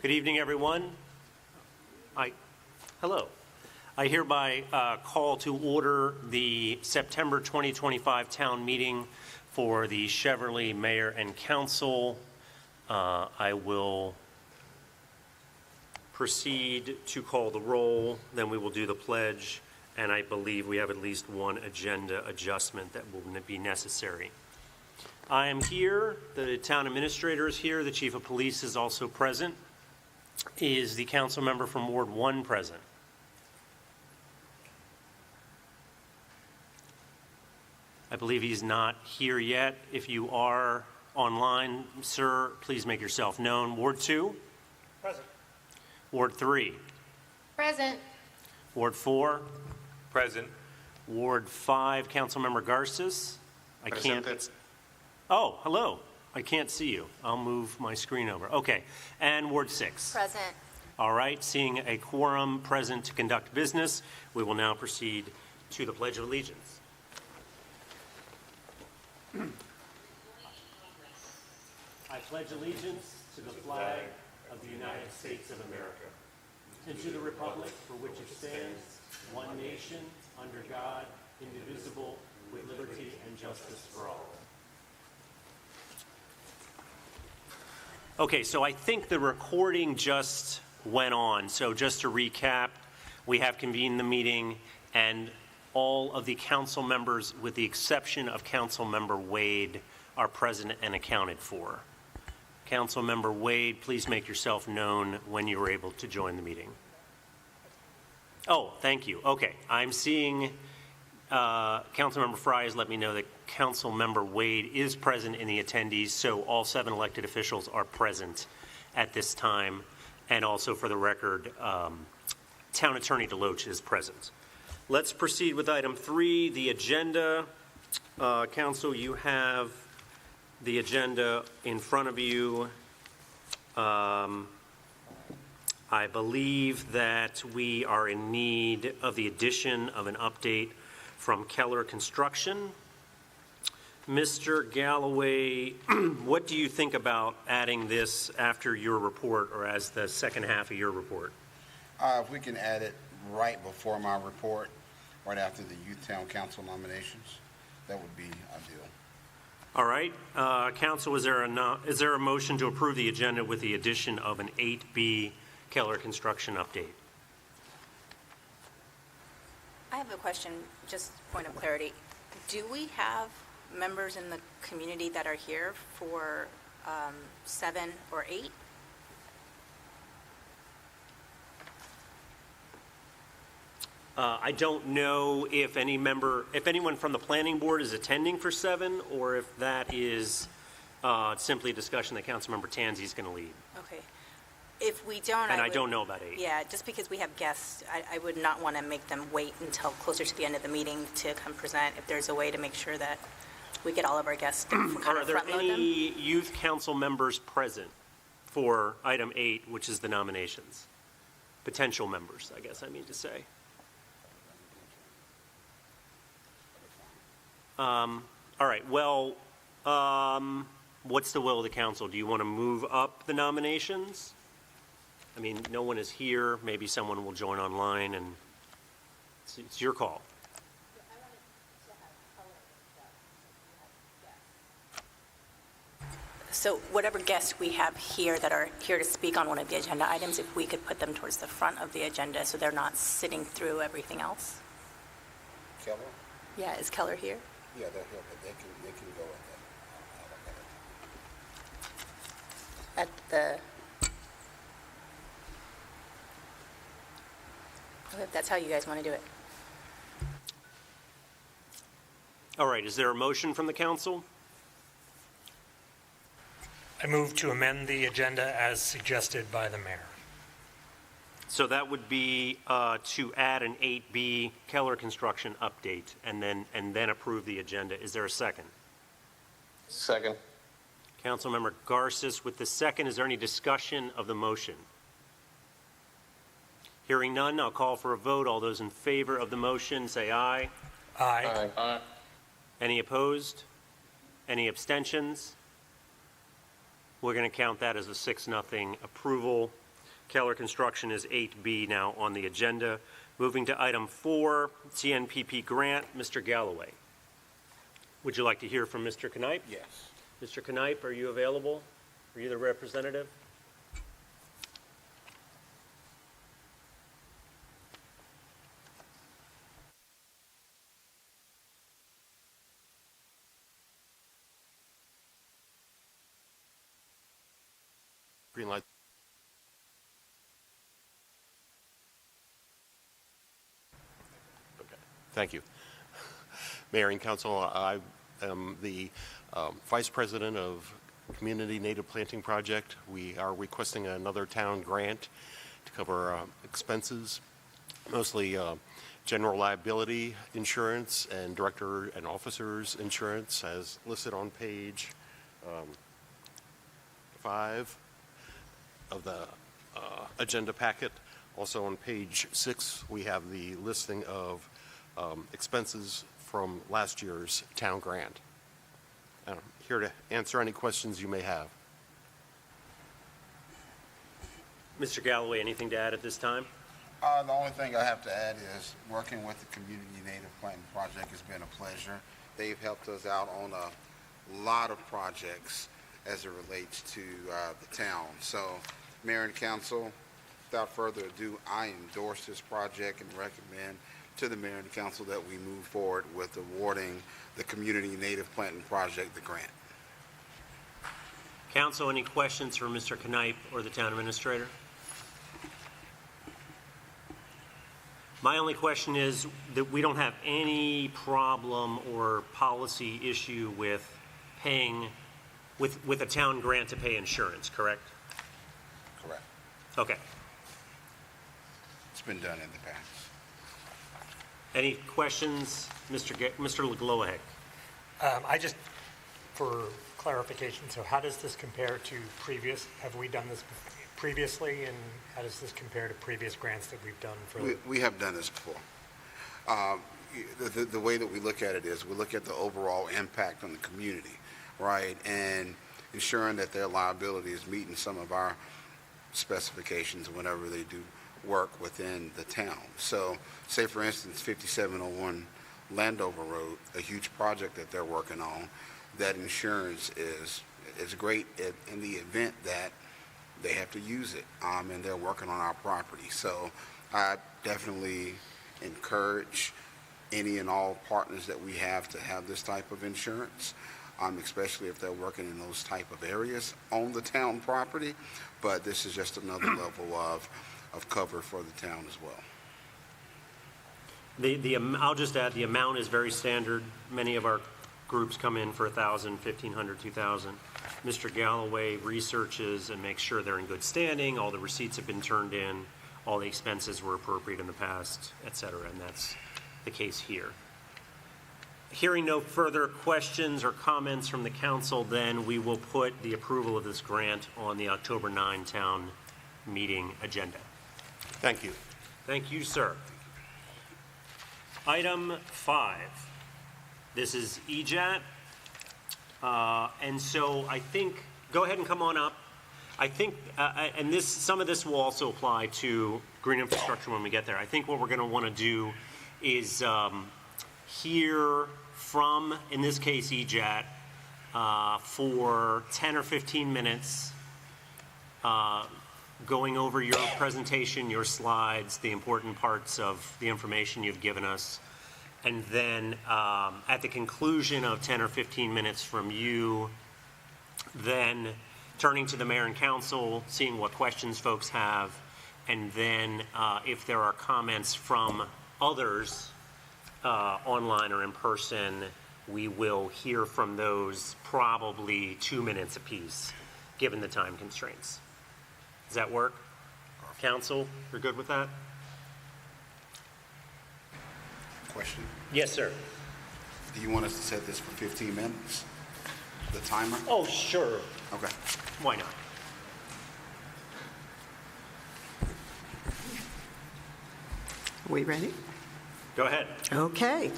Good evening, everyone. Hello. I hereby call to order the September 2025 town meeting for the Cheverly Mayor and Council. I will proceed to call the roll, then we will do the pledge, and I believe we have at least one agenda adjustment that will be necessary. I am here, the town administrator is here, the chief of police is also present. Is the council member from Ward 1 present? I believe he's not here yet. If you are online, sir, please make yourself known. Ward 2? Present. Ward 3? Present. Ward 4? Present. Ward 5, Councilmember Garces? I can't. Oh, hello. I can't see you. I'll move my screen over. Okay. And Ward 6? Present. All right. Seeing a quorum present to conduct business, we will now proceed to the Pledge of Allegiance. I pledge allegiance to the flag of the United States of America and to the republic for which it stands, one nation, under God, indivisible, with liberty and justice for all. Okay, so I think the recording just went on. So just to recap, we have convened the meeting and all of the council members, with the exception of Council Member Wade, are present and accounted for. Council Member Wade, please make yourself known when you are able to join the meeting. Oh, thank you. Okay, I'm seeing Councilmember Fry has let me know that Councilmember Wade is present in the attendees, so all 7 elected officials are present at this time. And also for the record, Town Attorney DeLoach is present. Let's proceed with item 3, the agenda. Council, you have the agenda in front of you. I believe that we are in need of the addition of an update from Keller Construction. Mr. Galloway, what do you think about adding this after your report or as the second half of your report? If we can add it right before my report, right after the Youth Town Council nominations, that would be ideal. All right. Council, is there a motion to approve the agenda with the addition of an 8B Keller Construction update? I have a question, just point of clarity. Do we have members in the community that are here for 7 or 8? I don't know if anyone from the planning board is attending for 7, or if that is simply a discussion that Councilmember Tanzi is going to lead. Okay. If we don't, and I don't know about 8. Yeah, just because we have guests, I would not want to make them wait until closer to the end of the meeting to come present. If there's a way to make sure that we get all of our guests to kind of front load them. Are there any youth council members present for item 8, which is the nominations? Potential members, I guess I mean to say. All right, well, what's the will of the council? Do you want to move up the nominations? I mean, no one is here. Maybe someone will join online, and it's your call. So whatever guests we have here that are here to speak on one of the agenda items, if we could put them towards the front of the agenda so they're not sitting through everything else. Keller? Yeah, is Keller here? Yeah, they're here, but they can go at At the... If that's how you guys want to do it. All right, is there a motion from the council? I move to amend the agenda as suggested by the mayor. So that would be to add an 8B Keller Construction update and then approve the agenda. Is there a second? Second. Councilmember Garces with the second. Is there any discussion of the motion? Hearing none, I'll call for a vote. All those in favor of the motion say aye. Aye. Aye. Any opposed? Any abstentions? We're going to count that as a 6-0 approval. Keller Construction is 8B now on the agenda. Moving to item 4, CNPP grant, Mr. Galloway. Would you like to hear from Mr. Knipe? Yes. Mr. Knipe, are you available? Are you the representative? Green light. Okay, thank you. Mayor and Council, I am the Vice President of Community Native Planting Project. We are requesting another town grant to cover expenses, mostly general liability insurance and director and officers insurance as listed on page 5 of the agenda packet. Also on page 6, we have the listing of expenses from last year's town grant. I'm here to answer any questions you may have. Mr. Galloway, anything to add at this time? The only thing I have to add is working with the Community Native Planting Project has been a pleasure. They've helped us out on a lot of projects as it relates to the town. So, Mayor and Council, without further ado, I endorse this project and recommend to the Mayor and Council that we move forward with awarding the Community Native Planting Project the grant. Council, any questions for Mr. Knipe or the town administrator? My only question is that we don't have any problem or policy issue with paying, with a town grant to pay insurance, correct? Correct. Okay. It's been done in the past. Any questions, Mr. Loahick? I just, for clarification, so how does this compare to previous, have we done this previously, and how does this compare to previous grants that we've done for? We have done this before. The way that we look at it is we look at the overall impact on the community, right? And ensuring that their liability is meeting some of our specifications whenever they do work within the town. So say for instance 5701 Landover Road, a huge project that they're working on, that insurance is great in the event that they have to use it and they're working on our property. So I definitely encourage any and all partners that we have to have this type of insurance, especially if they're working in those type of areas on the town property. But this is just another level of cover for the town as well. I'll just add, the amount is very standard. Many of our groups come in for $1,000, $1,500, $2,000. Mr. Galloway researches and makes sure they're in good standing, all the receipts have been turned in, all the expenses were appropriate in the past, et cetera, and that's the case here. Hearing no further questions or comments from the council, then we will put the approval of this grant on the October 9 town meeting agenda. Thank you. Thank you, sir. Item 5. This is EJAT. And so I think, go ahead and come on up. I think, and some of this will also apply to green infrastructure when we get there. I think what we're going to want to do is hear from, in this case, EJAT, for 10 or 15 minutes, going over your presentation, your slides, the important parts of the information you've given us. And then at the conclusion of 10 or 15 minutes from you, then turning to the mayor and council, seeing what questions folks have, and then if there are comments from others online or in person, we will hear from those probably 2 minutes apiece, given the time constraints. Does that work? Council, you're good with that? Question? Yes, sir. Do you want us to set this for 15 minutes? The timer? Oh, sure. Okay. Why not? We ready? Go ahead. Okay.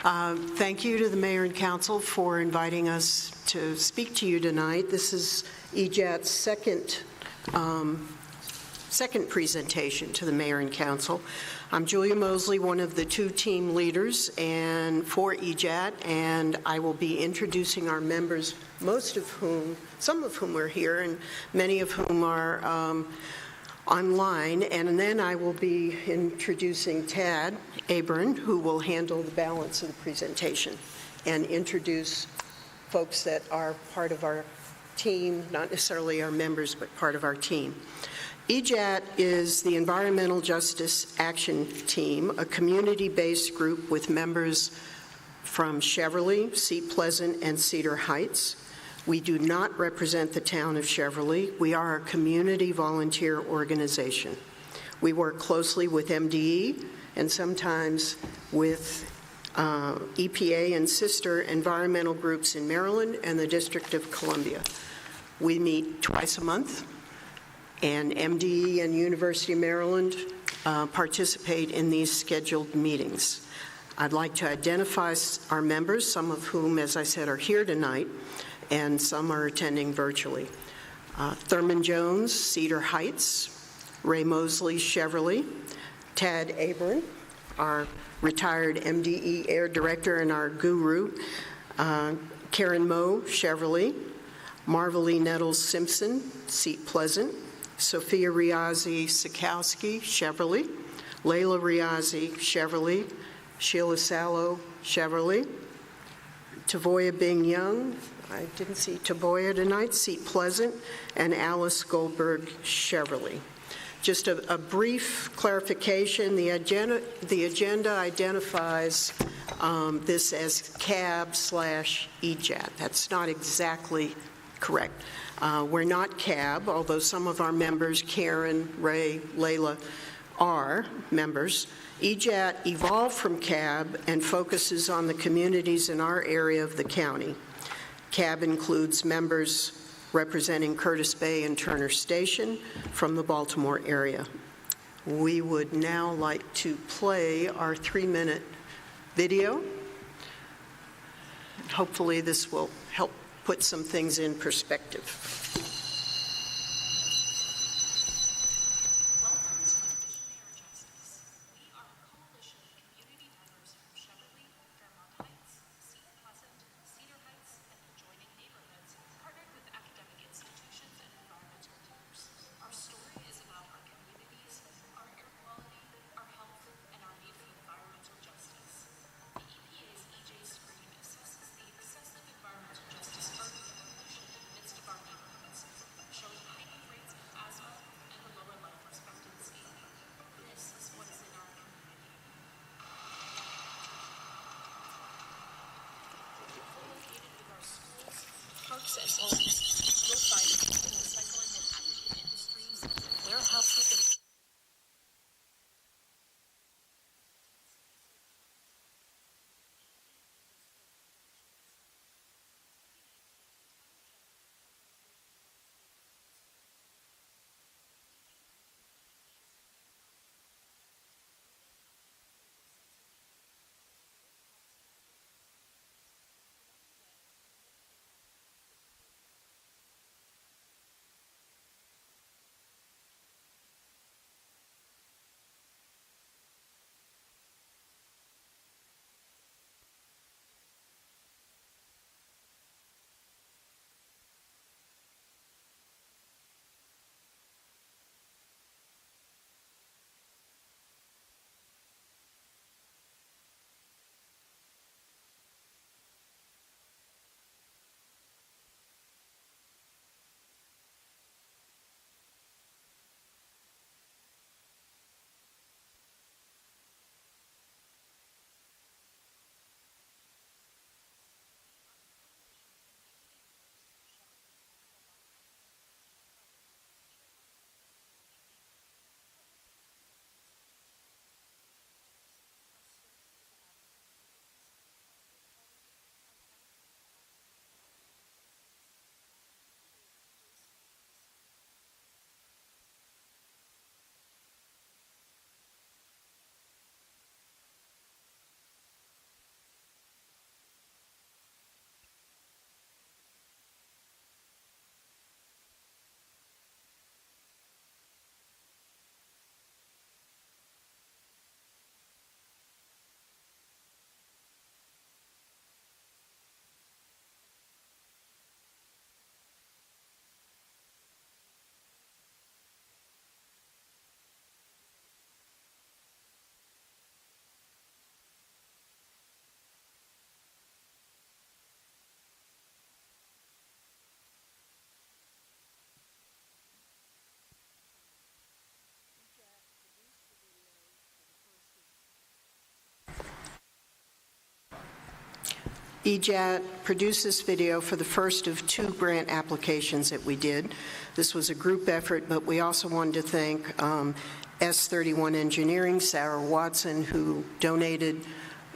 Thank you to the mayor and council for inviting us to speak to you tonight. This is EJAT's second second presentation to the mayor and council. I'm Julia Mosley, one of the two team leaders and for EJAT, and I will be introducing our members, some of whom are here and many of whom are online, and then I will be introducing Tad Abern, who will handle the balance of the presentation and introduce folks that are part of our team, not necessarily our members, but part of our team. EJAT is the Environmental Justice Action Team, a community-based group with members from Cheverly, Seat Pleasant, and Cedar Heights. We do not represent the town of Cheverly. We are a community volunteer organization. We work closely with MDE and sometimes with EPA and sister environmental groups in Maryland and the District of Columbia. We meet twice a month, and MDE and University of Maryland participate in these scheduled meetings. I'd like to identify our members, some of whom, as I said, are here tonight, and some are attending virtually. Thurman Jones, Cedar Heights; Ray Mosley, Cheverly; Tad Abern, our retired MDE Air Director and our guru; Karen Moe, Cheverly; Marvalee Nettles Simpson, Seat Pleasant; Sophia Riazzi Sikowski, Cheverly; Layla Riazzi, Cheverly; Sheila Sallow, Cheverly; Tavoya Bing Young, I didn't see Tavoya tonight, Seat Pleasant; and Alice Goldberg, Cheverly. Just a brief clarification, the agenda identifies this as CAB/EJAT. That's not exactly correct. We're not CAB, although some of our members, Karen, Ray, Layla, are members. EJAT evolved from CAB and focuses on the communities in our area of the county. CAB includes members representing Curtis Bay and Turner Station from the Baltimore area. We would now like to play our 3-minute video. Hopefully this will help put some things in perspective. EJAT produced this video for the first of 2 grant applications that we did. This was a group effort, but we also wanted to thank S31 Engineering, Sarah Watson, who donated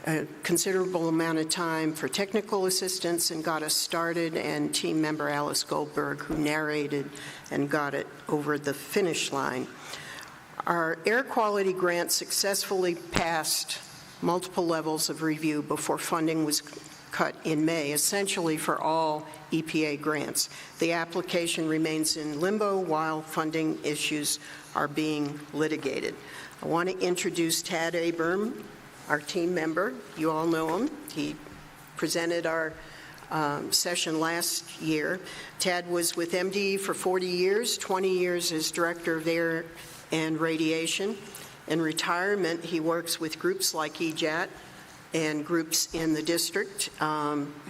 a considerable amount of time for technical assistance and got us started, and team member Alice Goldberg, who narrated and got it over the finish line. Our air quality grant successfully passed multiple levels of review before funding was cut in May, essentially for all EPA grants. The application remains in limbo while funding issues are being litigated. I want to introduce Tad Abram, our team member. You all know him. He presented our session last year. Tad was with MDE for 40 years, 20 years as Director of Air and Radiation. In retirement, he works with groups like EJAT and groups in the district.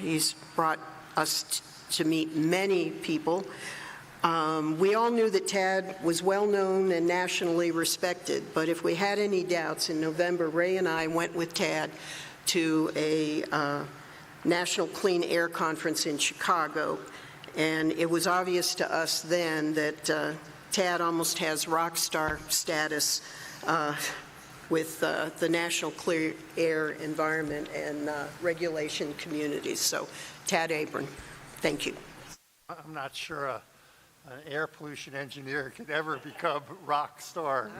He's brought us to meet many people. We all knew that Tad was well-known and nationally respected, but if we had any doubts, in November, Ray and I went with Tad to a National Clean Air Conference in Chicago, and it was obvious to us then that Tad almost has rock star status with the national clear air environment and regulation communities. So, Tad Abram, thank you. I'm not sure an air pollution engineer could ever become rock star,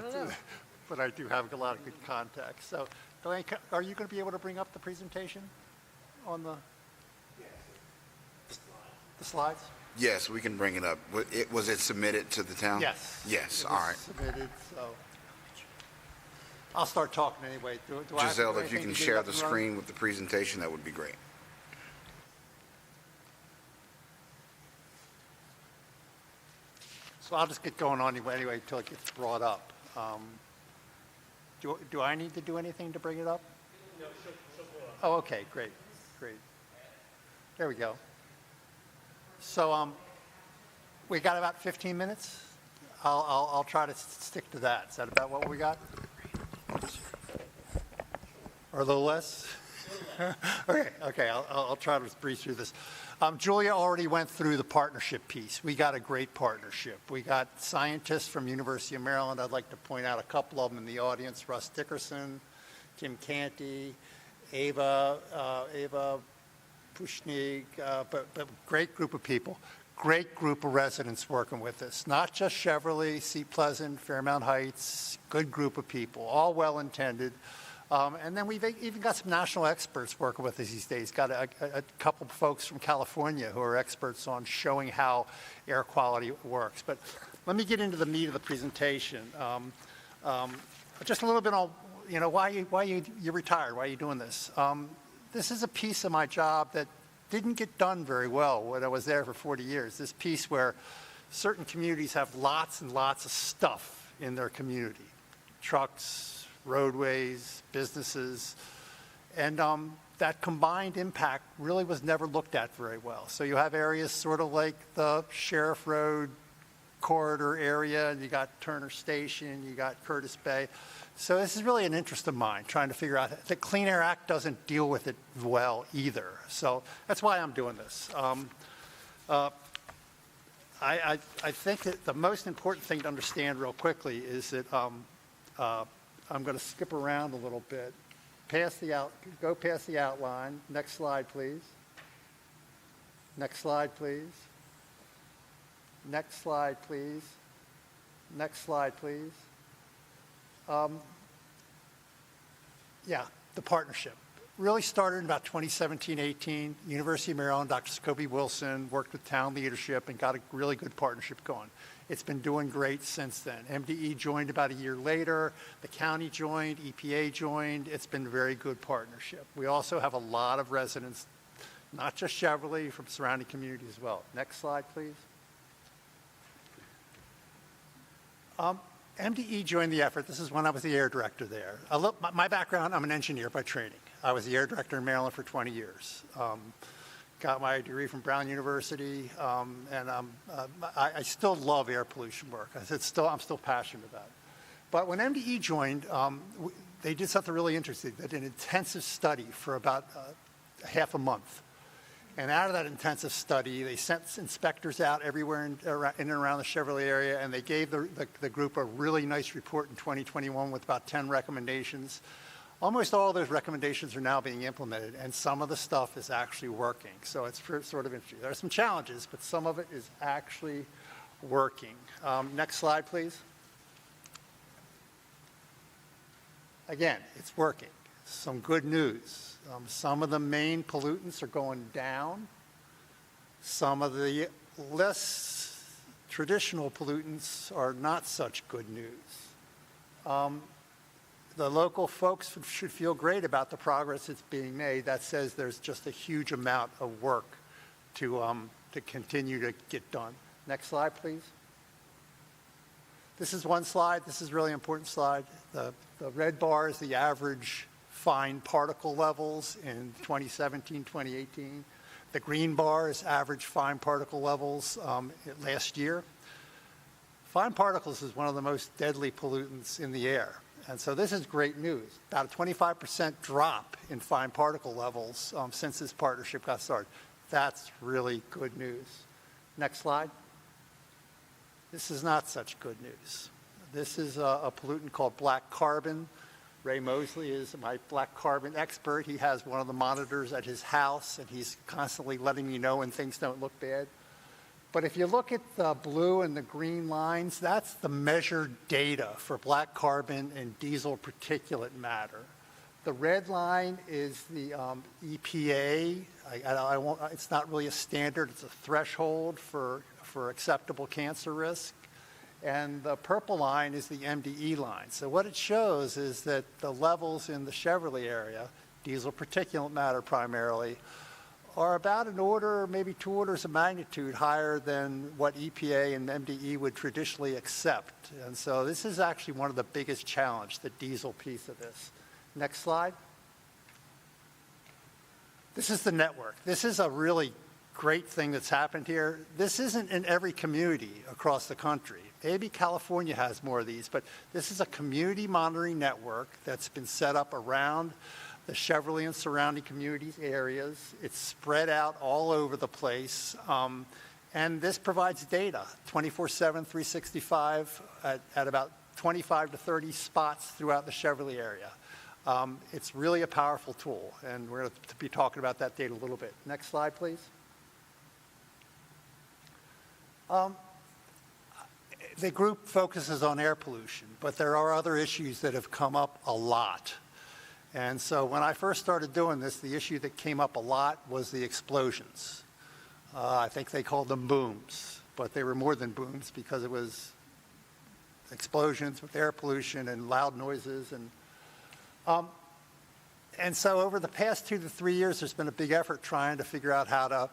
but I do have a lot of good contacts. So, Elaine, are you going to be able to bring up the presentation on the slides? Yes, we can bring it up. Was it submitted to the town? Yes. Yes, It all was right. Submitted, so I'll start talking anyway. Do I have to do Giselle, if you anything can to get share up the and running? screen with the presentation, that would be great. So I'll just get going on anyway until it gets brought up. Do I need to do anything to bring it up? No, she'll Oh, okay, great. There we go. So we got about 15 minutes. I'll try to stick to that. Is that about what we got? Or a little less? Okay. I'll try to breeze through this. Julia already went through the partnership piece. We got a great partnership. We got scientists from University of Maryland. I'd like to point out a couple of them in the audience: Russ Dickerson, Tim Canty, Ava Pushnig, but great group of people. Great group of residents working with us. Not just Cheverly, Seat Pleasant, Fairmount Heights. Good group of people, all well-intended. And then we've even got some national experts working with us these days. Got a couple of folks from California who are experts on showing how air quality works. But let me get into the meat of the presentation. Just a little bit on, why you retired. Why are you doing this? This is a piece of my job that didn't get done very well when I was there for 40 years. This piece where certain communities have lots and lots of stuff in their community. Trucks, roadways, businesses, and that combined impact really was never looked at very well. So you have areas sort of like the Sheriff Road corridor area, and you got Turner Station, you got Curtis Bay. So this is really an interest of mine, trying to figure out. The Clean Air Act doesn't deal with it well either. So that's why I'm doing this. I think that the most important thing to understand real quickly is that I'm going to skip around a little bit. Go past the outline. Next slide, please. Next slide, please. Next slide, please. Next slide, please. The partnership. Really started in about 2017-18. University of Maryland, Dr. Scobie Wilson worked with town leadership and got a really good partnership going. It's been doing great since then. MDE joined about a year later. The county joined. EPA joined. It's been a very good partnership. We also have a lot of residents, not just Cheverly, from surrounding communities as well. Next slide, please. MDE joined the effort. This is when I was the air director there. My background, I'm an engineer by training. I was the air director in Maryland for 20 years. Got my degree from Brown University, and I still love air pollution work. I'm still passionate about it. But when MDE joined, they did something really interesting. They did an intensive study for about half a month And out of that intensive study, they sent inspectors out everywhere in and around the Cheverly area, and they gave the group a really nice report in 2021 with about 10 recommendations. Almost all of those recommendations are now being implemented, and some of the stuff is actually working. So it's sort of interesting. There are some challenges, but some of it is actually working. Next slide, please. Again, it's working. Some good news. Some of the main pollutants are going down. Some of the less traditional pollutants are not such good news. The local folks should feel great about the progress that's being made. That says there's just a huge amount of work to continue to get done. Next slide, please. This is one slide. This is a really important slide. The red bar is the average fine particle levels in 2017, 2018. The green bar is average fine particle levels last year. Fine particles is one of the most deadly pollutants in the air. And so this is great news. About a 25% drop in fine particle levels since this partnership got started. That's really good news. Next slide. This is not such good news. This is a pollutant called black carbon. Ray Mosley is my black carbon expert. He has one of the monitors at his house, and he's constantly letting me know when things don't look bad. But if you look at the blue and the green lines, that's the measured data for black carbon and diesel particulate matter. The red line is the EPA. It's not really a standard. It's a threshold for acceptable cancer risk. And the purple line is the MDE line. So what it shows is that the levels in the Cheverly area, diesel particulate matter primarily, are about an order, maybe 2 orders of magnitude higher than what EPA and MDE would traditionally accept. And so this is actually one of the biggest challenges, the diesel piece of this. Next slide. This is the network. This is a really great thing that's happened here. This isn't in every community across the country. Maybe California has more of these, but this is a community monitoring network that's been set up around the Cheverly and surrounding communities areas. It's spread out all over the place. And this provides data 24/7, 365 at about 25 to 30 spots throughout the Cheverly area. It's really a powerful tool, and we're going to be talking about that data a little bit. Next slide, please. The group focuses on air pollution, but there are other issues that have come up a lot. And so when I first started doing this, the issue that came up a lot was the explosions. I think they called them booms, but they were more than booms because it was explosions with air pollution and loud noises. And so over the past 2 to 3 years, there's been a big effort trying to figure out how to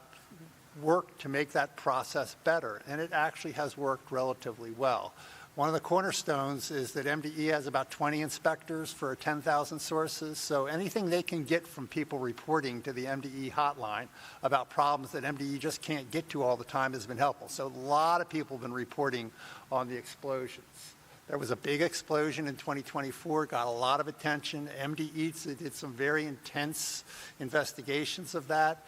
work to make that process better, and it actually has worked relatively well. One of the cornerstones is that MDE has about 20 inspectors for 10,000 sources, so anything they can get from people reporting to the MDE hotline about problems that MDE just can't get to all the time has been helpful. So a lot of people have been reporting on the explosions. There was a big explosion in 2024, got a lot of attention. MDE did some very intense investigations of that,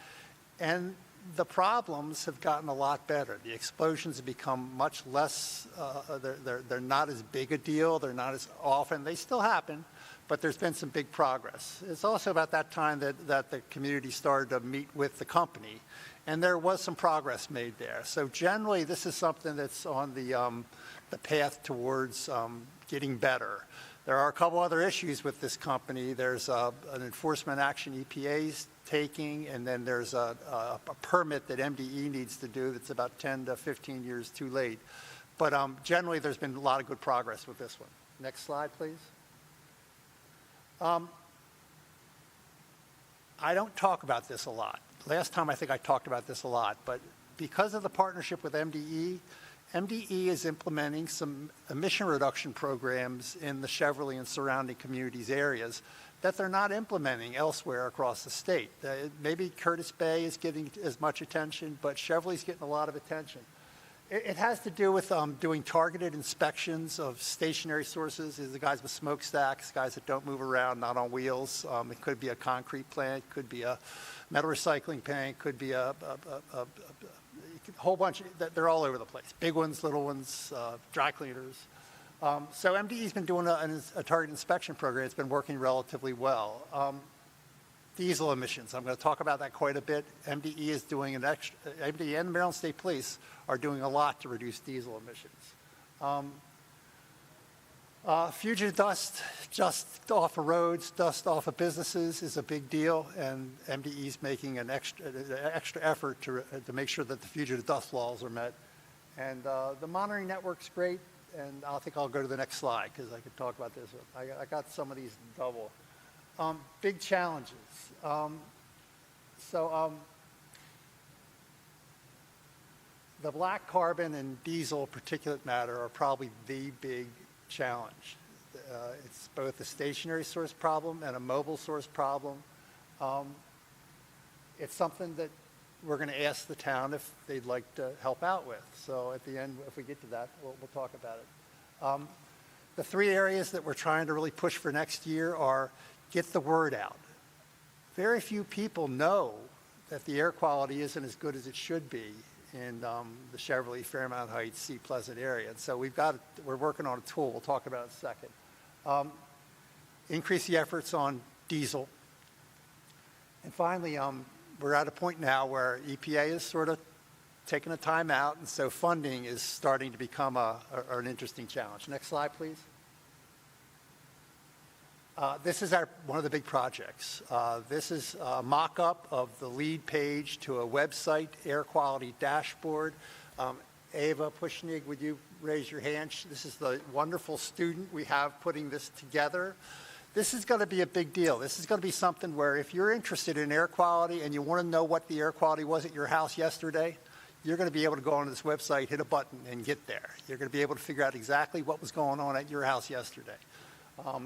and the problems have gotten a lot better. The explosions have become much less, they're not as big a deal, they're not as often. They still happen, but there's been some big progress. It's also about that time that the community started to meet with the company, and there was some progress made there. So generally, this is something that's on the path towards getting better. There are a couple other issues with this company. There's an enforcement action EPA's taking, and then there's a permit that MDE needs to do that's about 10 to 15 years too late. But generally, there's been a lot of good progress with this one. Next slide, please. I don't talk about this a lot. Last time I think I talked about this a lot, but because of the partnership with MDE, MDE is implementing some emission reduction programs in the Cheverly and surrounding communities areas that they're not implementing elsewhere across the state. Maybe Curtis Bay is getting as much attention, but Cheverly's getting a lot of attention. It has to do with doing targeted inspections of stationary sources. These are the guys with smokestacks, guys that don't move around, not on wheels. It could be a concrete plant, could be a metal recycling plant, could be a whole bunch. They're all over the place. Big ones, little ones, dry cleaners. So MDE's been doing a target inspection program. It's been working relatively well. Diesel emissions, I'm going to talk about that quite a bit. MDE is doing MDE and the Maryland State Police are doing a lot to reduce diesel emissions. Fugitive dust just off of roads, dust off of businesses is a big deal, and MDE is making an extra effort to make sure that the fugitive dust laws are met. And the monitoring network's great, and I think I'll go to the next slide because I could talk about this. I got some of these double. Big challenges. The black carbon and diesel particulate matter are probably the big challenge. It's both a stationary source problem and a mobile source problem. It's something that we're going to ask the town if they'd like to help out with. So at the end, if we get to that, we'll talk about it. The three areas that we're trying to really push for next year are get the word out. Very few people know that the air quality isn't as good as it should be in the Cheverly, Fairmount Heights, Sea Pleasant area. And so we're working on a tool. We'll talk about it in a second. Increase the efforts on diesel. And finally, we're at a point now where EPA is sort of taking a time out, and so funding is starting to become an interesting challenge. Next slide, please. This is one of the big projects. This is a mock-up of the lead page to a website, air quality dashboard. Ava Pushnig, would you raise your hand? This is the wonderful student we have putting this together. This is going to be a big deal. This is going to be something where if you're interested in air quality and you want to know what the air quality was at your house yesterday, you're going to be able to go onto this website, hit a button, and get there. You're going to be able to figure out exactly what was going on at your house yesterday.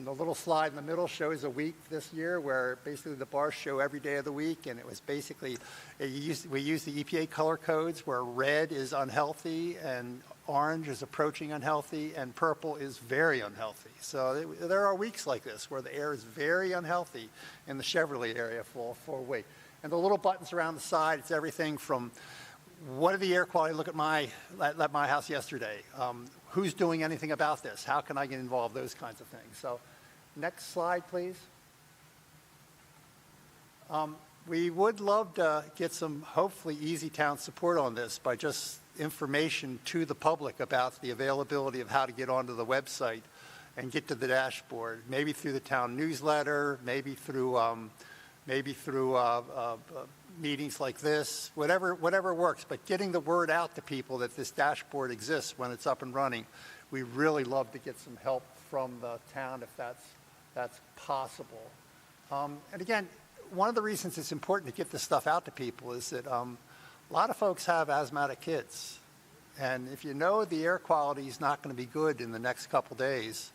The little slide in the middle shows a week this year where basically the bars show every day of the week, and it was basically, we use the EPA color codes where red is unhealthy and orange is approaching unhealthy and purple is very unhealthy. So there are weeks like this where the air is very unhealthy in the Cheverly area for a week. And the little buttons around the side, it's everything from what did the air quality look at my house yesterday? Who's doing anything about this? How can I get involved? Those kinds of things. So next slide, please. We would love to get some hopefully easy town support on this by just information to the public about the availability of how to get onto the website and get to the dashboard, maybe through the town newsletter, maybe through meetings like this, whatever works, but getting the word out to people that this dashboard exists when it's up and running, we really love to get some help from the town if that's possible. And again, one of the reasons it's important to get this stuff out to people is that a lot of folks have asthmatic kids. And if you know the air quality is not going to be good in the next couple days,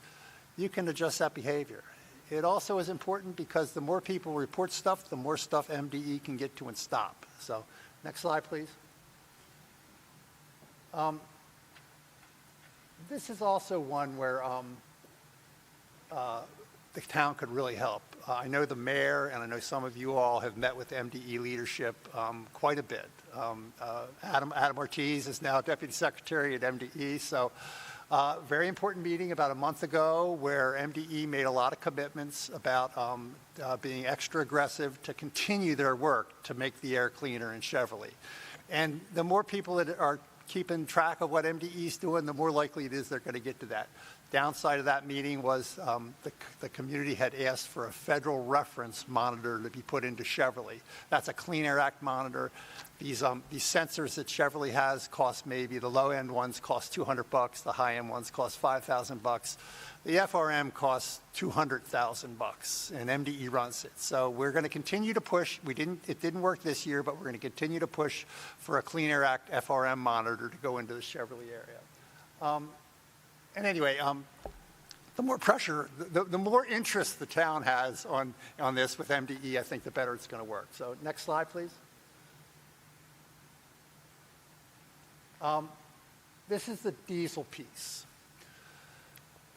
you can adjust that behavior. It also is important because the more people report stuff, the more stuff MDE can get to and stop. So next slide, please. This is also one where the town could really help. I know the mayor and I know some of you all have met with MDE leadership quite a bit. Adam Ortiz is now Deputy Secretary at MDE, so very important meeting about a month ago where MDE made a lot of commitments about being extra aggressive to continue their work to make the air cleaner in Cheverly. And the more people that are keeping track of what MDE is doing, the more likely it is they're going to get to that. Downside of that meeting was the community had asked for a federal reference monitor to be put into Cheverly. That's a Clean Air Act monitor. These sensors that Cheverly has cost maybe, the low-end ones cost $200, the high-end ones cost $5,000. The FRM costs $200,000, and MDE runs it. So we're going to continue to push. It didn't work this year, but we're going to continue to push for a Clean Air Act FRM monitor to go into the Cheverly area. And anyway, the more pressure, the more interest the town has on this with MDE, I think the better it's going to work. So next slide, please. This is the diesel piece.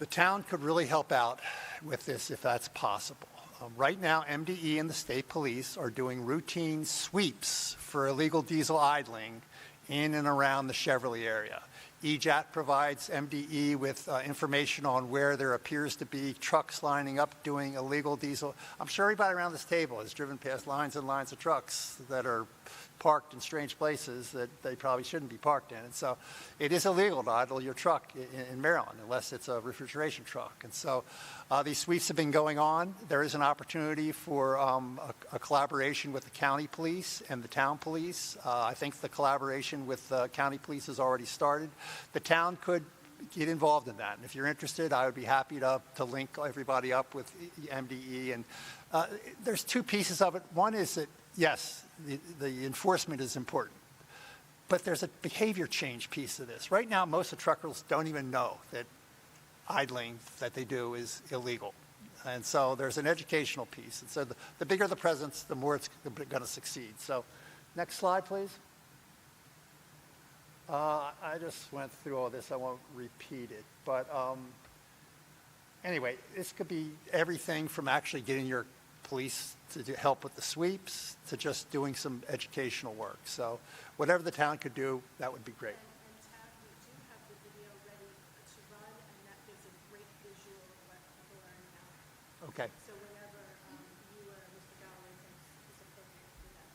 The town could really help out with this if that's possible. Right now, MDE and the state police are doing routine sweeps for illegal diesel idling in and around the Cheverly area. EJAT provides MDE with information on where there appears to be trucks lining up doing illegal diesel. I'm sure everybody around this table has driven past lines and lines of trucks that are parked in strange places that they probably shouldn't be parked in. And so it is illegal to idle your truck in Maryland unless it's a refrigeration truck. And so these sweeps have been going on. There is an opportunity for a collaboration with the county police and the town police. I think the collaboration with the county police has already started. The town could get involved in that. And if you're interested, I would be happy to link everybody up with MDE. And there's two pieces of it. One is that, yes, the enforcement is important, but there's a behavior change piece of this. Right now, most of the truckers don't even know that idling that they do is illegal. And so there's an educational piece. And so the bigger the presence, the more it's going to succeed. So next slide, please. I just went through all this. I won't repeat it. But anyway, this could be everything from actually getting your police to help with the sweeps to just doing some educational work. So whatever the town could do, that would be great. And Tab, we do have the video ready to run, and that gives a great visual of what people are now. Okay. So whenever you or Mr. Galloway thinks is appropriate for that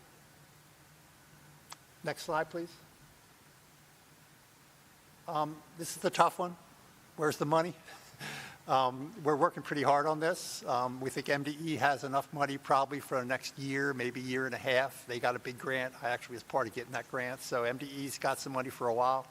video. Next slide, please. This is the tough one. Where's the money? We're working pretty hard on this. We think MDE has enough money probably for the next year, maybe year and a half. They got a big grant. I actually was part of getting that grant. So MDE's got some money for a while.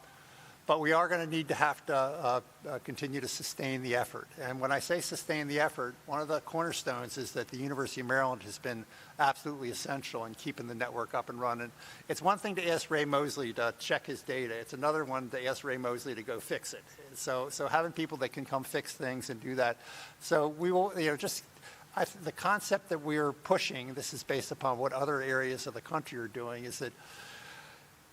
But we are going to need to have to continue to sustain the effort. And when I say sustain the effort, one of the cornerstones is that the University of Maryland has been absolutely essential in keeping the network up and running. It's one thing to ask Ray Mosley to check his data. It's another one to ask Ray Mosley to go fix it. So having people that can come fix things and do that. So we will, the concept that we're pushing, this is based upon what other areas of the country are doing, is that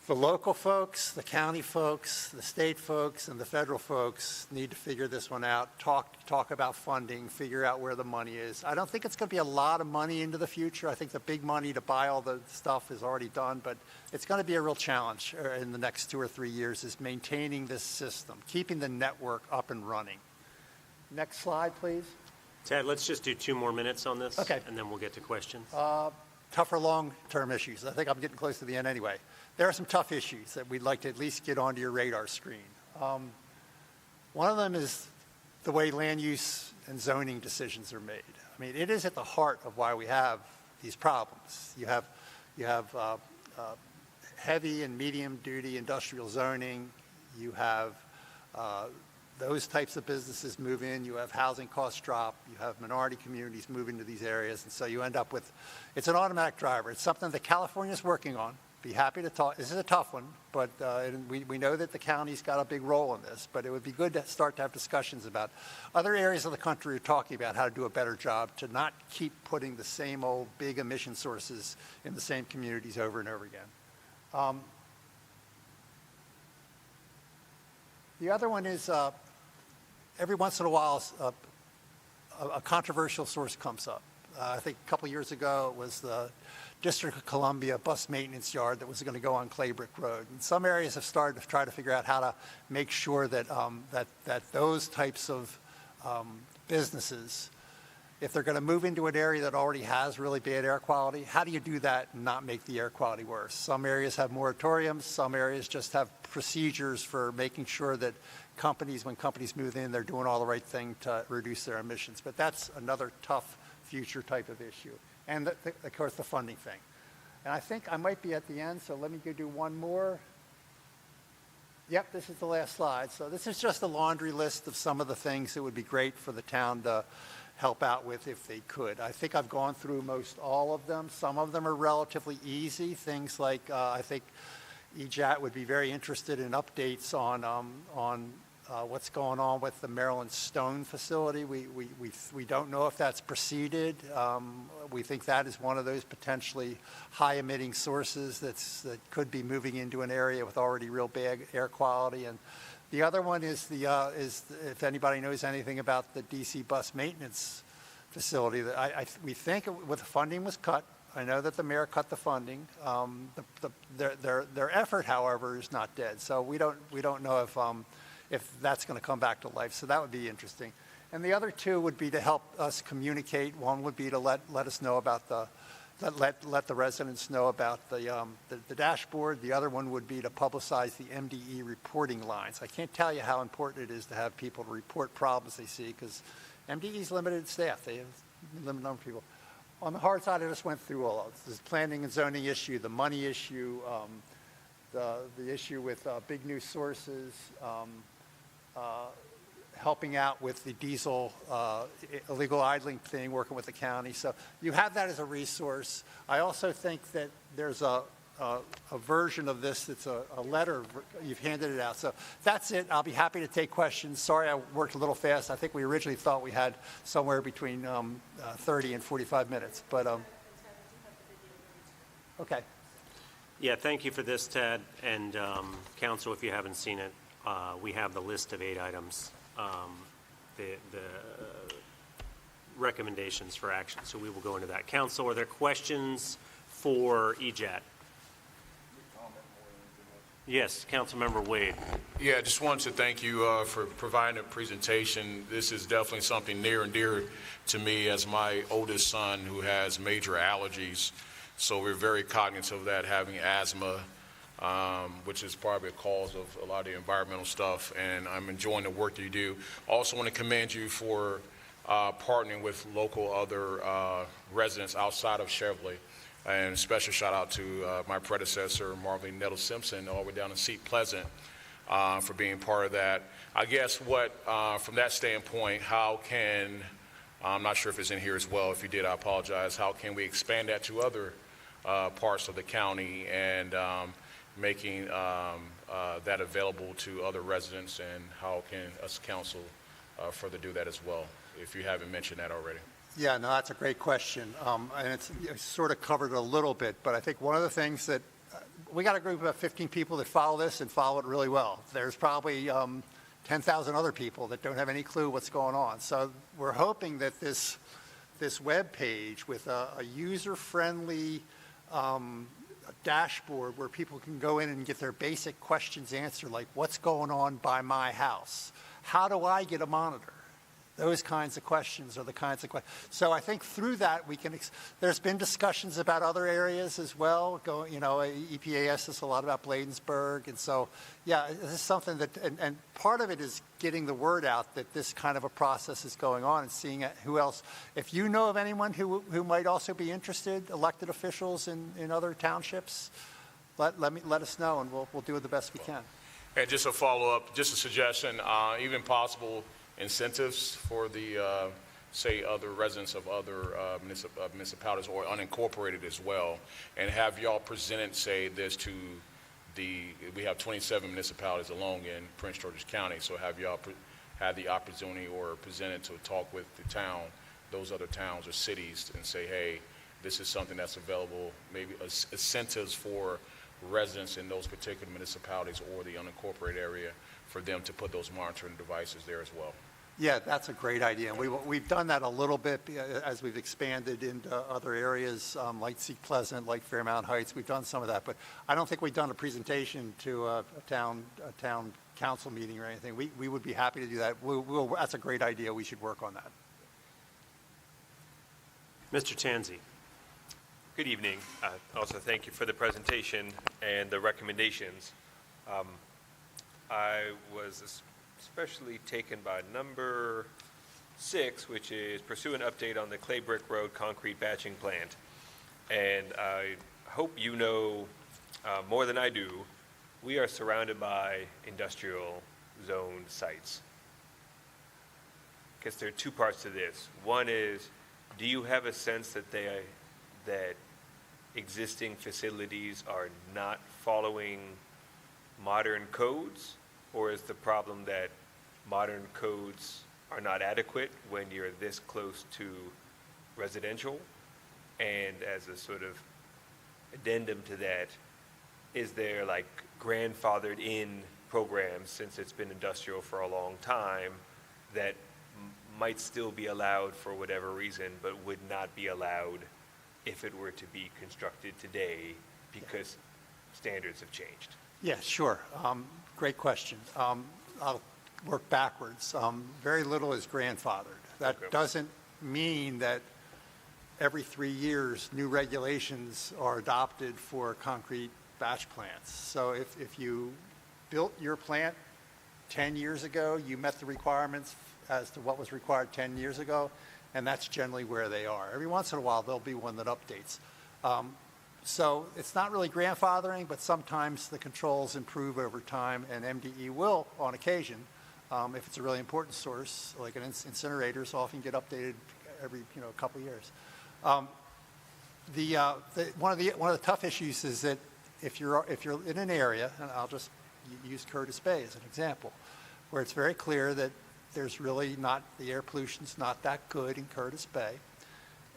the local folks, the county folks, the state folks, and the federal folks need to figure this one out, talk about funding, figure out where the money is. I don't think it's going to be a lot of money into the future. I think the big money to buy all the stuff is already done, but it's going to be a real challenge in the next 2 or 3 years is maintaining this system, keeping the network up and running. Next slide, please. Ted, let's just do 2 more minutes on this. Okay. And then we'll get to questions. Tougher long-term issues. I think I'm getting close to the end anyway. There are some tough issues that we'd like to at least get onto your radar screen. One of them is the way land use and zoning decisions are made. I mean, it is at the heart of why we have these problems. You have heavy and medium-duty industrial zoning. You have those types of businesses move in, you have housing costs drop, you have minority communities move into these areas, and so you end up with, it's an automatic driver. It's something that California's working on. Be happy to talk. This is a tough one, but we know that the county's got a big role in this, but it would be good to start to have discussions about other areas of the country are talking about how to do a better job to not keep putting the same old big emission sources in the same communities over and over again. The other one is every once in a while a controversial source comes up. I think a couple years ago it was the District of Columbia bus maintenance yard that was going to go on Clay Brick Road. And some areas have started to try to figure out how to make sure that that those types of businesses, if they're going to move into an area that already has really bad air quality, how do you do that and not make the air quality worse? Some areas have moratoriums. Some areas just have procedures for making sure that when companies move in, they're doing all the right thing to reduce their emissions. But that's another tough future type of issue. And, of course, the funding thing. And I think I might be at the end, so let me go do one more. Yep, this is the last slide. So this is just a laundry list of some of the things that would be great for the town to help out with if they could. I think I've gone through most all of them. Some of them are relatively easy. Things like I think EJAT would be very interested in updates on what's going on with the Maryland Stone facility. We don't know if that's proceeded. We think that is one of those potentially high-emitting sources that could be moving into an area with already real bad air quality. And the other one is if anybody knows anything about the DC bus maintenance facility, that we think with the funding was cut. I know that the mayor cut the funding. Their effort, however, is not dead. So we don't know if that's going to come back to life. So that would be interesting. And the other two would be to help us communicate. One would be to let us know about let the residents know about the dashboard. The other one would be to publicize the MDE reporting lines. I can't tell you how important it is to have people to report problems they see, because MDE's limited staff. They have a limited number of people. On the hard side, I just went through all of this planning and zoning issue, the money issue, the issue with big new sources, helping out with the diesel illegal idling thing, working with the county. So you have that as a resource. I also think that there's a version of this that's a letter. You've handed it out. So that's it. I'll be happy to take questions. Sorry I worked a little fast. I think we originally thought we had somewhere between 30 and 45 minutes. But okay. Yeah, thank you for this, Ted. And Council, if you haven't seen it, we have the list of 8 items, the recommendations for action. So we will go into that. Council, are there questions for EJAT? Yes, Councilmember Wade. Yeah, I just wanted to thank you for providing a presentation. This is definitely something near and dear to me as my oldest son who has major allergies. So we're very cognizant of that, having asthma, which is probably a cause of a lot of the environmental stuff, and I'm enjoying the work that you do. Also want to commend you for partnering with local other residents outside of Cheverly. And special shout out to my predecessor, Marlene Nettle Simpson, all the way down in Seat Pleasant, for being part of that. I guess from that standpoint, how can, I'm not sure if it's in here as well. If you did, I apologize. How can we expand that to other parts of the county and making that available to other residents, and how can us council further do that as well, if you haven't mentioned that already? Yeah, no, that's a great question. And it's sort of covered a little bit, but I think one of the things that we got a group of about 15 people that follow this and follow it really well. There's probably 10,000 other people that don't have any clue what's going on. So we're hoping that this web page with a user-friendly dashboard where people can go in and get their basic questions answered, like what's going on by my house? How do I get a monitor? Those kinds of questions are the kinds of questions. So I think through that we can, there's been discussions about other areas as well. EPA asked us a lot about Bladensburg. And so, yeah, this is something that, and part of it is getting the word out that this kind of a process is going on and seeing who else. If you know of anyone who might also be interested, elected officials in other townships, let us know, and we'll do it the best we can. And just a follow-up, just a suggestion, even possible incentives for the, say, other residents of other municipalities or unincorporated as well, and have y'all presented, say, this to we have 27 municipalities alone in Prince George's County, so have y'all had the opportunity or presented to talk with the town, those other towns or cities, and say, hey, this is something that's available, maybe incentives for residents in those particular municipalities or the unincorporated area for them to put those monitoring devices there as well. Yeah, that's a great idea. We've done that a little bit as we've expanded into other areas like Seat Pleasant, like Fairmount Heights. We've done some of that, but I don't think we've done a presentation to a town council meeting or anything. We would be happy to do that. That's a great idea. We should work on that. Mr. Tanzi. Good evening. Also, thank you for the presentation and the recommendations. I was especially taken by number 6, which is pursue an update on the Clay Brick Road concrete batching plant. And I hope you know more than I do, we are surrounded by industrial zone sites. I guess there are 2 parts to this. One is, do you have a sense that that existing facilities are not following modern codes, or is the problem that modern codes are not adequate when you're this close to residential? And as a sort of addendum to that, is there like grandfathered in programs, since it's been industrial for a long time, that might still be allowed for whatever reason, but would not be allowed if it were to be constructed today because standards have changed? Yeah, sure. Great question. I'll work backwards. Very little is grandfathered. That Okay. doesn't mean that every 3 years, new regulations are adopted for concrete batch plants. So if you built your plant 10 years ago, you met the requirements as to what was required 10 years ago, and that's generally where they are. Every once in a while, there'll be one that updates. So it's not really grandfathering, but sometimes the controls improve over time, and MDE will, on occasion, if it's a really important source, like an incinerators often get updated every couple of years. One of the tough issues is that if you're in an area, and I'll just use Curtis Bay as an example, where it's very clear that there's really not, the air pollution's not that good in Curtis Bay,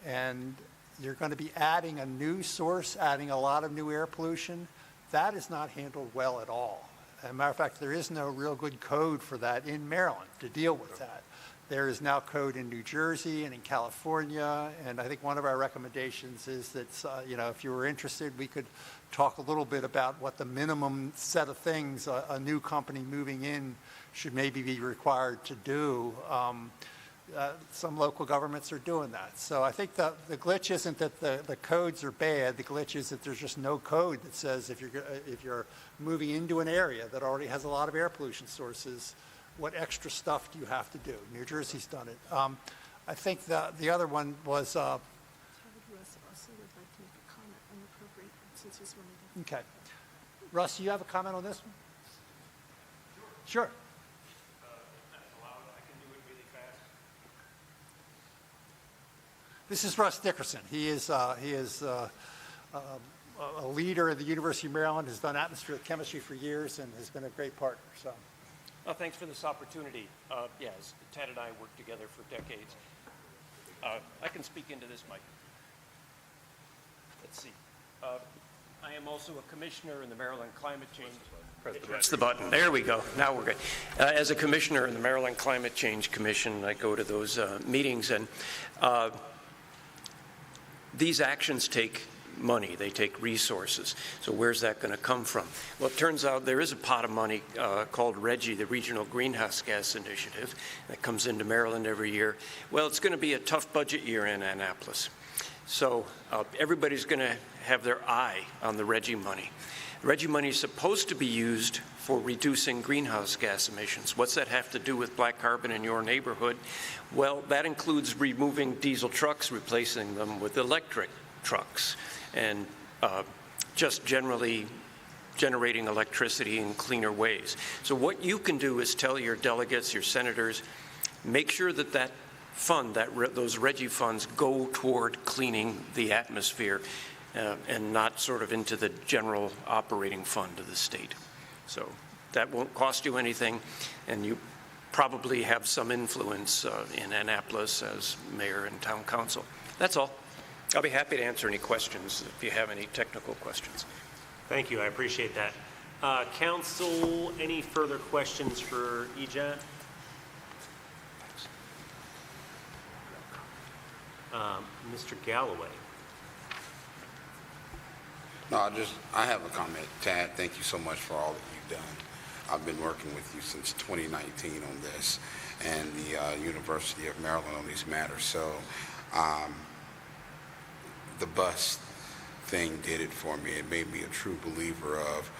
and you're going to be adding a new source, adding a lot of new air pollution, that is not handled well at all. As a matter of fact, there is no real good code for that in Maryland to deal with that. There is now code in New Jersey and in California, and I think one of our recommendations is that, if you were interested, we could talk a little bit about what the minimum set of things a new company moving in should maybe be required to do. Some local governments are doing that. So I think the glitch isn't that the codes are bad. The glitch is that there's just no code that says if you're moving into an area that already has a lot of air pollution sources, what extra stuff do you have to do? New Jersey's done it. I think the other one was. Howard Russ also would like to make a comment on the program, since he's one of the. Okay. Russ, you have a comment on this one? Sure. This is Russ Dickerson. He is a leader at the University of Maryland, has done atmospheric chemistry for years, and has been a great partner. So, thanks for this opportunity. Yes, Ted and I worked together for decades. I can speak into this mic. Let's see. I am also a commissioner in the Maryland Climate Change. Press the button. There we go. Now we're good. As a commissioner in the Maryland Climate Change Commission, I go to those meetings, and these actions take money. They take resources. So where's that going to come from? Well, it turns out there is a pot of money called RGGI, the Regional Greenhouse Gas Initiative, that comes into Maryland every year. Well, it's going to be a tough budget year in Annapolis. So everybody's going to have their eye on the RGGI money. RGGI money is supposed to be used for reducing greenhouse gas emissions. What's that have to do with black carbon in your neighborhood? Well, that includes removing diesel trucks, replacing them with electric trucks, and just generally generating electricity in cleaner ways. So what you can do is tell your delegates, your senators, make sure that that fund, those RGGI funds, go toward cleaning the atmosphere and not sort of into the general operating fund of the state. So that won't cost you anything, and you probably have some influence in Annapolis as mayor and town council. That's all. I'll be happy to answer any questions if you have any technical questions. Thank you, I appreciate that. Council, any further questions for EJAT? Mr. Galloway. No, I have a comment. Tad, thank you so much for all that you've done. I've been working with you since 2019 on this, and the University of Maryland on these matters. So the bus thing did it for me. It made me a true believer of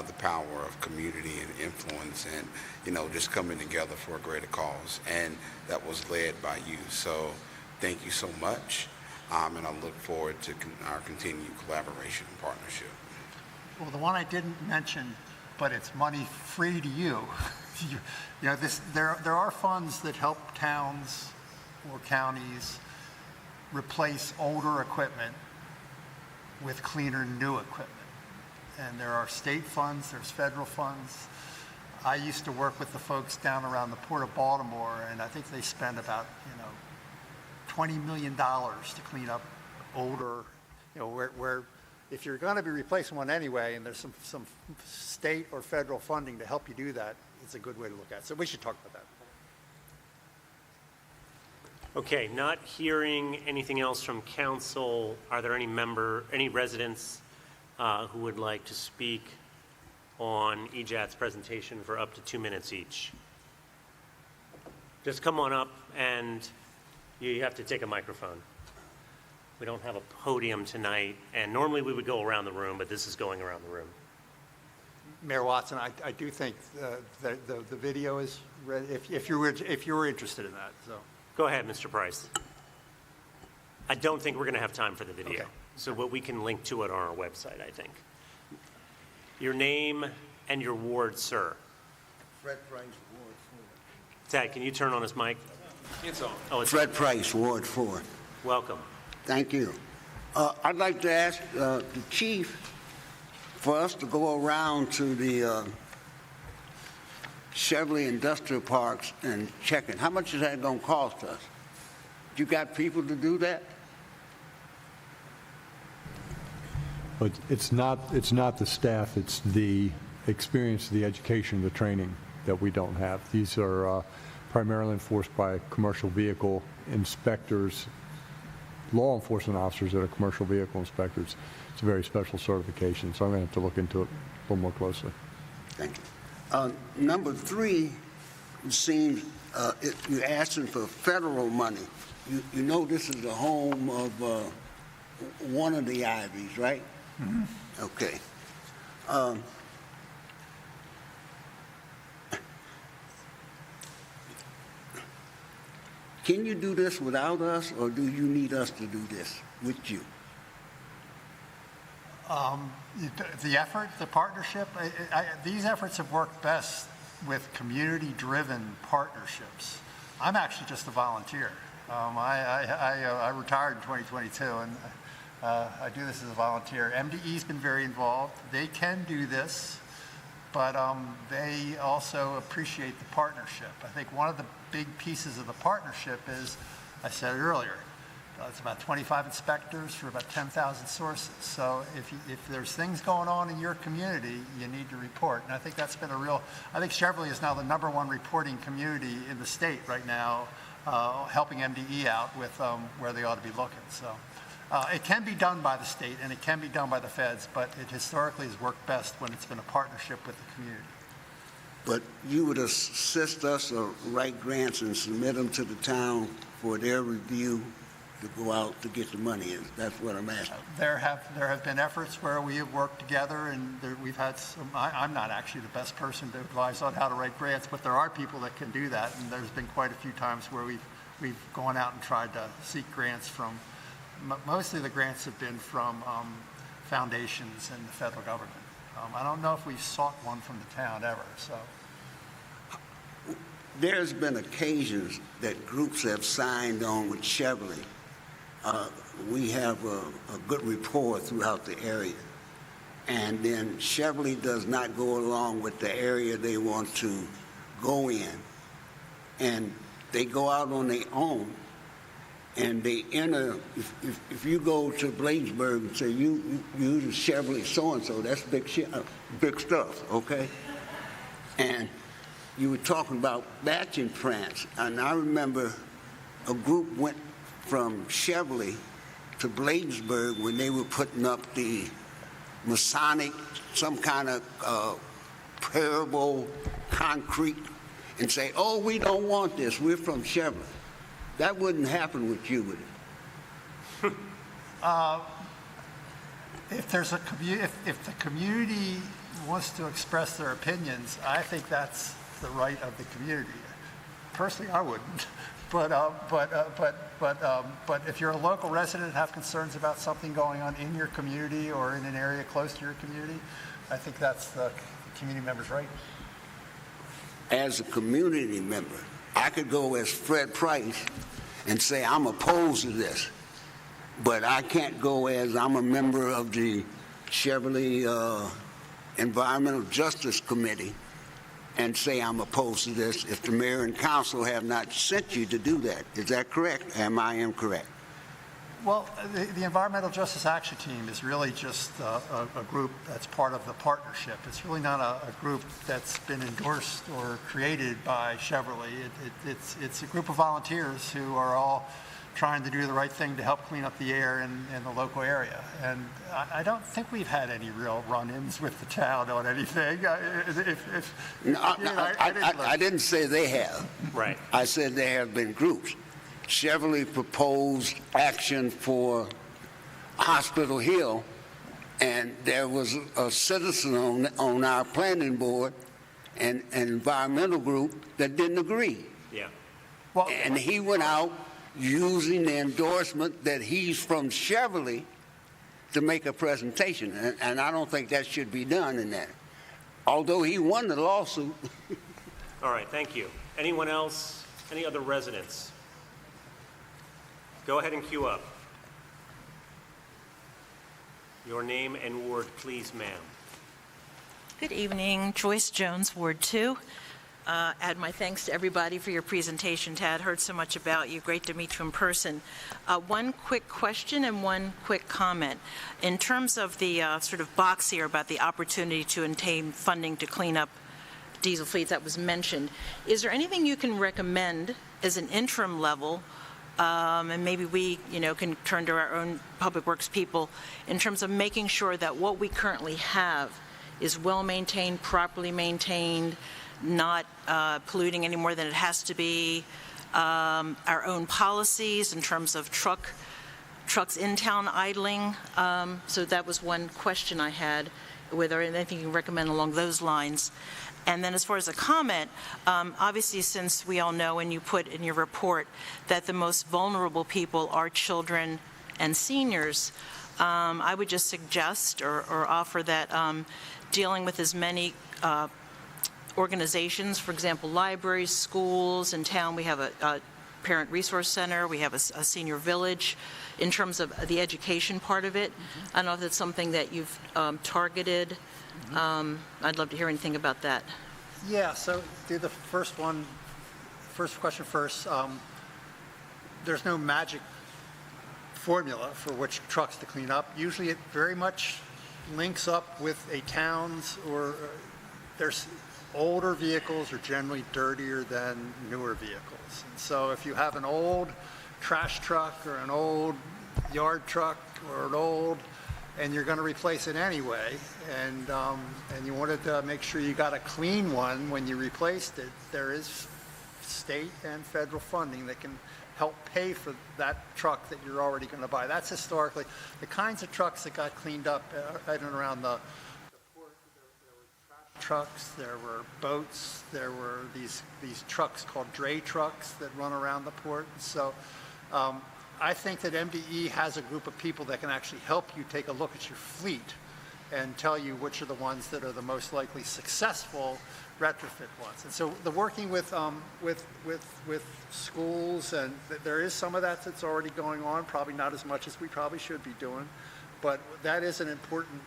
the power of community and influence, and just coming together for a greater cause. And that was led by you. So thank you so much. And I look forward to our continued collaboration and partnership. well, the one I didn't mention, but it's money free to you. There are funds that help towns or counties replace older equipment with cleaner new equipment. And there are state funds, there's federal funds. I used to work with the folks down around the Port of Baltimore, and I think they spend about, $20 million to clean up older, where if you're going to be replacing one anyway, and there's some state or federal funding to help you do that, it's a good way to look at it. So we should talk about that. Okay, not hearing anything else from council, are there any residents who would like to speak on EJAT's presentation for up to 2 minutes each? Just come on up, and you have to take a microphone. We don't have a podium tonight, and normally we would go around the room, but this is going around the room. Mayor Watson, I do think the video is ready, if you were interested in that. So Go ahead, Mr. Price. I don't think we're going to have time for the video, Okay. so what we can link to it on our website, I think. Your name and your ward, sir. Fred Price, Ward Tad, can you turn on his mic? It's on. Oh, it's Fred Price, Ward 4. welcome. Thank you. I'd like to ask the chief for us to go around to the Cheverly Industrial Parks and check it. How much is that going to cost us? You got people to do that? But it's not the staff, it's the experience, the education, the training that we don't have. These are primarily enforced by commercial vehicle inspectors, law enforcement officers that are commercial vehicle inspectors. It's a very special certification, so I'm going to have to look into it a little more closely. Thank you. Number 3, it seems you're asking for federal money. You know this is the home of one of the Ivies, right? Mm-hmm. Okay. Can you do this without us, or do you need us to do this with you? The effort, the partnership, these efforts have worked best with community-driven partnerships. I'm actually just a volunteer. I retired in 2022, and I do this as a volunteer. MDE's been very involved. They can do this, but they also appreciate the partnership. I think one of the big pieces of the partnership is, I said it earlier, it's about 25 inspectors for about 10,000 sources. So if there's things going on in your community, you need to report. And I think that's been I think Cheverly is now the #1 reporting community in the state right now, helping MDE out with where they ought to be looking. So it can be done by the state and it can be done by the feds, but it historically has worked best when it's been a partnership with the community. But you would assist us or write grants and submit them to the town for their review to go out to get the money in. That's what I'm asking. There have been efforts where we have worked together, and we've had some. I'm not actually the best person to advise on how to write grants, but there are people that can do that, and there's been quite a few times where we've gone out and tried to seek grants from. Mostly the grants have been from foundations and the federal government. I don't know if we've sought one from the town ever. So there's been occasions that groups have signed on with Cheverly. We have a good rapport throughout the area. And then Cheverly does not go along with the area they want to go in. And they go out on their own. And they enter, if you go to Bladensburg and say, you use a Cheverly so-and-so, that's big stuff, okay? And you were talking about batching plants, and I remember a group went from Cheverly to Bladensburg when they were putting up the Masonic, some kind of parable concrete, and say, oh, we don't want this, we're from Cheverly. That wouldn't happen with you, would it? If the community wants to express their opinions, I think that's the right of the community. Personally, I wouldn't. But if you're a local resident and have concerns about something going on in your community or in an area close to your community, I think that's the community member's right. As a community member, I could go as Fred Price and say I'm opposed to this, but I can't go as I'm a member of the Cheverly Environmental Justice Committee and say I'm opposed to this if the mayor and council have not sent you to do that. Is that correct? Am I incorrect? Well, the Environmental Justice Action Team is really just a group that's part of the partnership. It's really not a group that's been endorsed or created by Cheverly. It's a group of volunteers who are all trying to do the right thing to help clean up the air in the local area. And I don't think we've had any real run-ins with the town on anything. I didn't say they have. Right. I said there have been groups. Cheverly proposed action for Hospital Hill, and there was a citizen on our planning board and an environmental group that didn't agree. Yeah. Well, And he went out using the endorsement that he's from Cheverly to make a presentation, and I don't think that should be done in that. Although he won the lawsuit. All right, thank you. Anyone else? Any other residents? Go ahead and queue up. Your name and ward, please, ma'am. Good evening, Joyce Jones, Ward 2. Add my thanks to everybody for your presentation. Tad, heard so much about you. Great to meet you in person. One quick question and one quick comment. In terms of the sort of box here about the opportunity to obtain funding to clean up diesel fleets that was mentioned, is there anything you can recommend as an interim level, and maybe we, can turn to our own public works people in terms of making sure that what we currently have is well maintained, properly maintained, not polluting any more than it has to be, our own policies in terms of trucks in town idling. So that was one question I had, whether anything you can recommend along those lines. And then as far as a comment, obviously since we all know and you put in your report that the most vulnerable people are children and seniors, I would just suggest or offer that dealing with as many organizations, for example, libraries, schools in town. We have a parent resource center. We have a senior village in terms of the education part of it. I don't know if that's something that you've targeted. I'd love to hear anything about that. Yeah, so do the first question first. There's no magic formula for which trucks to clean up. Usually it very much links up with a town's, or there's older vehicles are generally dirtier than newer vehicles. And so if you have an old trash truck or an old yard truck or an old, and you're going to replace it anyway, and you wanted to make sure you got a clean one when you replaced it, there is state and federal funding that can help pay for that truck that you're already going to buy. That's historically the kinds of trucks that got cleaned up right and around the port. There were trash trucks, there were boats, there were these trucks called dray trucks that run around the port. So I think that MDE has a group of people that can actually help you take a look at your fleet and tell you which are the ones that are the most likely successful retrofit ones. And so the working with schools, and there is some of that that's already going on, probably not as much as we probably should be doing, but that is an important,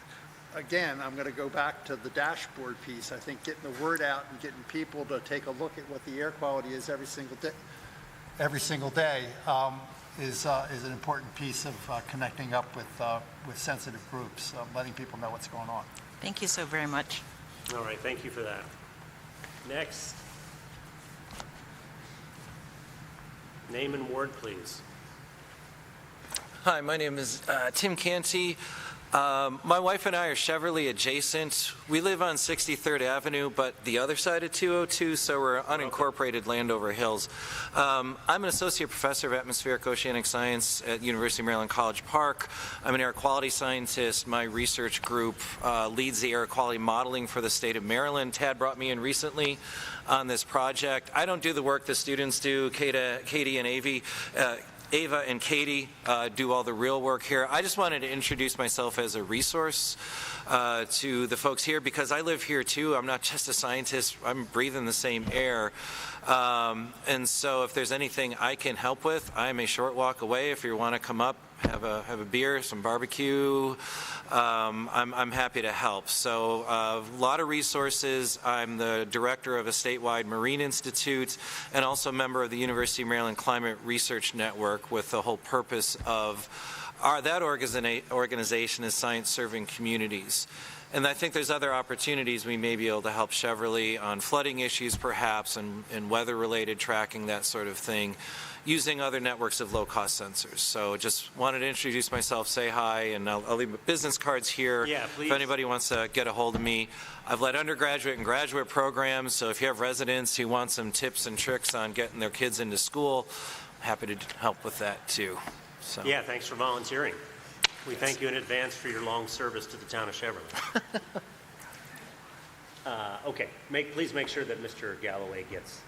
again, I'm going to go back to the dashboard piece. I think getting the word out and getting people to take a look at what the air quality is every single day is an important piece of connecting up with sensitive groups, letting people know what's going on. Thank you so very much. All right, thank you for that. Next. Name and ward, please. Hi, my name is Tim Canty. My wife and I are Cheverly adjacent. We live on 63rd Avenue, but the other side of 202, so we're unincorporated land over hills. I'm an associate professor of atmospheric oceanic science at University of Maryland College Park. I'm an air quality scientist. My research group leads the air quality modeling for the state of Maryland. Tad brought me in recently on this project. I don't do the work the students do, Katie and Ava and Katie do all the real work here. I just wanted to introduce myself as a resource to the folks here, because I live here too. I'm not just a scientist. I'm breathing the same air. And so if there's anything I can help with, I'm a short walk away. If you want to come up, have a beer, some barbecue, I'm happy to help. So a lot of resources. I'm the director of a statewide marine institute and also a member of the University of Maryland Climate Research Network, with the whole purpose of that organization is science-serving communities. And I think there's other opportunities we may be able to help Cheverly on flooding issues perhaps, and weather-related tracking, that sort of thing, using other networks of low-cost sensors. So just wanted to introduce myself, say hi, and I'll leave business cards here. Yeah, please. If anybody wants to get a hold of me. I've led undergraduate and graduate programs, so if you have residents who want some tips and tricks on getting their kids into school, I'm happy to help with that too. So. Yeah, thanks for volunteering. We thank you in advance for your long service to the town of Cheverly. Okay, please make sure that Mr. Galloway gets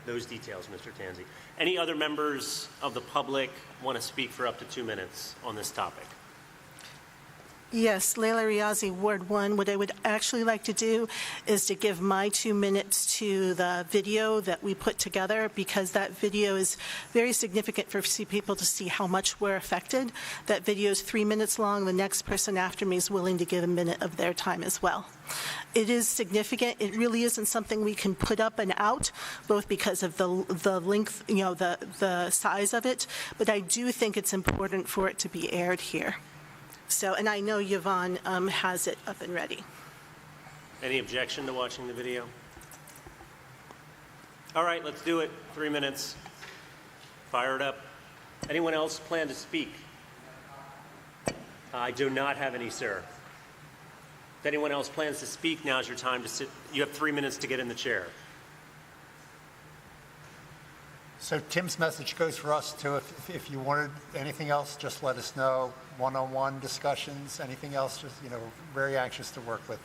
those details, Mr. Tanzi. Any other members of the public want to speak for up to 2 minutes on this topic? Yes, Leila Riazi, Ward 1. What I would actually like to do is to give my 2 minutes to the video that we put together, because that video is very significant for people to see how much we're affected. That video is 3 minutes long. The next person after me is willing to give a minute of their time as well. It is significant. It really isn't something we can put up and out, both because of the length, the size of it, but I do think it's important for it to be aired here. So, and I know Yvonne has it up and ready. Any objection to watching the video? All right, let's do it. 3 minutes. Fire it up. Anyone else plan to speak? I do not have any, sir. If anyone else plans to speak, now's your time to sit. You have 3 minutes to get in the chair. So Tim's message goes for us too. If you wanted anything else, just let us know. One-on-one discussions, anything else, just, very anxious to work with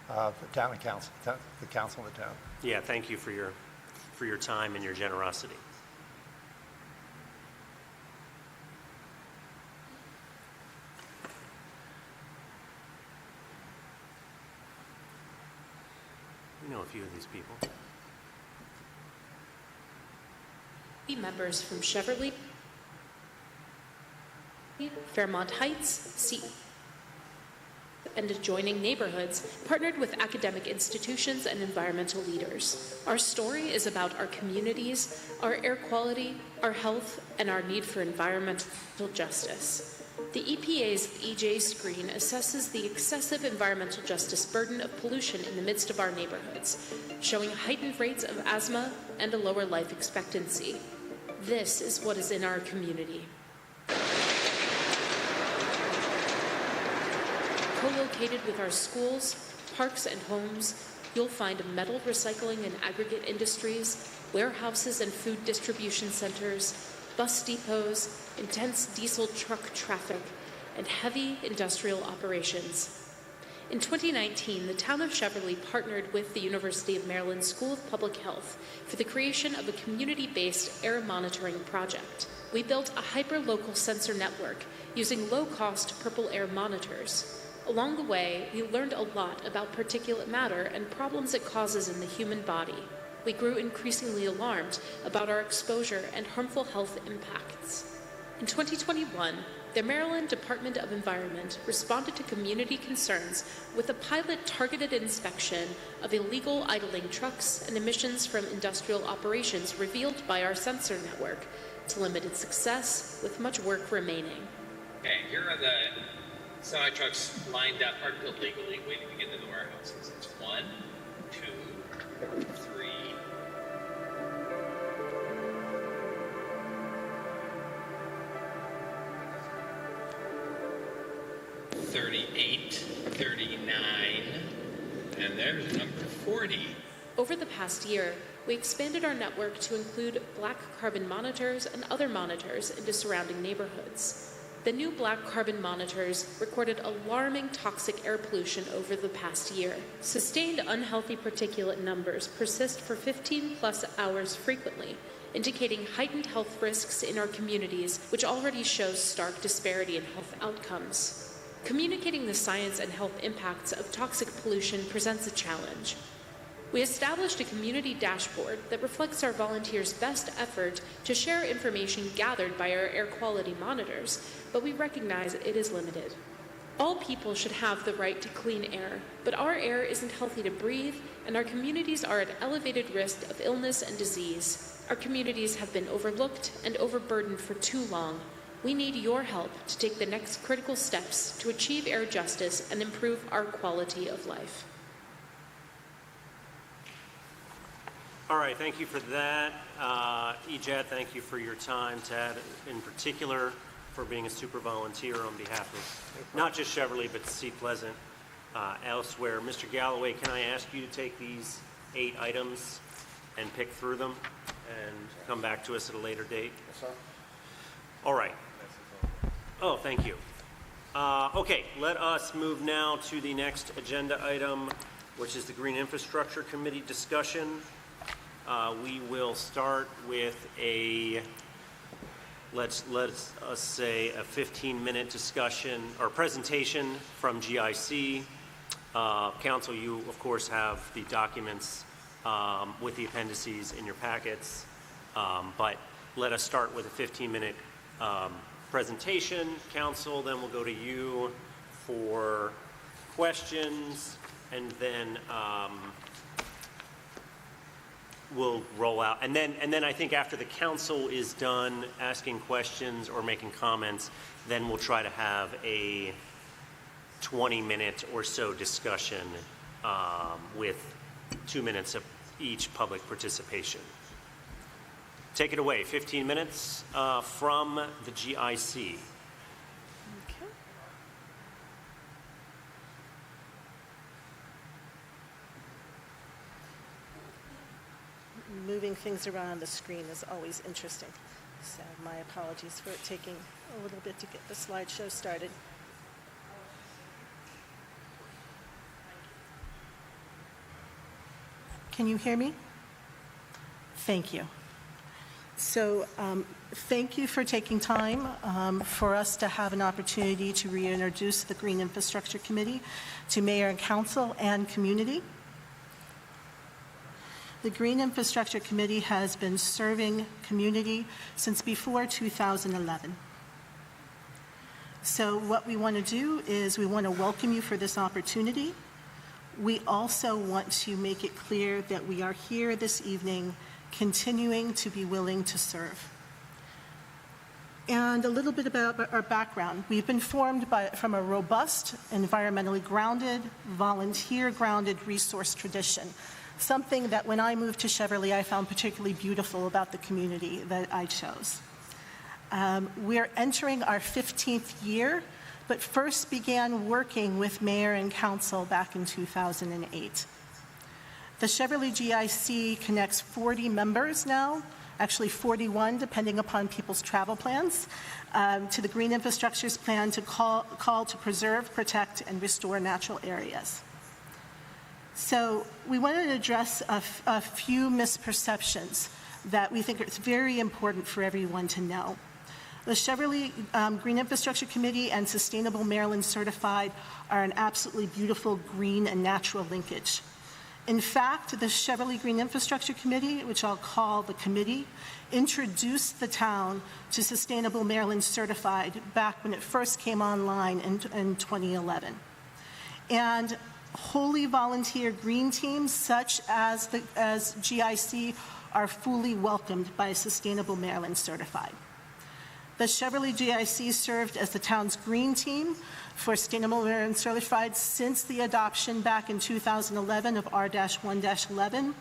the town and council, the council of the town. Yeah, thank you for your time and your generosity. We know a few of these people. Members from Cheverly, Fairmont Heights, and adjoining neighborhoods partnered with academic institutions and environmental leaders. Our story is about our communities, our air quality, our health, and our need for environmental justice. The EPA's EJ screen assesses the excessive environmental justice burden of pollution in the midst of our neighborhoods, showing heightened rates of asthma and a lower life expectancy. This is what is in our community. Co-located with our schools, parks, and homes, you'll find metal recycling and aggregate industries, warehouses and food distribution centers, bus depots, intense diesel truck traffic, and heavy industrial operations. In 2019, the town of Cheverly partnered with the University of Maryland School of Public Health for the creation of a community-based air monitoring project. We built a hyper-local sensor network using low-cost purple air monitors. Along the way, we learned a lot about particulate matter and problems it causes in the human body. We grew increasingly alarmed about our exposure and harmful health impacts. In 2021, the Maryland Department of Environment responded to community concerns with a pilot targeted inspection of illegal idling trucks and emissions from industrial operations revealed by our sensor network, to limited success with much work remaining. Okay, here are the semi-trucks lined up, parked illegally, waiting to get into the warehouses. It's 1, 2, 3. 38, 39, and there's number 40. Over the past year, we expanded our network to include black carbon monitors and other monitors into surrounding neighborhoods. The new black carbon monitors recorded alarming toxic air pollution over the past year. Sustained unhealthy particulate numbers persist for 15+ hours frequently, indicating heightened health risks in our communities, which already shows stark disparity in health outcomes. Communicating the science and health impacts of toxic pollution presents a challenge. We established a community dashboard that reflects our volunteers' best effort to share information gathered by our air quality monitors, but we recognize it is limited. All people should have the right to clean air, but our air isn't healthy to breathe, and our communities are at elevated risk of illness and disease. Our communities have been overlooked and overburdened for too long. We need your help to take the next critical steps to achieve air justice and improve our quality of life. All right, thank you for that. EJAT, thank you for your time. Tad, in particular, for being a super volunteer on behalf of not just Cheverly, but Sea Pleasant elsewhere. Mr. Galloway, can I ask you to take these 8 items and pick through them and come back to us at a later date? Yes, sir. All right. Oh, thank you. Okay, let us move now to the next agenda item, which is the Green Infrastructure Committee discussion. We will start with let's say a 15-minute discussion or presentation from GIC. Council, you of course have the documents with the appendices in your packets, but let us start with a 15-minute presentation. Council, then we'll go to you for questions, and then we'll roll out. And then I think after the council is done asking questions or making comments, then we'll try to have a 20-minute or so discussion with 2 minutes of each public participation. Take it away, 15 minutes from the GIC. Moving things around on the screen is always interesting. So my apologies for it taking a little bit to get the slideshow started. Can you hear me? Thank you. So thank you for taking time for us to have an opportunity to reintroduce the Green Infrastructure Committee to Mayor and Council and community. The Green Infrastructure Committee has been serving community since before 2011. So what we want to do is we want to welcome you for this opportunity. We also want to make it clear that we are here this evening continuing to be willing to serve. And a little bit about our background. We've been formed from a robust, environmentally grounded, volunteer-grounded resource tradition, something that when I moved to Cheverly, I found particularly beautiful about the community that I chose. We're entering our 15th year, but first began working with Mayor and Council back in 2008. The Cheverly GIC connects 40 members now, actually 41, depending upon people's travel plans, to the Green Infrastructure's plan to call to preserve, protect, and restore natural areas. So we wanted to address a few misperceptions that we think it's very important for everyone to know. The Cheverly Green Infrastructure Committee and Sustainable Maryland Certified are an absolutely beautiful green and natural linkage. In fact, the Cheverly Green Infrastructure Committee, which I'll call the committee, introduced the town to Sustainable Maryland Certified back when it first came online in 2011. And wholly volunteer green teams such as GIC are fully welcomed by Sustainable Maryland Certified. The Cheverly GIC served as the town's green team for Sustainable Maryland Certified since the adoption back in 2011 of R-1-11.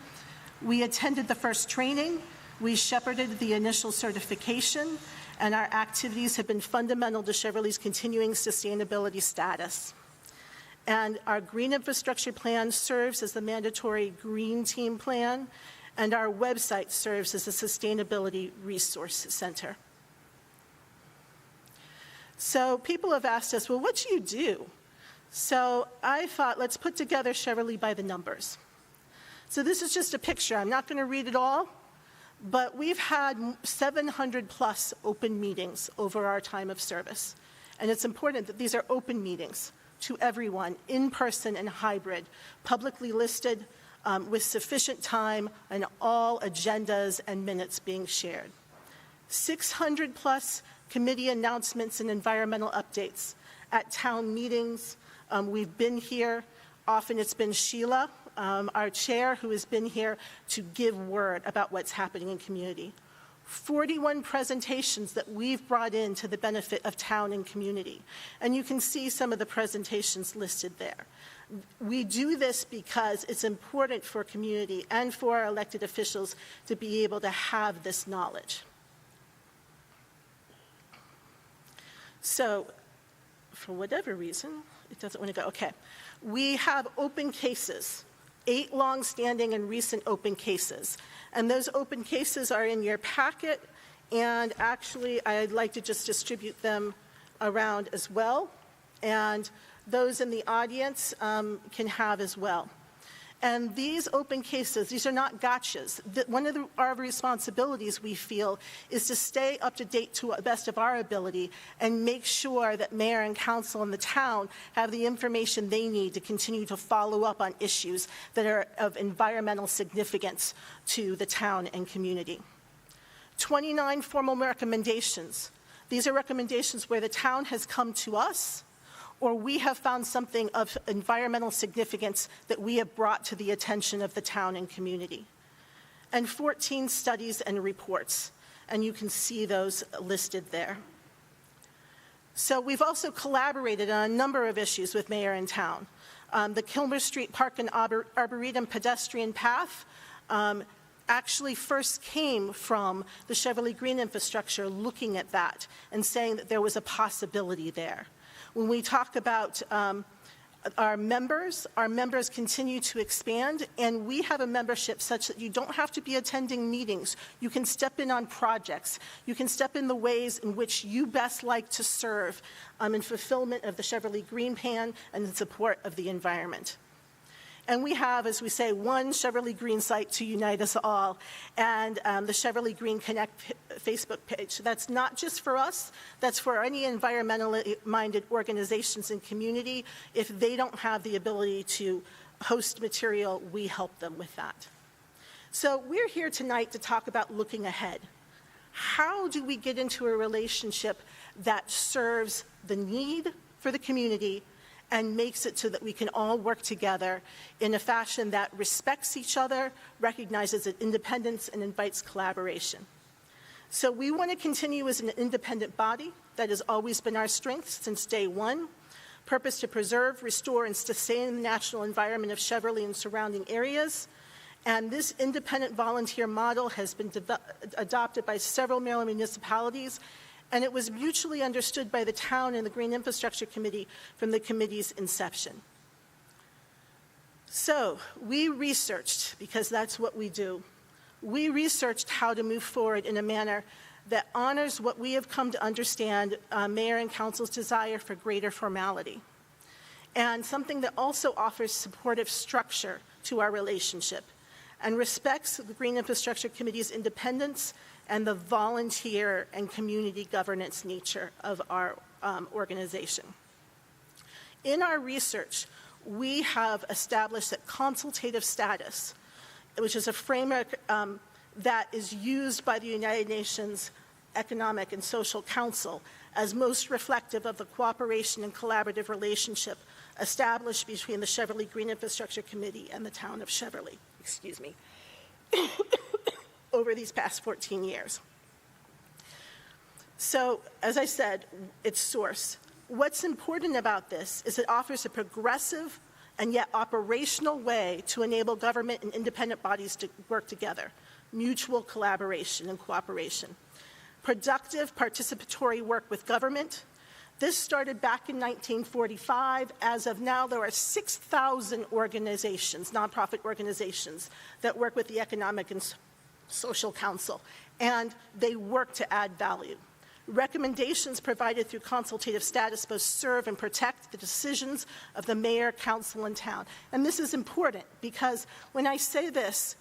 We attended the first training, we shepherded the initial certification, and our activities have been fundamental to Cheverly's continuing sustainability status. And our Green Infrastructure Plan serves as the mandatory Green Team Plan, and our website serves as a Sustainability Resource Center. So people have asked us, well, what do you do? So I thought, let's put together Cheverly by the numbers. So this is just a picture. I'm not going to read it all, but we've had 700 plus open meetings over our time of service. And it's important that these are open meetings to everyone, in person and hybrid, publicly listed, with sufficient time and all agendas and minutes being shared. 600-plus committee announcements and environmental updates at town meetings. We've been here. Often it's been Sheila, our chair, who has been here to give word about what's happening in community. 41 presentations that we've brought in to the benefit of town and community. And you can see some of the presentations listed there. We do this because it's important for community and for our elected officials to be able to have this knowledge. So, for whatever reason, it doesn't want to go. Okay. We have open cases, 8 long-standing and recent open cases. And those open cases are in your packet, and actually I'd like to just distribute them around as well. And those in the audience can have as well. And these open cases, these are not gotchas. One of our responsibilities, we feel, is to stay up to date to the best of our ability and make sure that mayor and council and the town have the information they need to continue to follow up on issues that are of environmental significance to the town and community. 29 formal recommendations. These are recommendations where the town has come to us, or we have found something of environmental significance that we have brought to the attention of the town and community. And 14 studies and reports, and you can see those listed there. So we've also collaborated on a number of issues with mayor and town. The Kilmer Street Park and Arboretum pedestrian path actually first came from the Cheverly Green Infrastructure looking at that and saying that there was a possibility there. When we talk about our members continue to expand, and we have a membership such that you don't have to be attending meetings. You can step in on projects. You can step in the ways in which you best like to serve in fulfillment of the Cheverly Green Plan and in support of the environment. And we have, as we say, one Cheverly Green site to unite us all, and the Cheverly Green Connect Facebook page. That's not just for us, that's for any environmentally minded organizations and community. If they don't have the ability to host material, we help them with that. So we're here tonight to talk about looking ahead. How do we get into a relationship that serves the need for the community and makes it so that we can all work together in a fashion that respects each other, recognizes independence, and invites collaboration? So we want to continue as an independent body. That has always been our strength since day one. Purpose to preserve, restore, and sustain the natural environment of Cheverly and surrounding areas. And this independent volunteer model has been adopted by several Maryland municipalities, and it was mutually understood by the town and the Green Infrastructure Committee from the committee's inception. So we researched, because that's what we do, we researched how to move forward in a manner that honors what we have come to understand Mayor and Council's desire for greater formality, and something that also offers supportive structure to our relationship and respects the Green Infrastructure Committee's independence and the volunteer and community governance nature of our organization. In our research, we have established that consultative status, which is a framework that is used by the United Nations Economic and Social Council as most reflective of the cooperation and collaborative relationship established between the Cheverly Green Infrastructure Committee and the town of Cheverly, over these past 14 years. So, as I said, it's source. What's important about this is it offers a progressive and yet operational way to enable government and independent bodies to work together, mutual collaboration and cooperation. Productive participatory work with government. This started back in 1945. As of now, there are 6,000 organizations, nonprofit organizations, that work with the Economic and Social Council, and they work to add value. Recommendations provided through consultative status both serve and protect the decisions of the mayor, council, and town. And this is important because when I say this,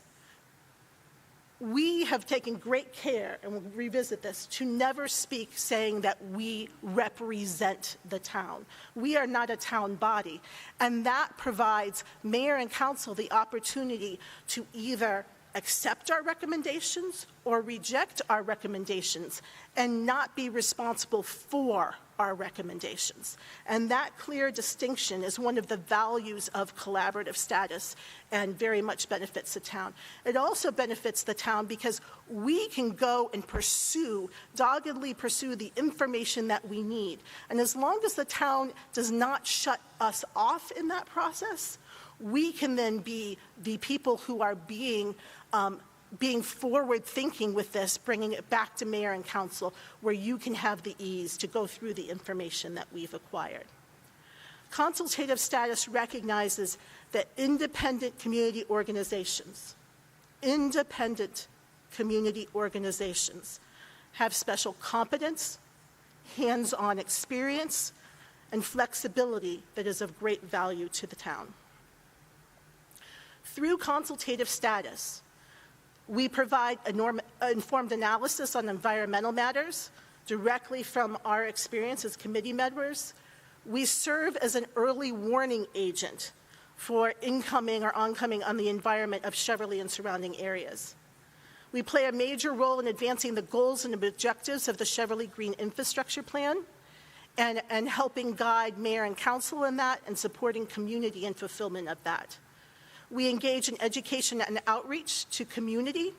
we have taken great care, and we'll revisit this, to never speak saying that we represent the town. We are not a town body, and that provides mayor and council the opportunity to either accept our recommendations or reject our recommendations and not be responsible for our recommendations. And that clear distinction is one of the values of collaborative status and very much benefits the town. It also benefits the town because we can go and doggedly pursue the information that we need. And as long as the town does not shut us off in that process, we can then be the people who are being forward-thinking with this, bringing it back to mayor and council, where you can have the ease to go through the information that we've acquired. Consultative status recognizes that independent community organizations have special competence, hands-on experience, and flexibility that is of great value to the town. Through consultative status, we provide informed analysis on environmental matters directly from our experience as committee members. We serve as an early warning agent for incoming or oncoming on the environment of Cheverly and surrounding areas. We play a major role in advancing the goals and objectives of the Cheverly Green Infrastructure Plan and helping guide mayor and council in that and supporting community and fulfillment of that. We engage in education and outreach to community,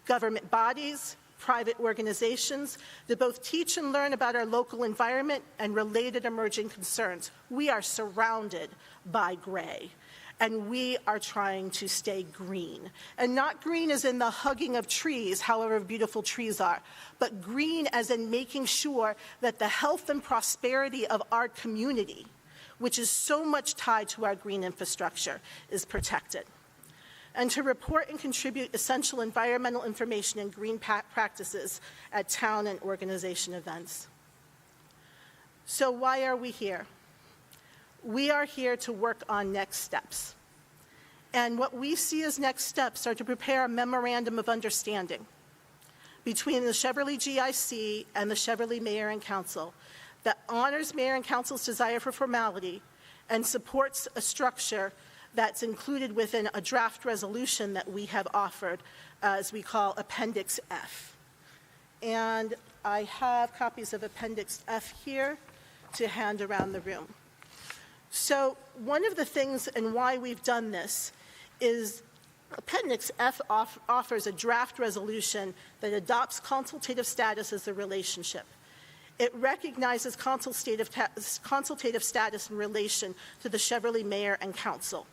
government bodies, private organizations to both teach and learn about our local environment and related emerging concerns. We are surrounded by gray, and we are trying to stay green. And not green as in the hugging of trees, however beautiful trees are, but green as in making sure that the health and prosperity of our community, which is so much tied to our green infrastructure, is protected. And to report and contribute essential environmental information and green practices at town and organization events. So why are we here? We are here to work on next steps. And what we see as next steps are to prepare a memorandum of understanding between the Cheverly GIC and the Cheverly Mayor and Council that honors Mayor and Council's desire for formality and supports a structure that's included within a draft resolution that we have offered, as we call Appendix F. And I have copies of Appendix F here to hand around the room. So one of the things and why we've done this is Appendix F offers a draft resolution that adopts consultative status as a relationship. It recognizes consultative status in relation to the Cheverly Mayor and Council.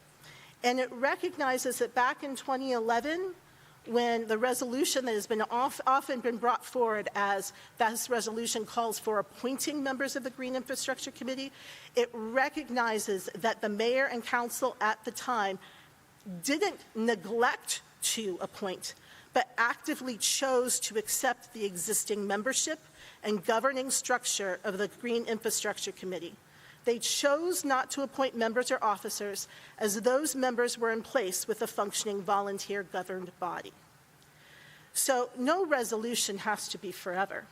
And it recognizes that back in 2011, when the resolution that has been often been brought forward as this resolution calls for appointing members of the Green Infrastructure Committee, it recognizes that the mayor and council at the time didn't neglect to appoint, but actively chose to accept the existing membership and governing structure of the Green Infrastructure Committee. They chose not to appoint members or officers as those members were in place with a functioning volunteer governed body. So no resolution has to be forever.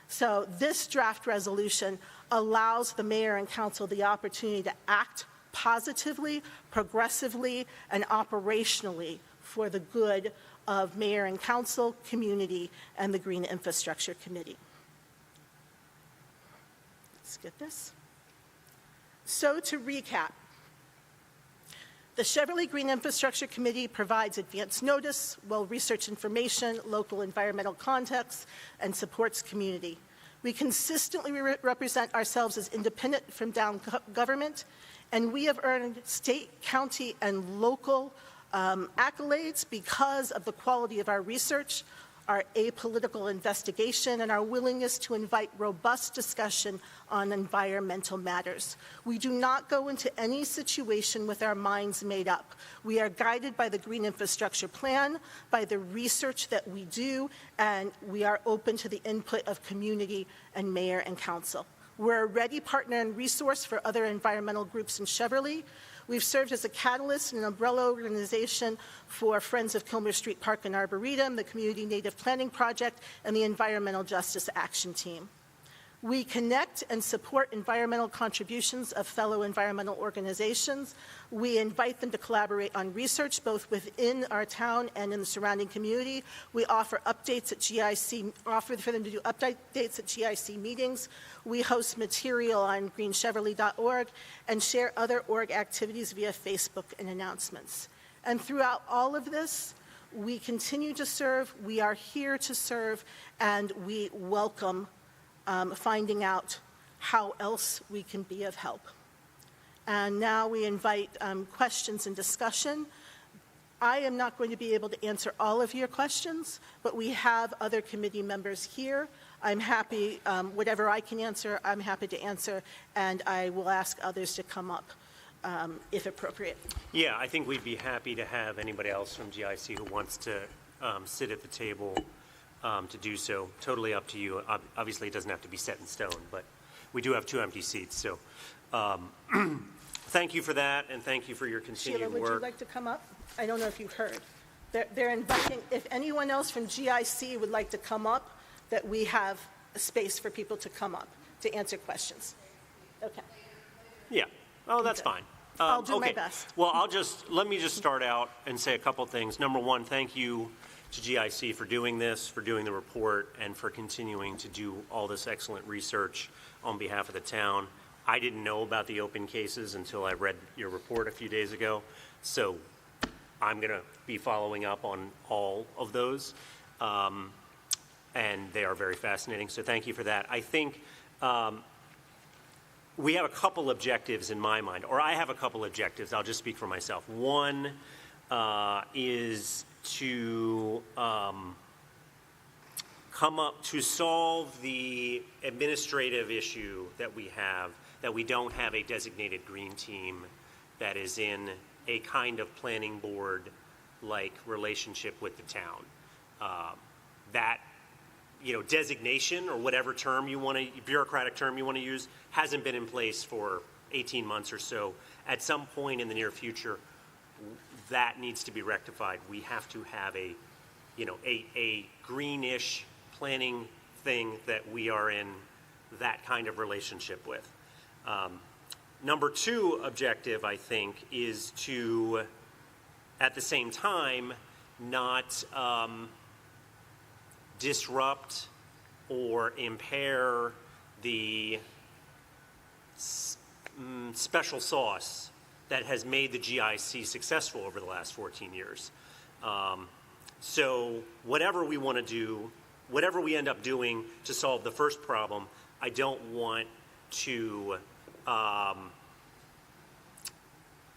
So this draft resolution allows the mayor and council the opportunity to act positively, progressively, and operationally for the good of mayor and council, community, and the Green Infrastructure Committee. Let's get this. So to recap, the Cheverly Green Infrastructure Committee provides advance notice, well-researched information, local environmental context, and supports community. We consistently represent ourselves as independent from down government, and we have earned state, county, and local accolades because of the quality of our research, our apolitical investigation, and our willingness to invite robust discussion on environmental matters. We do not go into any situation with our minds made up. We are guided by the Green Infrastructure Plan, by the research that we do, and we are open to the input of community and mayor and council. We're a ready partner and resource for other environmental groups in Cheverly. We've served as a catalyst and an umbrella organization for Friends of Kilmer Street Park and Arboretum, the Community Native Planning Project, and the Environmental Justice Action Team. We connect and support environmental contributions of fellow environmental organizations. We invite them to collaborate on research, both within our town and in the surrounding community. We offer updates at GIC, offer for them to do updates at GIC meetings. We host material on greencheverly.org and share other org activities via Facebook and announcements. And throughout all of this, we continue to serve, we are here to serve, and we welcome finding out how else we can be of help. And now we invite questions and discussion. I am not going to be able to answer all of your questions, but we have other committee members here. I'm happy, whatever I can answer, I'm happy to answer, and I will ask others to come up if appropriate. Yeah, I think we'd be happy to have anybody else from GIC who wants to sit at the table to do so. Totally up to you. Obviously, it doesn't have to be set in stone, but we do have 2 empty seats. So thank you for that, and thank you for your continued Sheila, would work. you like to come up? I don't know if you've heard. They're inviting, if anyone else from GIC would like to come up, that we have a space for people to come up to answer questions. Okay. Yeah. Oh, that's fine. I'll do my okay. best. Well, let me just start out and say a couple things. Number one, thank you to GIC for doing this, for doing the report, and for continuing to do all this excellent research on behalf of the town. I didn't know about the open cases until I read your report a few days ago, so I'm going to be following up on all of those, and they are very fascinating, so thank you for that. I think we have a couple objectives in my mind, or I have a couple objectives. I'll just speak for myself. One is to come up to solve the administrative issue that we have, that we don't have a designated green team that is in a kind of planning board like relationship with the town. That designation, or whatever term you want to, bureaucratic term you want to use, hasn't been in place for 18 months or so. At some point in the near future, that needs to be rectified. We have to have a greenish planning thing that we are in that kind of relationship with. Number 2 objective, I think, is to, at the same time, not disrupt or impair the special sauce that has made the GIC successful over the last 14 years. So whatever we want to do, whatever we end up doing to solve the first problem, I don't want to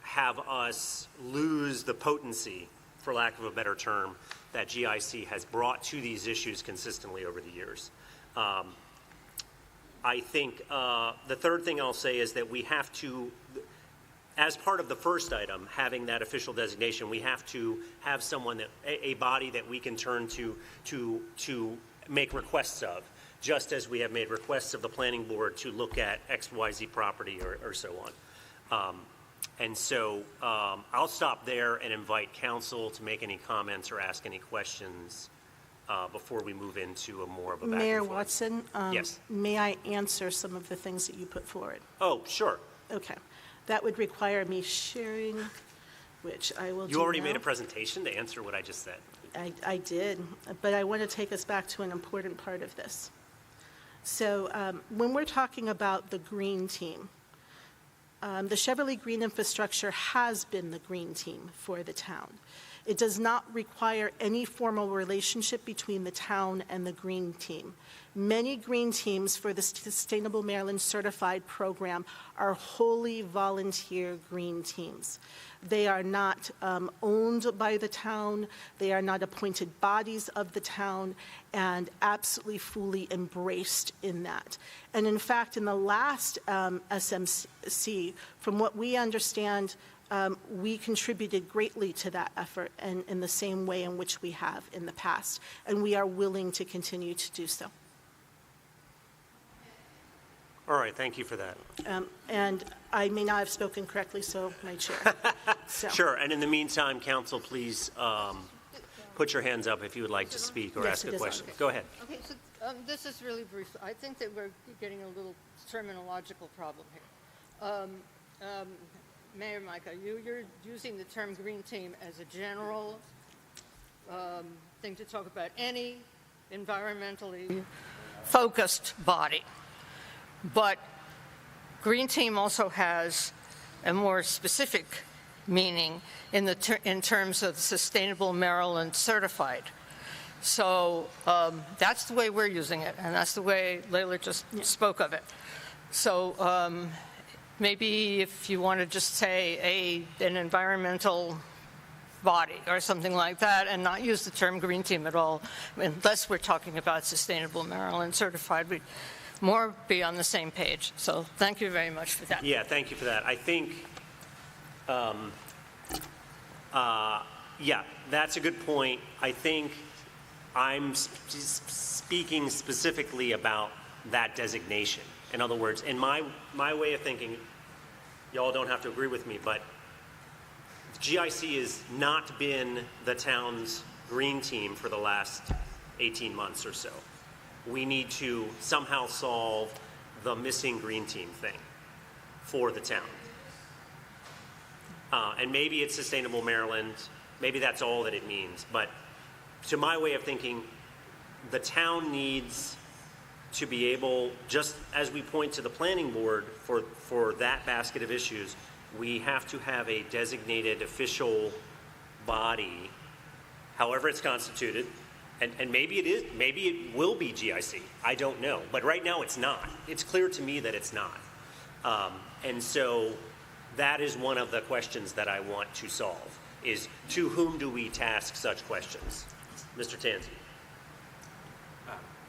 have us lose the potency, for lack of a better term, that GIC has brought to these issues consistently over the years. I think the third thing I'll say is that we have to, as part of the first item, having that official designation, we have to have someone, a body that we can turn to make requests of, just as we have made requests of the planning board to look at XYZ property or so on. And so I'll stop there and invite council to make any comments or ask any questions before we move into a more of a back Mayor and forth. Watson, yes. May I answer some of the things that you put forward? Oh, sure. Okay. That would require me sharing, which I will do You already now. made a presentation to answer what I just said. I did, but I want to take us back to an important part of this. So when we're talking about the green team, the Cheverly Green Infrastructure has been the green team for the town. It does not require any formal relationship between the town and the green team. Many green teams for the Sustainable Maryland Certified Program are wholly volunteer green teams. They are not owned by the town, they are not appointed bodies of the town, and absolutely fully embraced in that. And in fact, in the last SMC, from what we understand, we contributed greatly to that effort, and in the same way in which we have in the past, and we are willing to continue to do so. All right, thank you for that. And I may not have spoken correctly, so my chair. So. Sure, and in the meantime, council, please put your hands up if you would like to speak or Yes, ask it a is on. question. Go ahead. Okay, so this is really brief. I think that we're getting a little terminological problem here. Mayor Micah, you're using the term green team as a general thing to talk about any environmentally focused body. But green team also has a more specific meaning in terms of Sustainable Maryland Certified. So that's the way we're using it, and that's the way Layla just spoke of it. So maybe if you want to just say an environmental body or something like that and not use the term green team at all, unless we're talking about Sustainable Maryland Certified, we'd more be on the same page. So thank you very much for that. Yeah, thank you for that. I think, yeah, that's a good point. I think I'm speaking specifically about that designation. In other words, in my way of thinking, y'all don't have to agree with me, but GIC has not been the town's green team for the last 18 months or so. We need to somehow solve the missing green team thing for the town. And maybe it's Sustainable Maryland, maybe that's all that it means, but to my way of thinking, the town needs to be able, just as we point to the planning board for that basket of issues, we have to have a designated official body, however it's constituted, and maybe it is, maybe it will be GIC, I don't know, but right now it's not. It's clear to me that it's not. And so that is one of the questions that I want to solve, is to whom do we task such questions? Mr. Tansey.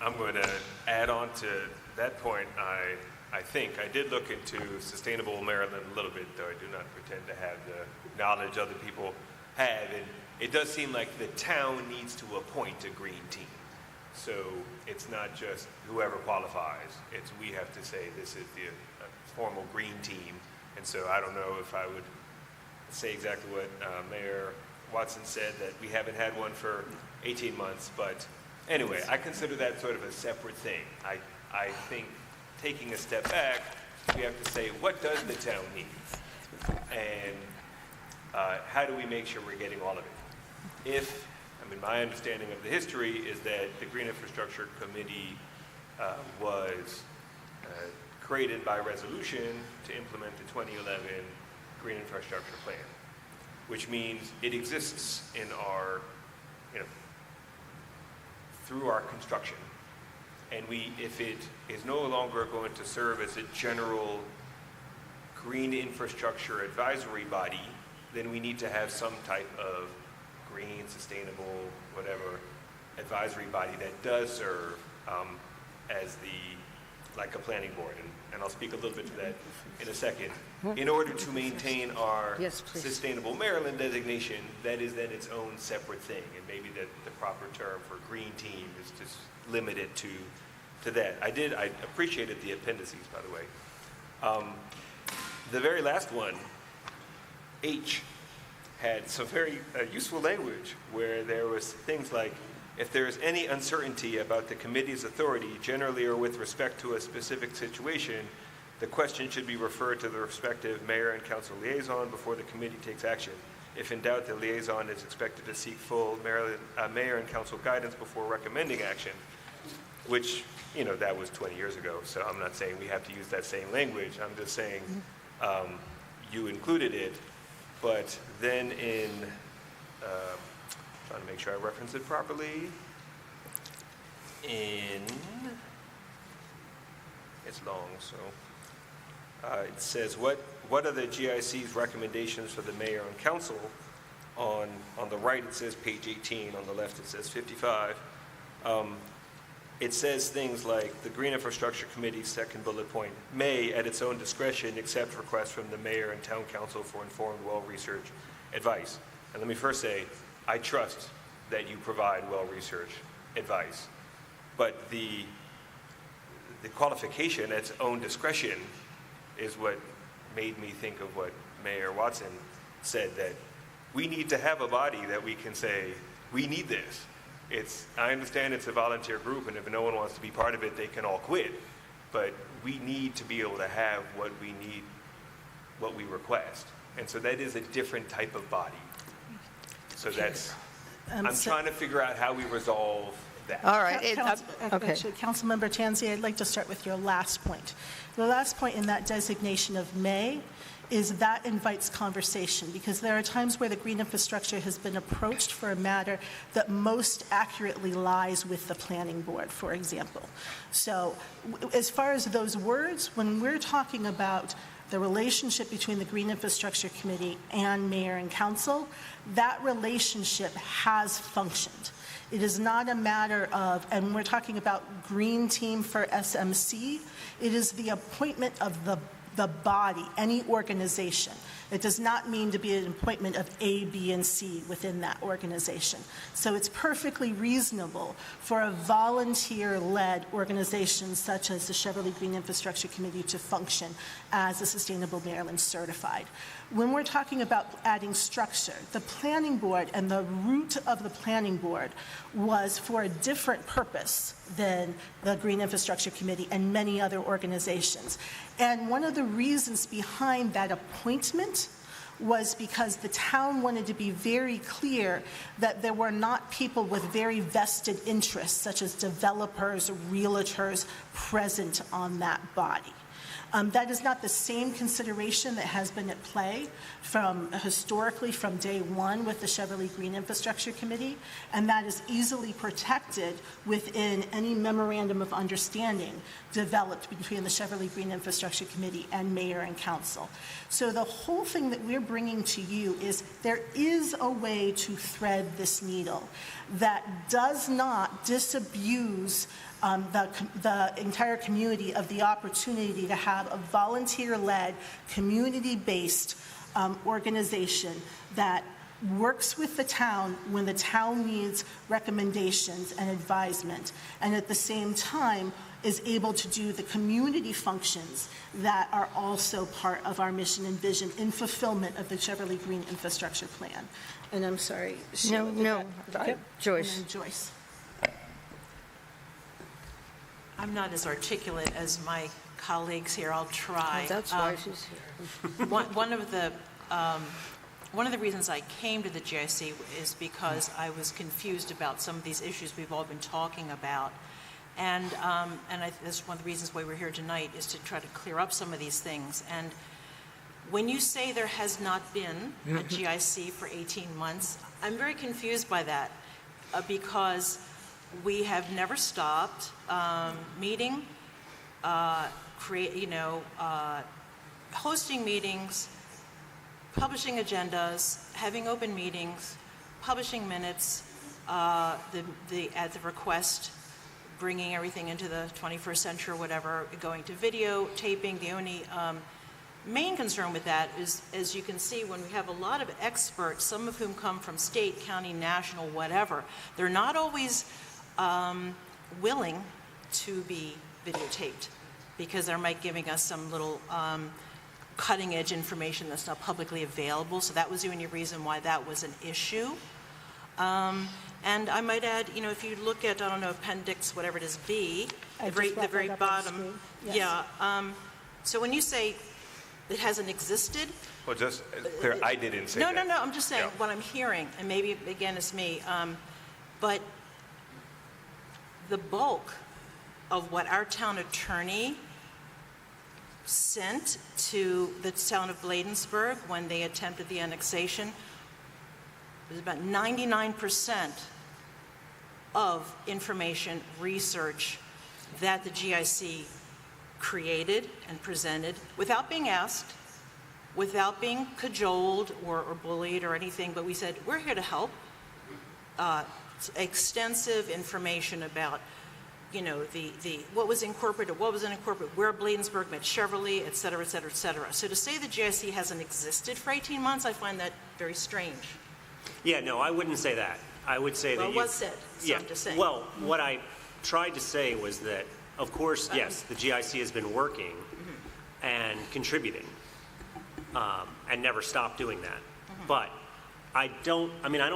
I'm going to add on to that point. I think I did look into Sustainable Maryland a little bit, though I do not pretend to have the knowledge other people have. And it does seem like the town needs to appoint a green team. So it's not just whoever qualifies. It's we have to say this is the formal green team. And so I don't know if I would say exactly what Mayor Watson said, that we haven't had one for 18 months. But anyway, I consider that sort of a separate thing. I think taking a step back, we have to say, what does the town need? And how do we make sure we're getting all of it? My understanding of the history is that the Green Infrastructure Committee was created by resolution to implement the 2011 Green Infrastructure Plan, which means it exists in our, through our construction. And if it is no longer going to serve as a general green infrastructure advisory body, then we need to have some type of green, sustainable, whatever, advisory body that does serve as like a planning board. And I'll speak a little bit to that in a second. In order to maintain our Sustainable Maryland designation, that is then its own separate thing. And maybe the proper term for green team is just limited to that. I appreciated the appendices, by the way. The very last one, H, had some very useful language where there was things like, if there is any uncertainty about the committee's authority, generally or with respect to a specific situation, the question should be referred to the respective mayor and council liaison before the committee takes action. If in doubt, the liaison is expected to seek full mayor and council guidance before recommending action, which, that was 20 years ago, so I'm not saying we have to use that same language. I'm just saying you included it, but then in, trying to make sure I reference it properly, it's long, so it says, what are the GIC's recommendations for the mayor and council? On the right, it says page 18. On the left, it says 55. It says things like the Green Infrastructure Committee's second bullet point may, at its own discretion, accept requests from the mayor and town council for informed, well-researched advice. And let me first say, I trust that you provide well-researched advice. But the qualification, its own discretion, is what made me think of what Mayor Watson said, that we need to have a body that we can say, we need this. I understand it's a volunteer group, and if no one wants to be part of it, they can all quit. But we need to be able to have what we need, what we request. And so that is a different type of body. So that's, I'm trying to figure out how we resolve that. All right. Actually, Councilmember Tansey, I'd like to start with your last point. The last point in that designation of May is that invites conversation, because there are times where the green infrastructure has been approached for a matter that most accurately lies with the planning board, for example. So as far as those words, when we're talking about the relationship between the Green Infrastructure Committee and Mayor and Council, that relationship has functioned. It is not a matter of, and we're talking about green team for SMC, it is the appointment of the body, any organization. It does not mean to be an appointment of A, B, and C within that organization. So it's perfectly reasonable for a volunteer-led organization such as the Cheverly Green Infrastructure Committee to function as a Sustainable Maryland certified. When we're talking about adding structure, the planning board and the root of the planning board was for a different purpose than the Green Infrastructure Committee and many other organizations. And one of the reasons behind that appointment was because the town wanted to be very clear that there were not people with very vested interests, such as developers or realtors, present on that body. That is not the same consideration that has been at play historically from day one with the Cheverly Green Infrastructure Committee, and that is easily protected within any memorandum of understanding developed between the Cheverly Green Infrastructure Committee and Mayor and Council. So the whole thing that we're bringing to you is there is a way to thread this needle that does not disabuse the entire community of the opportunity to have a volunteer-led, community-based organization that works with the town when the town needs recommendations and advisement, and at the same time is able to do the community functions that are also part of our mission and vision in fulfillment of the Cheverly Green Infrastructure Plan. And I'm sorry. No, Joyce. And Joyce. I'm not as articulate as my colleagues here. I'll try. Oh, that's why she's here. One of the reasons I came to the GIC is because I was confused about some of these issues we've all been talking about. And that's one of the reasons why we're here tonight, is to try to clear up some of these things. And when you say there has not been a GIC for 18 months, I'm very confused by that because we have never stopped meeting, hosting meetings, publishing agendas, having open meetings, publishing minutes, at the request, bringing everything into the 21st century or whatever, going to video, taping. The only main concern with that is, as you can see, when we have a lot of experts, some of whom come from state, county, national, whatever, they're not always willing to be videotaped because they're giving us some little cutting edge information that's not publicly available. So that was the only reason why that was an issue. And I might add, if you look at, I don't know, appendix, whatever it is, B, the very bottom. Yes. Yeah. So when you say it hasn't existed. Well, just clear, I didn't say No, that. I'm just saying what I'm hearing, and maybe, again, it's me. But the bulk of what our town attorney sent to the town of Bladensburg when they attempted the annexation was about 99% of information, research that the GIC created and presented without being asked, without being cajoled or bullied or anything, but we said, we're here to help. Extensive information about, what was incorporated, what wasn't incorporated, where Bladensburg met Cheverly, et cetera, et cetera, et cetera. So to say the GIC hasn't existed for 18 months, I find that very strange. Yeah, no, I wouldn't say that. I would say that Well, it was said, so I'm just saying. Well, what I tried to say was that of course, yes, the GIC has been working and contributing, and never stopped doing that. But I don't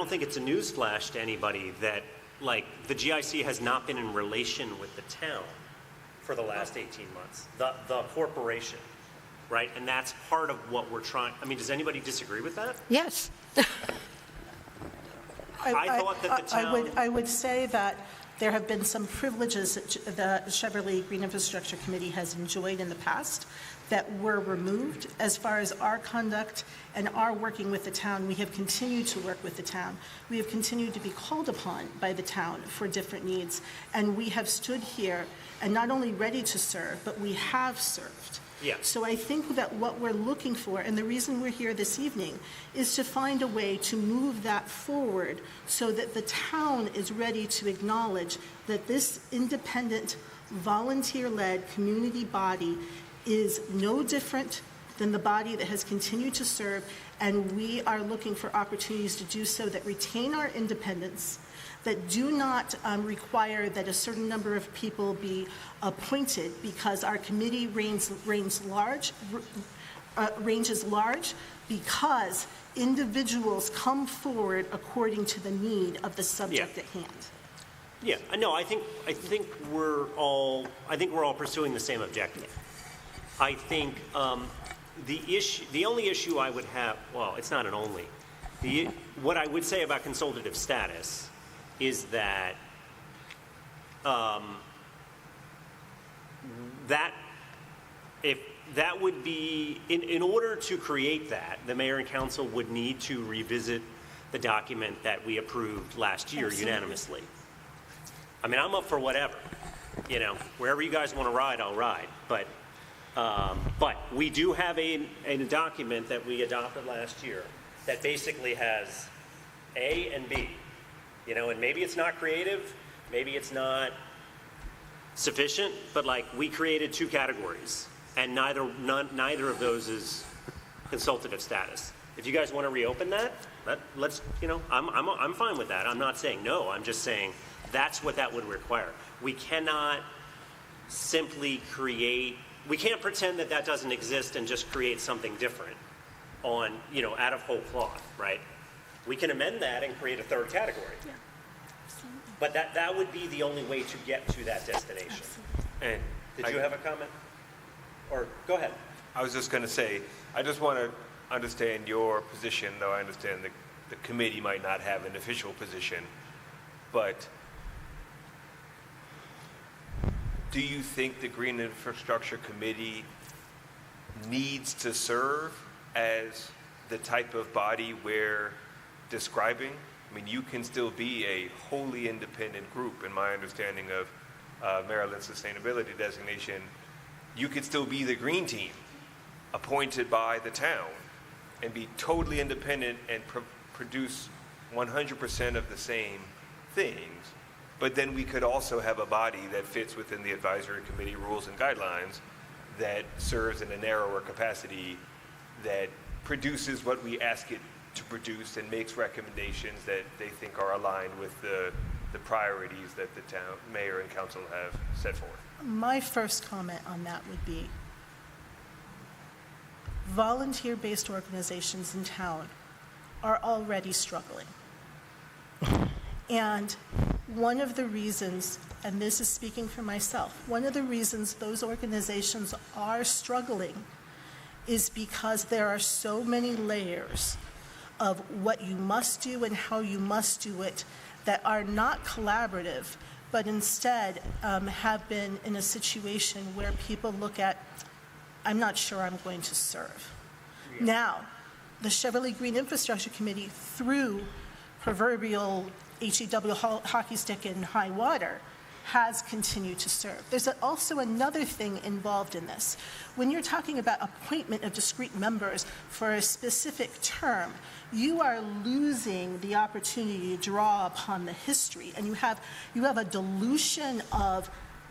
think it's a newsflash to anybody that, like, the GIC has not been in relation with the town for the last 18 months, the corporation, right? And that's part of what we're trying, does anybody disagree with that? Yes. I thought that the town... I would say that there have been some privileges that the Cheverly Green Infrastructure Committee has enjoyed in the past that were removed. As far as our conduct and our working with the town, we have continued to work with the town. We have continued to be called upon by the town for different needs, and we have stood here and not only ready to serve, but we have served. Yeah. So I think that what we're looking for, and the reason we're here this evening, is to find a way to move that forward so that the town is ready to acknowledge that this independent, volunteer-led community body is no different than the body that has continued to serve, and we are looking for opportunities to do so that retain our independence, that do not require that a certain number of people be appointed, because our committee ranges large because individuals come forward according to the need of the subject at hand. Yeah, no, I think we're all pursuing the same objective. I think the only issue I would have, well, it's not an only. What I would say about consultative status is that if that would be, in order to create that, the mayor and council would need to revisit the document that we approved last year unanimously. I'm up for whatever, wherever you guys want to ride, I'll ride. But we do have a document that we adopted last year that basically has A and B. And maybe it's not creative, maybe it's not sufficient, but like we created two categories, and neither of those is consultative status. If you guys want to reopen that, let's. I'm fine with that. I'm not saying no. I'm just saying that's what that would require. We cannot simply create. We can't pretend that that doesn't exist and just create something different on out of whole cloth, right? We can amend that and create a third category. Yeah. But that would be the only way to get to that destination. And did you have a comment? Or go ahead. I was just going to say, I just want to understand your position, though I understand the committee might not have an official position. But do you think the Green Infrastructure Committee needs to serve as the type of body we're describing? You can still be a wholly independent group, in my understanding of Maryland's sustainability designation. You could still be the green team appointed by the town and be totally independent and produce 100% of the same things. But then we could also have a body that fits within the advisory committee rules and guidelines that serves in a narrower capacity, that produces what we ask it to produce and makes recommendations that they think are aligned with the priorities that the town mayor and council have set forth. My first comment on that would be volunteer-based organizations in town are already struggling. And one of the reasons, and this is speaking for myself, one of the reasons those organizations are struggling is because there are so many layers of what you must do and how you must do it that are not collaborative, but instead have been in a situation where people look at, I'm not sure I'm going to serve. Yeah. Now, the Cheverly Green Infrastructure Committee, through proverbial HEW hockey stick in high water, has continued to serve. There's also another thing involved in this. When you're talking about appointment of discrete members for a specific term, you are losing the opportunity to draw upon the history, and you have a dilution of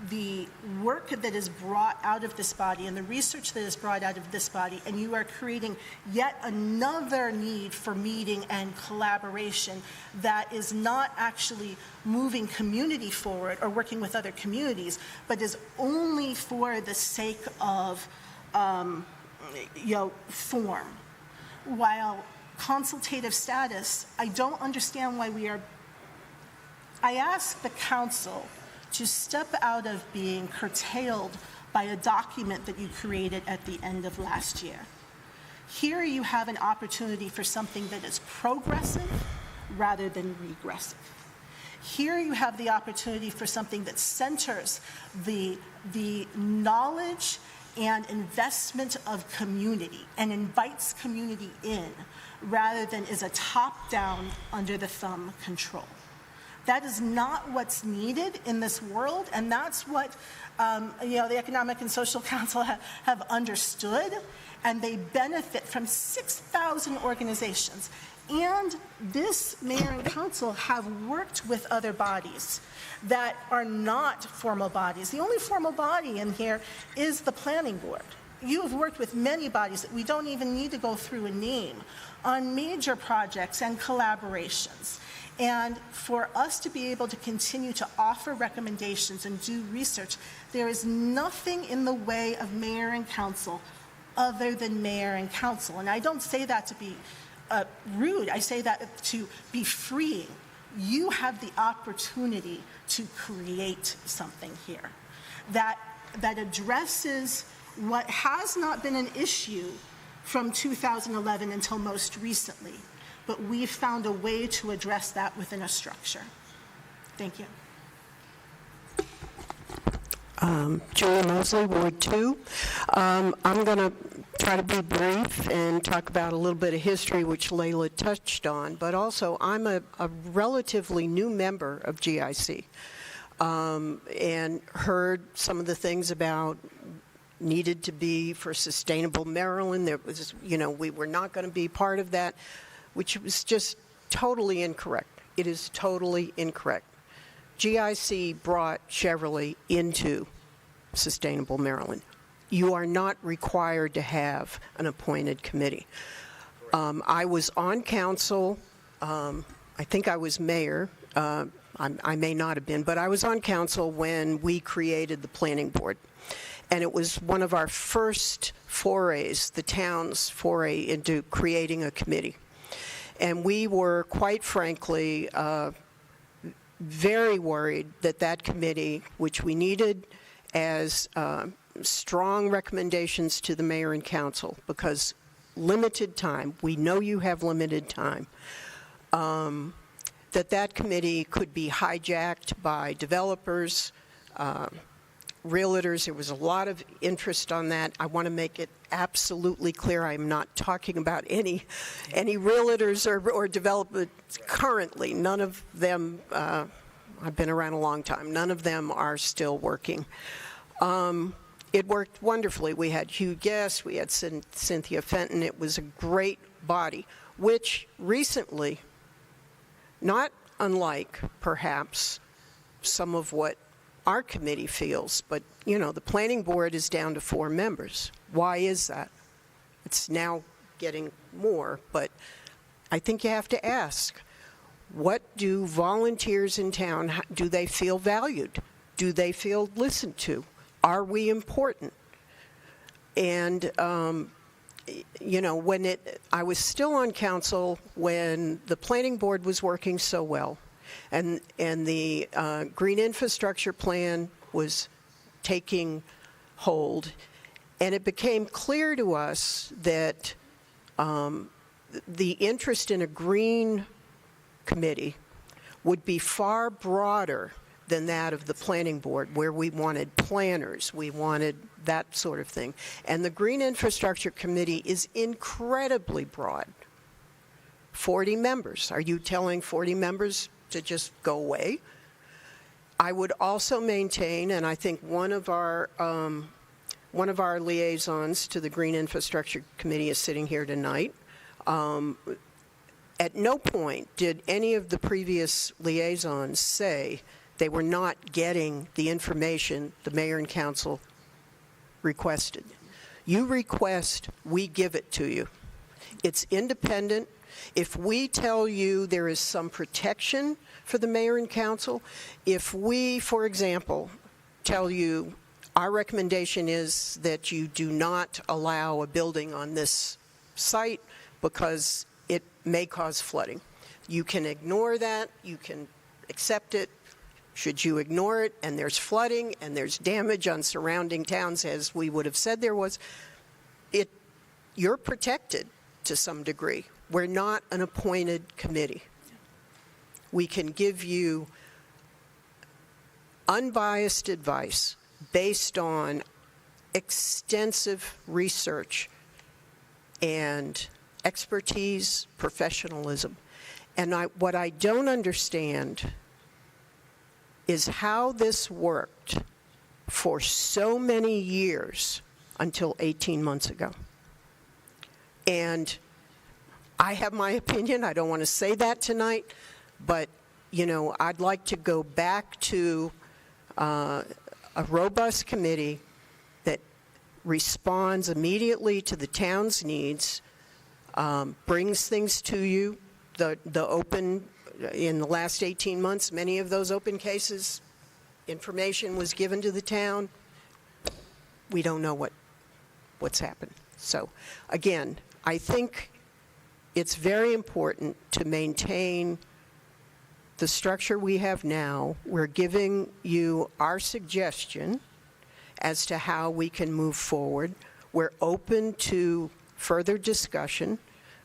the work that is brought out of this body and the research that is brought out of this body, and you are creating yet another need for meeting and collaboration that is not actually moving community forward or working with other communities, but is only for the sake of form. While consultative status, I don't understand why I ask the council to step out of being curtailed by a document that you created at the end of last year. Here you have an opportunity for something that is progressive rather than regressive. Here you have the opportunity for something that centers the knowledge and investment of community and invites community in rather than is a top-down, under-the-thumb control. That is not what's needed in this world, and that's what the Economic and Social Council have understood, and they benefit from 6,000 organizations. And this mayor and council have worked with other bodies that are not formal bodies. The only formal body in here is the planning board. You have worked with many bodies that we don't even need to go through and name on major projects and collaborations. And for us to be able to continue to offer recommendations and do research, there is nothing in the way of mayor and council other than mayor and council. And I don't say that to be rude. I say that to be freeing. You have the opportunity to create something here that addresses what has not been an issue from 2011 until most recently. But we've found a way to address that within a structure. Thank you. Julia Mosley, Ward 2. I'm going to try to be brief and talk about a little bit of history, which Layla touched on, but also I'm a relatively new member of GIC and heard some of the things about needed to be for sustainable Maryland. There was, we were not going to be part of that, which was just totally incorrect. It is totally incorrect. GIC brought Cheverly into sustainable Maryland. You are not required to have an appointed committee. I was on council. I think I was mayor. I may not have been, but I was on council when we created the planning board. And it was one of our first forays, the town's foray into creating a committee. And we were, quite frankly, very worried that committee, which we needed as strong recommendations to the mayor and council, because limited time, we know you have limited time, that committee could be hijacked by developers, realtors. There was a lot of interest on that. I want to make it absolutely clear I'm not talking about any realtors or developers currently. None of them, I've been around a long time, none of them are still working. It worked wonderfully. We had Hugh Guest, we had Cynthia Fenton. It was a great body, which recently, not unlike perhaps some of what our committee feels, but the planning board is down to 4 members. Why is that? It's now getting more, but I think you have to ask, what do volunteers in town, do they feel valued? Do they feel listened to? Are we important? And I was still on council when the planning board was working so well, and the green infrastructure plan was taking hold, and it became clear to us that the interest in a green committee would be far broader than that of the planning board, where we wanted planners, we wanted that sort of thing. And the Green Infrastructure Committee is incredibly broad. 40 members. Are you telling 40 members to just go away? I would also maintain, and I think one of our liaisons to the Green Infrastructure Committee is sitting here tonight. At no point did any of the previous liaisons say They were not getting the information the mayor and council requested. You request, we give it to you. It's independent. If we tell you there is some protection for the mayor and council, if we, for example, tell you our recommendation is that you do not allow a building on this site because it may cause flooding. You can ignore that, you can accept it. Should you ignore it and there's flooding and there's damage on surrounding towns, as we would have said there was, you're protected to some degree. We're not an appointed committee. We can give you unbiased advice based on extensive research and expertise, professionalism. And what I don't understand is how this worked for so many years until 18 months ago. And I have my opinion. I don't want to say that tonight, but, you know, I'd like to go back to a robust committee that responds immediately to the town's needs, brings things to you. The open, in the last 18 months, many of those open cases, information was given to the town. We don't know what's happened. So, again, I think it's very important to maintain the structure we have now. We're giving you our suggestion as to how we can move forward. We're open to further discussion.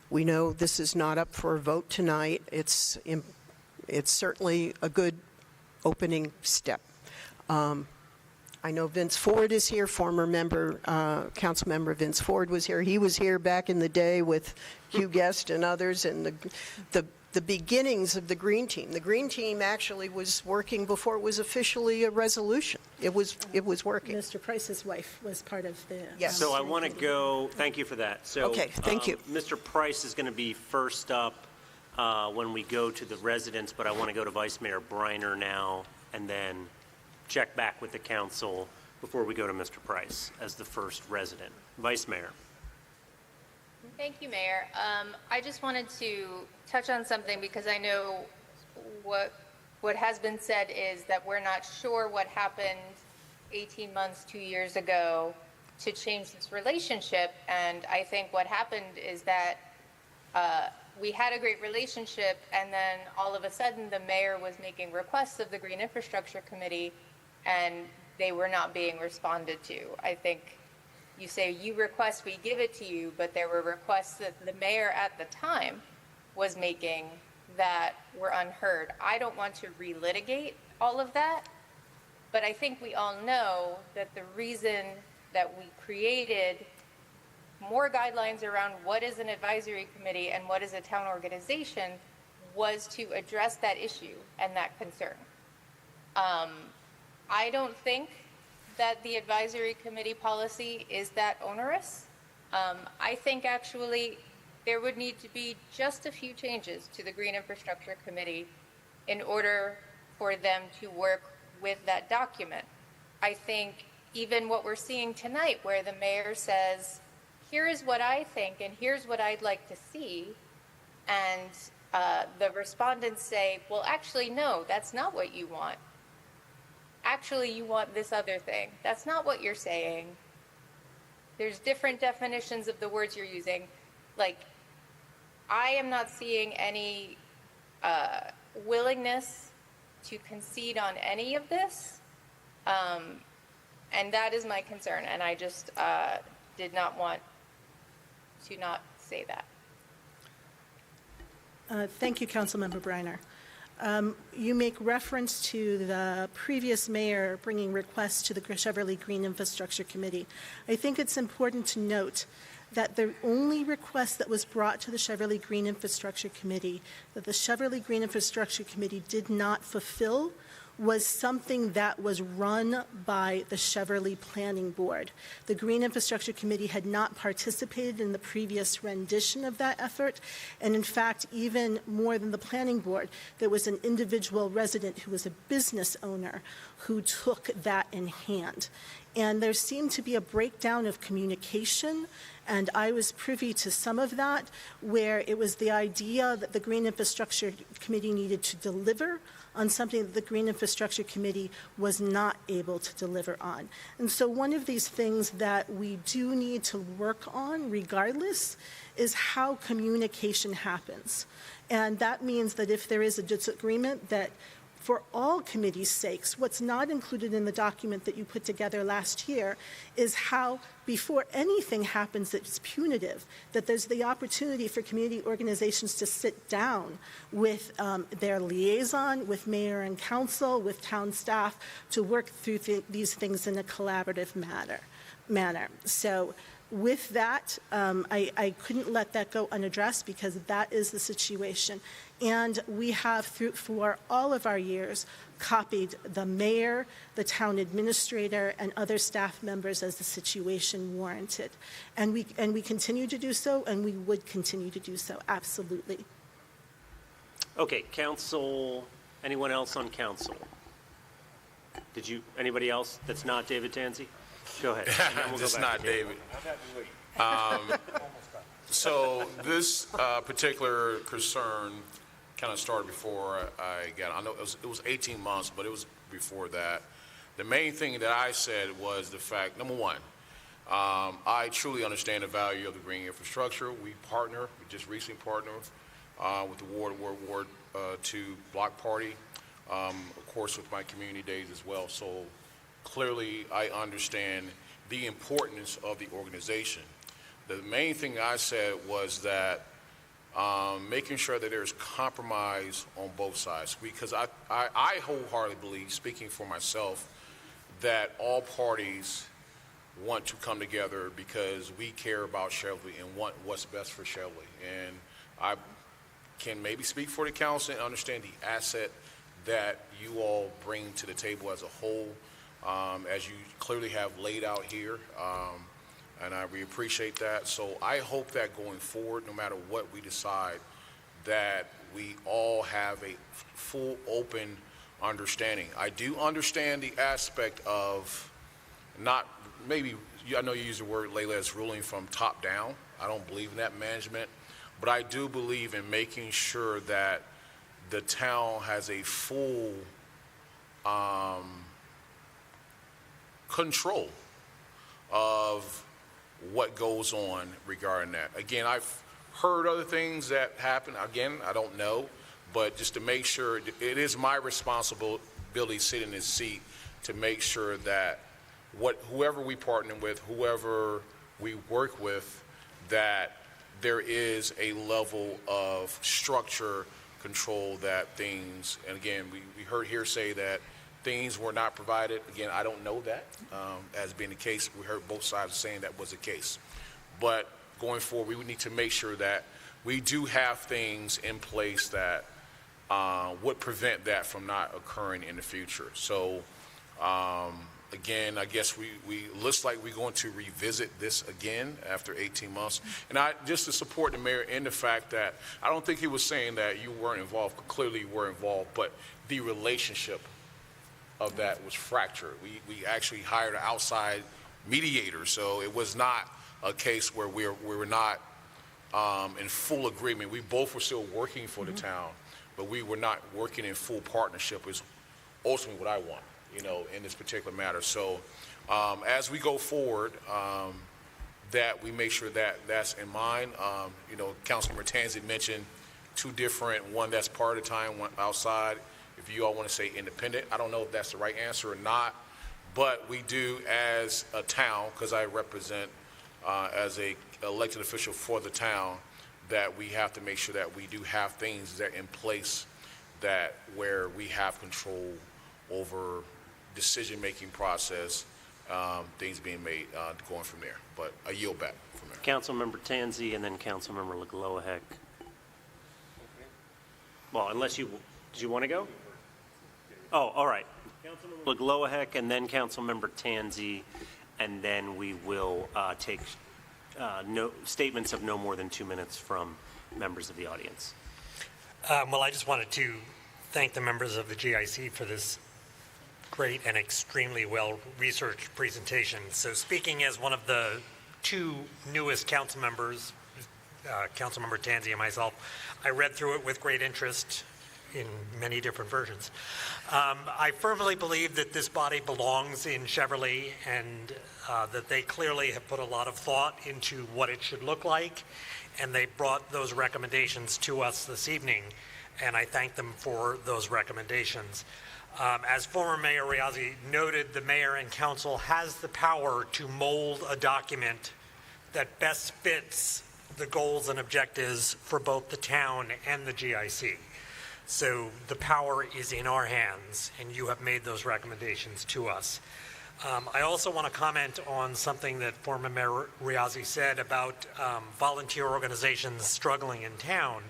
We know this is not up for a vote tonight. It's certainly a good opening step. I know Vince Ford is here, former member, council member Vince Ford was here. He was here back in the day with Hugh Guest and others, and the beginnings of the Green Team. The Green Team actually was working before it was officially a resolution. It was working. Mr. Price's wife was part of the... Yes. So I want to go, thank you for that. So, okay, thank you. Mr. Price is going to be first up when we go to the residents, but I want to go to Vice Mayor Briner now and then check back with the council before we go to Mr. Price as the first resident. Vice Mayor. Thank you, Mayor. I just wanted to touch on something because I know what has been said is that we're not sure what happened 18 months, 2 years ago to change this relationship. And I think what happened is that we had a great relationship, and then all of a sudden the mayor was making requests of the Green Infrastructure Committee, and they were not being responded to. I think you say you request, we give it to you, but there were requests that the mayor at the time was making that were unheard. I don't want to relitigate all of that, but I think we all know that the reason that we created more guidelines around what is an advisory committee and what is a town organization was to address that issue and that concern. I don't think that the advisory committee policy is that onerous. I think actually there would need to be just a few changes to the Green Infrastructure Committee in order for them to work with that document. I think even what we're seeing tonight, where the mayor says, here is what I think and here's what I'd like to see, and the respondents say, well, actually, no, that's not what you want. Actually, you want this other thing. That's not what you're saying. There's different definitions of the words you're using. Like, I am not seeing any willingness to concede on any of this, and that is my concern, and I just did not want to not say that. Thank you, Councilmember Briner. You make reference to the previous mayor bringing requests to the Cheverly Green Infrastructure Committee. I think it's important to note that the only request that was brought to the Cheverly Green Infrastructure Committee that the Cheverly Green Infrastructure Committee did not fulfill was something that was run by the Cheverly Planning Board. The Green Infrastructure Committee had not participated in the previous rendition of that effort, and in fact, even more than the Planning Board, there was an individual resident who was a business owner who took that in hand. And there seemed to be a breakdown of communication, and I was privy to some of that, where it was the idea that the Green Infrastructure Committee needed to deliver on something that the Green Infrastructure Committee was not able to deliver on. And so one of these things that we do need to work on regardless is how communication happens. And that means that if there is a disagreement, that for all committees' sakes, what's not included in the document that you put together last year is how, before anything happens that's punitive, that there's the opportunity for community organizations to sit down with their liaison, with mayor and council, with town staff, to work through these things in a collaborative manner. So with that, I couldn't let that go unaddressed because that is the situation. And we have, for all of our years, copied the mayor, the town administrator, and other staff members as the situation warranted. And we continue to do so, and we would continue to do so, absolutely. Okay, council, anyone else on council? Anybody else that's not David Tansey? Go ahead. And then we'll Just go back not to David. So this particular concern kind of started before I got. I know it was 18 months, but it was before that. The main thing that I said was the fact, number one, I truly understand the value of the green infrastructure. We just recently partnered with the Ward 2 Block Party, of course with my community days as well. So clearly I understand the importance of the organization. The main thing I said was that making sure that there's compromise on both sides, because I wholeheartedly believe, speaking for myself, that all parties want to come together because we care about Cheverly and want what's best for Cheverly. And I can maybe speak for the council and understand the asset that you all bring to the table as a whole, as you clearly have laid out here. And we appreciate that. So I hope that going forward, no matter what we decide, that we all have a full open understanding. I do understand the aspect of not, maybe, I know you use the word, Layla, as ruling from top down. I don't believe in that management. But I do believe in making sure that the town has a full control of what goes on regarding that. Again, I've heard other things that happen. Again, I don't know, but just to make sure, it is my responsibility sitting in this seat to make sure that whoever we partner with, whoever we work with, that there is a level of structure, control that things, and again, we heard here say that things were not provided. Again, I don't know that as being the case. We heard both sides saying that was the case. But going forward, we would need to make sure that we do have things in place that would prevent that from not occurring in the future. So again, I guess we looks like we're going to revisit this again after 18 months. And just to support the mayor in the fact that I don't think he was saying that you weren't involved. Clearly you were involved, but the relationship of that was fractured. We actually hired an outside mediator, so it was not a case where we were not in full agreement. We both were still working for the town, but we were not working in full partnership is ultimately what I want, in this particular matter. So as we go forward, that we make sure that that's in mind. Councilmember Tansey mentioned two different, one that's part of the time, one outside. If you all want to say independent, I don't know if that's the right answer or not, but we do as a town, because I represent as a elected official for the town, that we have to make sure that we do have things that in place that where we have control over decision-making process, things being made going from there. But I yield back from there. Councilmember Tansey and then Councilmember Lagloahec. Well, unless did you want to go? Oh, all right. Councilmember Legloahec and then Councilmember Tanzi, and then we will take statements of no more than 2 minutes from members of the audience. Well, I just wanted to thank the members of the GIC for this great and extremely well-researched presentation. So speaking as one of the two newest council members, Councilmember Tanzi and myself, I read through it with great interest in many different versions. I firmly believe that this body belongs in Cheverly and that they clearly have put a lot of thought into what it should look like, and they brought those recommendations to us this evening, and I thank them for those recommendations. As former Mayor Riazi noted, the mayor and council has the power to mold a document that best fits the goals and objectives for both the town and the GIC. So the power is in our hands, and you have made those recommendations to us. I also want to comment on something that former Mayor Riazi said about volunteer organizations struggling in town.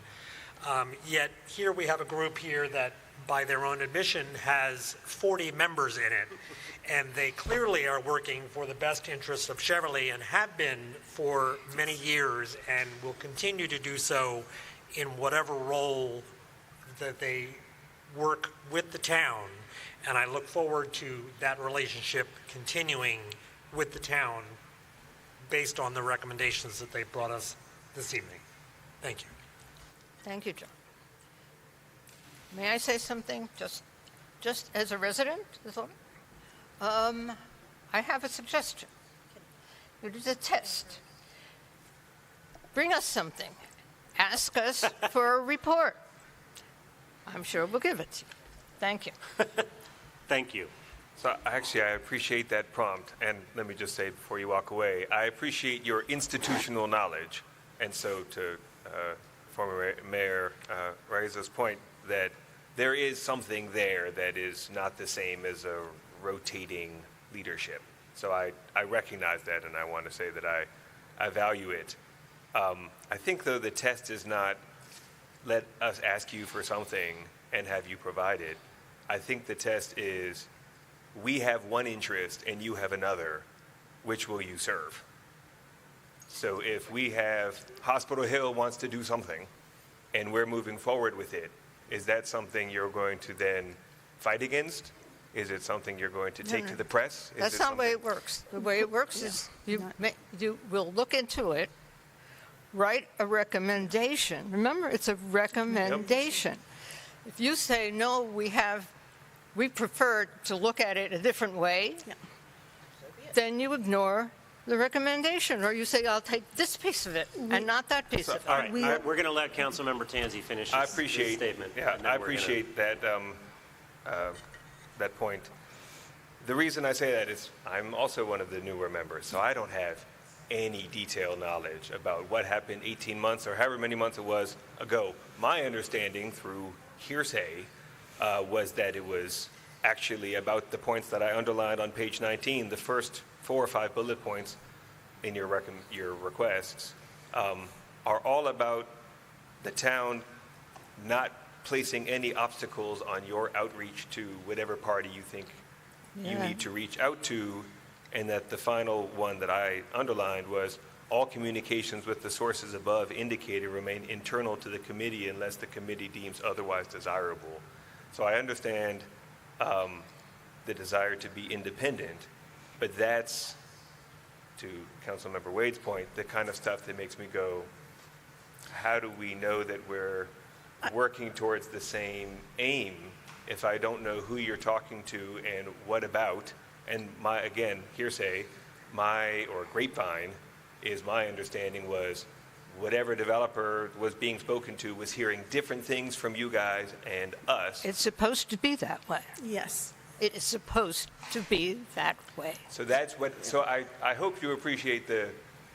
Yet here we have a group here that, by their own admission, has 40 members in it, and they clearly are working for the best interests of Cheverly and have been for many years and will continue to do so in whatever role that they work with the town. And I look forward to that relationship continuing with the town based on the recommendations that they brought us this evening. Thank you. Thank you, John. May I say something, just as a resident? I have a suggestion. It is a test. Bring us something. Ask us for a report. I'm sure we'll give it to you. Thank you. Thank you. So actually, I appreciate that prompt. And let me just say before you walk away, I appreciate your institutional knowledge. And so to former Mayor Riazi's point, that there is something there that is not the same as a rotating leadership. So I recognize that, and I want to say that I value it. I think, though, the test is not let us ask you for something and have you provide it. I think the test is we have one interest and you have another. Which will you serve? So if we have Hospital Hill wants to do something and we're moving forward with it, is that something you're going to then fight against? Is it something you're going to take to the press? That's not the way it works. The way it works is you will look into it, write a recommendation. Remember, it's a recommendation. Yep. If you say, no, we prefer to look at it a different way, then you ignore the recommendation, or you say, I'll take this piece of it and not that piece of it. All right, we're going to let Councilmember Tanzi finish his statement. Yeah, I appreciate that, that point. The reason I say that is I'm also one of the newer members, so I don't have any detailed knowledge about what happened 18 months or however many months it was ago. My understanding through hearsay was that it was actually about the points that I underlined on page 19, the first 4 or 5 bullet points in your requests are all about the town not placing any obstacles on your outreach to whatever party you think you need to reach out to, and that the final one that I underlined was all communications with the sources above indicated remain internal to the committee unless the committee deems otherwise desirable. So I understand the desire to be independent, but that's, to Councilmember Wade's point, the kind of stuff that makes me go, how do we know that we're working towards the same aim if I don't know who you're talking to and what about? And my, again, hearsay, or grapevine, is my understanding was whatever developer was being spoken to was hearing different things from you guys and us. It's supposed to be that way. Yes. It is supposed to be that way. So that's what, so I hope you appreciate the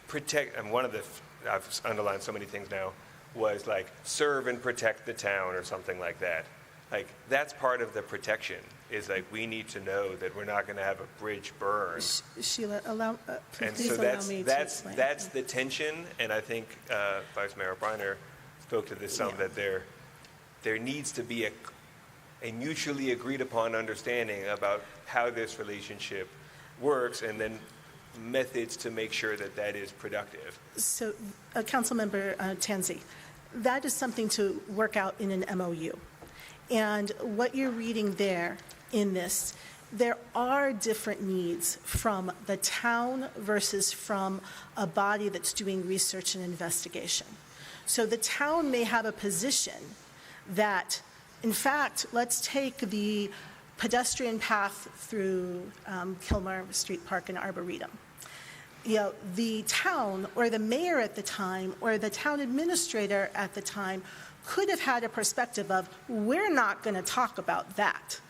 protect, and one of the, I've underlined so many things now, was like serve and protect the town or something like that. Like that's part of the protection, is like we need to know that we're not going to have a bridge burn. Sheila, please so allow me to explain. That's the tension, and I think Vice Mayor Briner spoke to this some, that there needs to be a mutually agreed upon understanding about how this relationship works, and then methods to make sure that that is productive. So, Councilmember Tanzi, that is something to work out in an MOU. And what you're reading there in this, there are different needs from the town versus from a body that's doing research and investigation. So the town may have a position that, in fact, let's take the pedestrian path through Kilmer Street Park and Arboretum. You know, the town or the mayor at the time or the town administrator at the time could have had a perspective of, we're not going to talk about that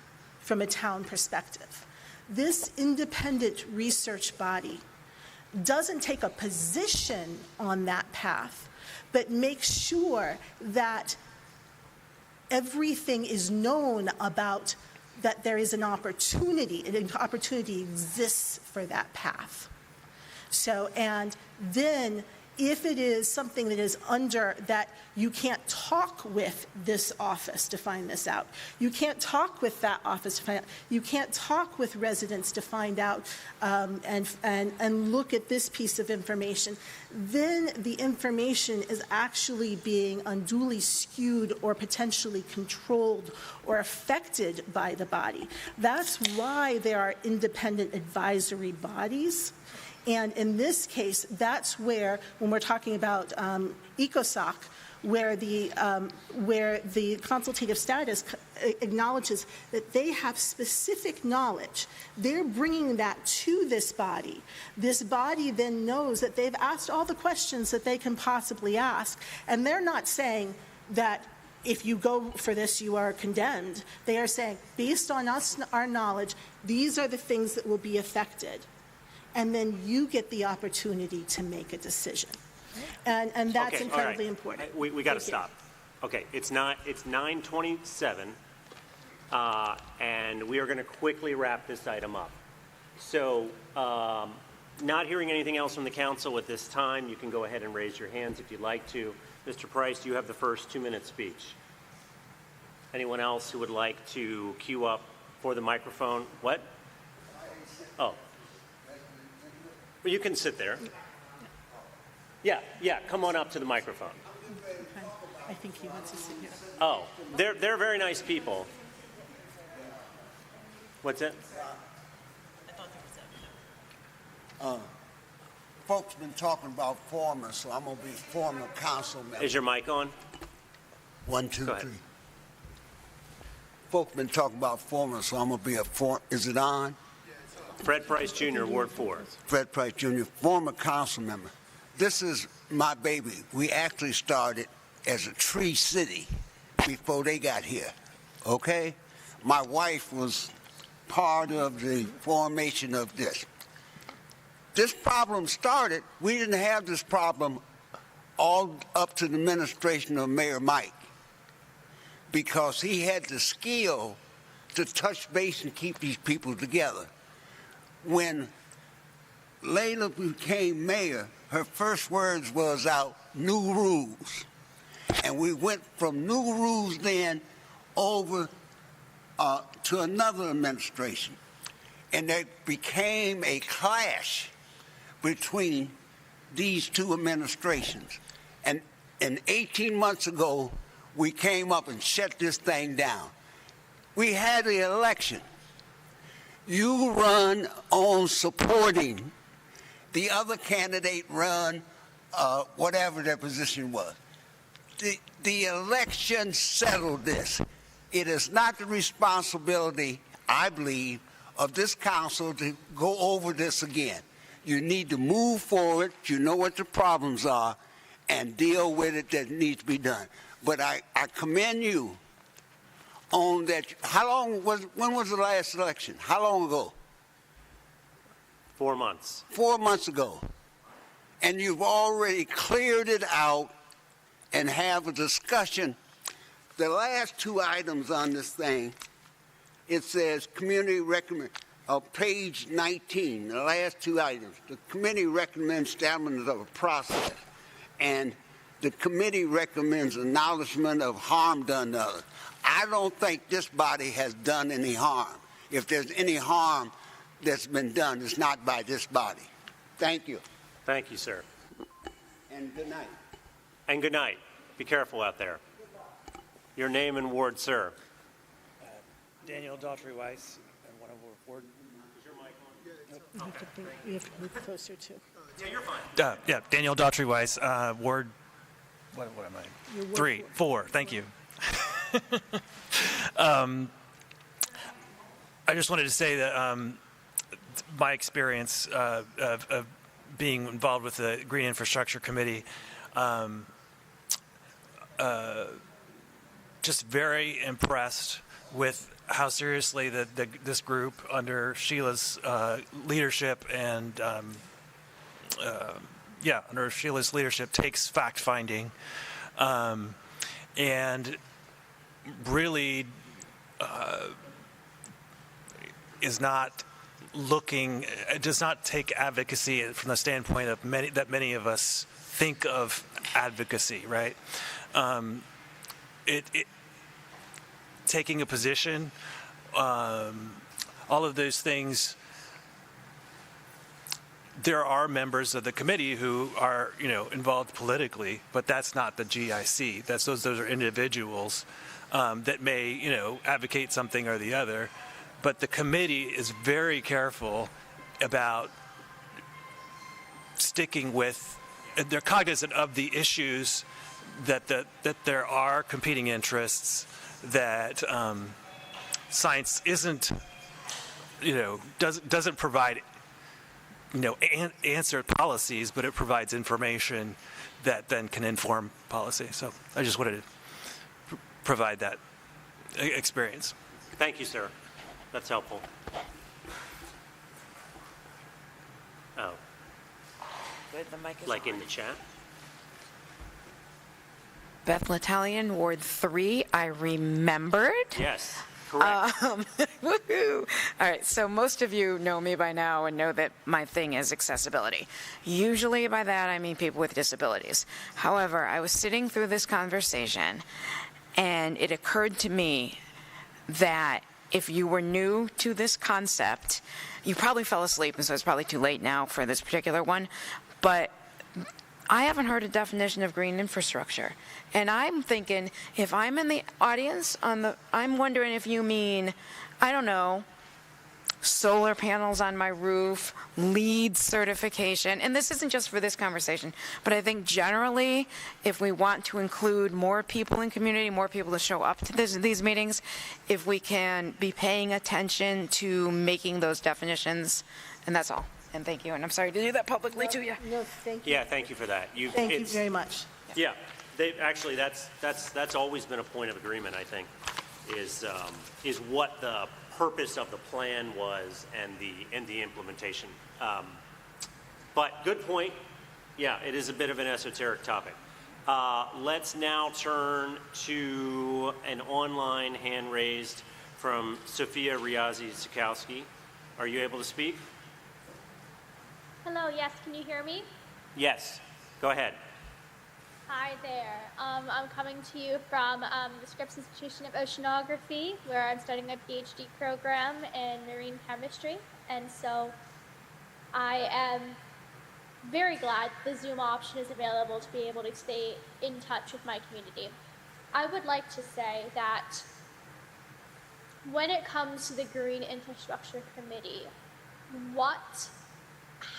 from a town perspective. This independent research body doesn't take a position on that path, but makes sure that everything is known about that there is an opportunity exists for that path. So, and then if it is something that is under that you can't talk with this office to find this out, you can't talk with that office to find out, you can't talk with residents to find out and look at this piece of information, then the information is actually being unduly skewed or potentially controlled or affected by the body. That's why there are independent advisory bodies. And in this case, that's where, when we're talking about ECOSOC, where the consultative status acknowledges that they have specific knowledge, they're bringing that to this body. This body then knows that they've asked all the questions that they can possibly ask, and they're not saying that if you go for this, you are condemned. They are saying, based on our knowledge, these are the things that will be affected. And then you get the opportunity to make a decision. And that's Okay, incredibly all right. important. We got to Thank you. stop. Okay, it's 9:27, and we are going to quickly wrap this item up. So, not hearing anything else from the council at this time, you can go ahead and raise your hands if you'd like to. Mr. Price, you have the first 2-minute speech. Anyone else who would like to queue up for the microphone? What? Oh. Well, you can sit there. Yeah, come on up to the microphone. I think he wants to sit here. Oh, they're very nice people. What's that? Folks been talking about former, so I'm going to be former council member. Is your mic on? 1, 2, Go ahead. 3. Folks been talking about former, so I'm going to be is it on? Fred Price Jr., Ward 4. Fred Price Jr., former council member. This is my baby. We actually started as a tree city before they got here, okay? My wife was part of the formation of this. This problem started, we didn't have this problem all up to the administration of Mayor Mike, because he had the skill to touch base and keep these people together. When Layla became mayor, her first words was out, new rules. And we went from new rules then over to another administration. And there became a clash between these two administrations. And 18 months ago, we came up and shut this thing down. We had the election. You run on supporting the other candidate run whatever their position was. The election settled this. It is not the responsibility, I believe, of this council to go over this again. You need to move forward. You know what the problems are and deal with it that needs to be done. But I commend you on that. When was the last election? How long ago? 4 months. 4 months ago. And you've already cleared it out and have a discussion. The last 2 items on this thing, it says community recommend, page 19, the last 2 items. The committee recommends establishment of a process. And the committee recommends acknowledgement of harm done to others. I don't think this body has done any harm. If there's any harm that's been done, it's not by this body. Thank you. Thank you, sir. And good night. And good night. Be careful out there. Your name and ward, sir. Daniel Daughtry Weiss, and one of our ward. We have to move closer to. Yeah, you're fine. Yeah, Daniel Daughtry Weiss, ward. What am I? Your ward 3, 4. Thank you. I just wanted to say that my experience of being involved with the Green Infrastructure Committee, just very impressed with how seriously this group under Sheila's leadership and under Sheila's leadership takes fact-finding and really is not looking, does not take advocacy from the standpoint of many of us think of advocacy, right? Taking a position, all of those things. There are members of the committee who are, involved politically, but that's not the GIC. Those are individuals that may, advocate something or the other. But the committee is very careful about sticking with. They're cognizant of the issues that there are competing interests, that science isn't, doesn't provide, answer policies, but it provides information that then can inform policy. So I just wanted to provide that experience. Thank you, sir. That's helpful. Oh. Good, the mic is like on. in the chat? Beth L'Italian, Ward 3, I remembered. Yes, correct. Woohoo! All right, so most of you know me by now and know that my thing is accessibility. Usually by that I mean people with disabilities. However, I was sitting through this conversation and it occurred to me that if you were new to this concept, you probably fell asleep, and so it's probably too late now for this particular one, but I haven't heard a definition of green infrastructure. And I'm thinking, if I'm in the audience, I'm wondering if you mean, I don't know, solar panels on my roof, LEED certification. And this isn't just for this conversation, but I think generally, if we want to include more people in community, more people to show up to these meetings, if we can be paying attention to making those definitions, and that's all. And thank you. And I'm sorry to do that publicly to you. No, thank you. Yeah, thank you for that. Thank you very much. Yeah, actually, that's always been a point of agreement, I think, is what the purpose of the plan was and the implementation. But good point. Yeah, it is a bit of an esoteric topic. Let's now turn to an online hand raised from Sophia Riazi-Sikowski. Are you able to speak? Hello, yes, can you hear me? Yes, go ahead. Hi there. I'm coming to you from the Scripps Institution of Oceanography, where I'm starting my PhD program in marine chemistry. And so I am very glad the Zoom option is available to be able to stay in touch with my community. I would like to say that when it comes to the Green Infrastructure Committee, what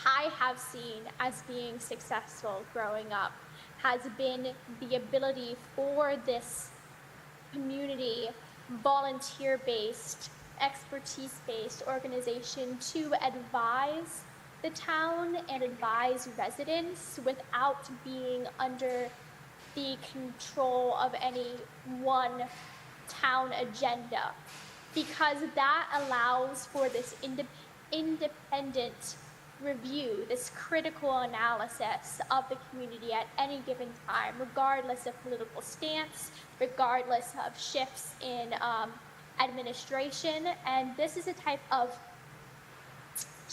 I have seen as being successful growing up has been the ability for this community, volunteer-based, expertise-based organization to advise the town and advise residents without being under the control of any one town agenda, because that allows for this independent review, this critical analysis of the community at any given time, regardless of political stance, regardless of shifts in administration. And this is a type of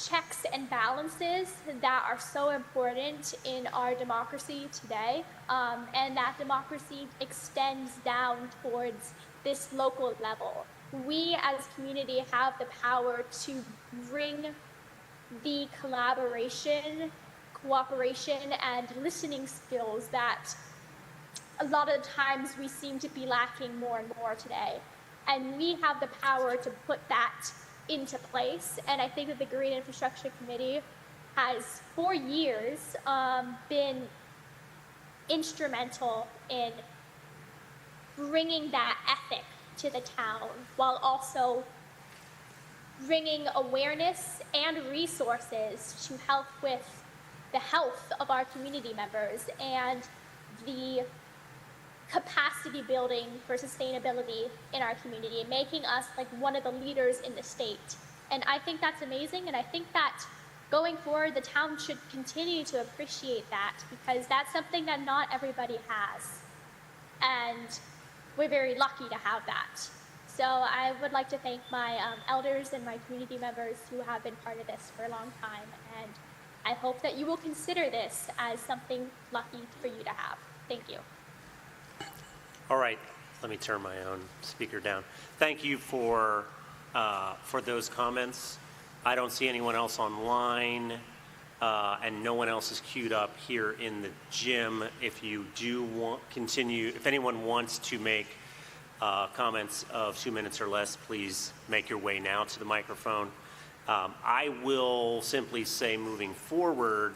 checks and balances that are so important in our democracy today, and that democracy extends down towards this local level. We as a community have the power to bring the collaboration, cooperation, and listening skills that a lot of times we seem to be lacking more and more today. And we have the power to put that into place. And I think that the Green Infrastructure Committee has, for years, been instrumental in bringing that ethic to the town, while also bringing awareness and resources to help with the health of our community members and the capacity building for sustainability in our community, making us like one of the leaders in the state. And I think that's amazing, and I think that going forward, the town should continue to appreciate that, because that's something that not everybody has. And we're very lucky to have that. So I would like to thank my elders and my community members who have been part of this for a long time, and I hope that you will consider this as something lucky for you to have. Thank you. All right, let me turn my own speaker down. Thank you for those comments. I don't see anyone else online, and no one else is queued up here in the gym. If you do if anyone wants to make comments of 2 minutes or less, please make your way now to the microphone. I will simply say, moving forward,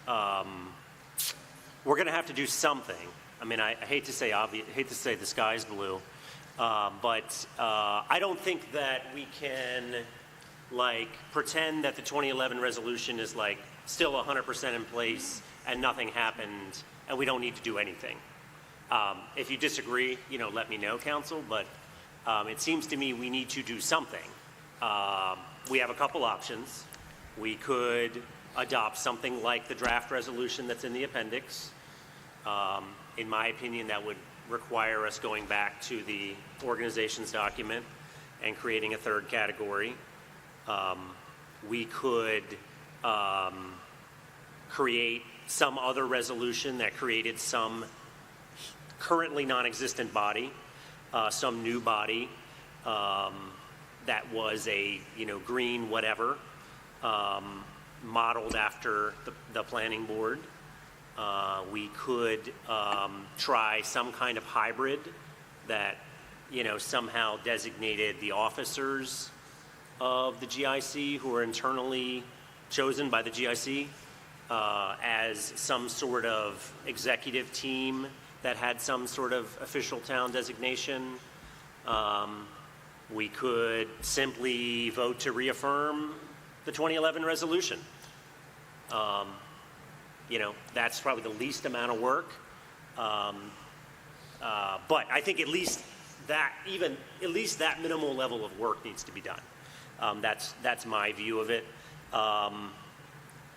we're going to have to do something. I mean, I hate to say the sky's blue, but I don't think that we can pretend that the 2011 resolution is still 100% in place and nothing happened and we don't need to do anything. If you disagree, let me know, Council, but it seems to me we need to do something. We have a couple options. We could adopt something like the draft resolution that's in the appendix. In my opinion, that would require us going back to the organization's document and creating a third category. We could create some other resolution that created some currently non-existent body, some new body that was a green whatever, modeled after the planning board. We could try some kind of hybrid that somehow designated the officers of the GIC who are internally chosen by the GIC as some sort of executive team that had some sort of official town designation. We could simply vote to reaffirm the 2011 resolution. That's probably the least amount of work. But I think at least that minimal level of work needs to be done. That's my view of it.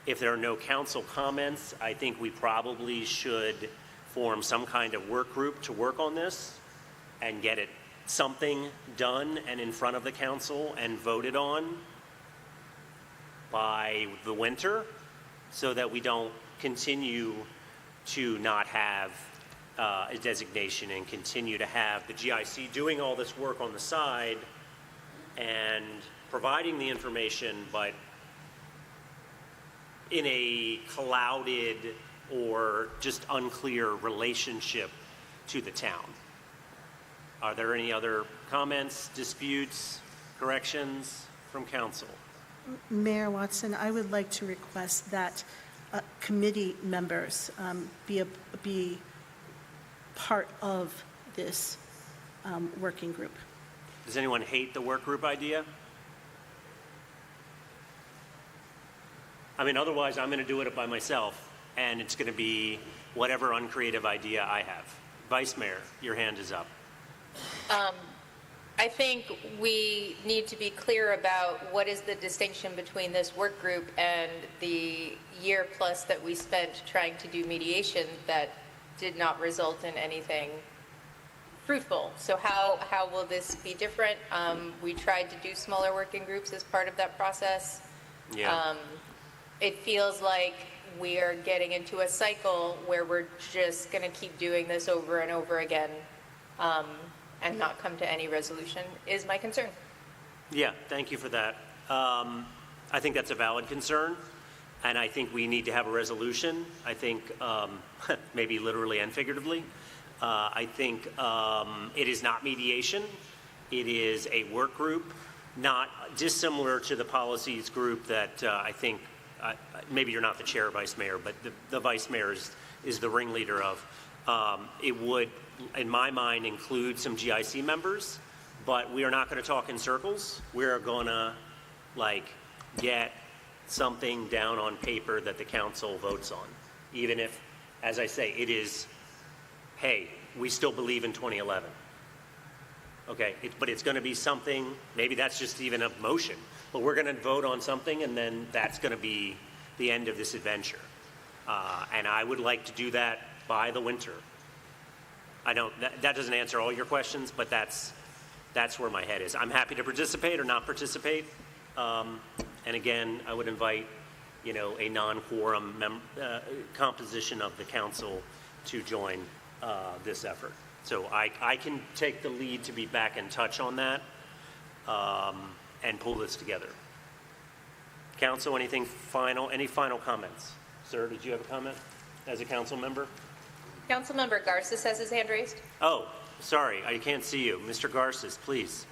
If there are no council comments, I think we probably should form some kind of work group to work on this and get something done and in front of the council and voted on by the winter, so that we don't continue to not have a designation and continue to have the GIC doing all this work on the side and providing the information, but in a clouded or just unclear relationship to the town. Are there any other comments, disputes, corrections from council? Mayor Watson, I would like to request that committee members be part of this working group. Does anyone hate the work group idea? I mean, otherwise I'm going to do it by myself, and it's going to be whatever uncreative idea I have. Vice Mayor, your hand is up. I think we need to be clear about what is the distinction between this work group and the year plus that we spent trying to do mediation that did not result in anything fruitful. So how will this be different? We tried to do smaller working groups as part of that process. Yeah. It feels like we are getting into a cycle where we're just going to keep doing this over and over again and not come to any resolution is my concern. Yeah, thank you for that. I think that's a valid concern, and I think we need to have a resolution. I think maybe literally and figuratively. I think it is not mediation. It is a work group, not dissimilar to the policies group that I think maybe you're not the chair, vice mayor, but the vice mayor is the ringleader of. It would, in my mind, include some GIC members, but we are not going to talk in circles. We are going to get something down on paper that the council votes on, even if, as I say, it is, hey, we still believe in 2011. Okay, but it's going to be something, maybe that's just even a motion, but we're going to vote on something, and then that's going to be the end of this adventure. And I would like to do that by the winter. I don't, that doesn't answer all your questions, but that's where my head is. I'm happy to participate or not participate. And again, I would invite, a non-quorum composition of the council to join this effort. So I can take the lead to be back in touch on that and pull this together. Council, any final comments? Sir, did you have a comment as a council member? Councilmember Garces has his hand raised. Oh, sorry, I can't see you. Mr. Garces, please.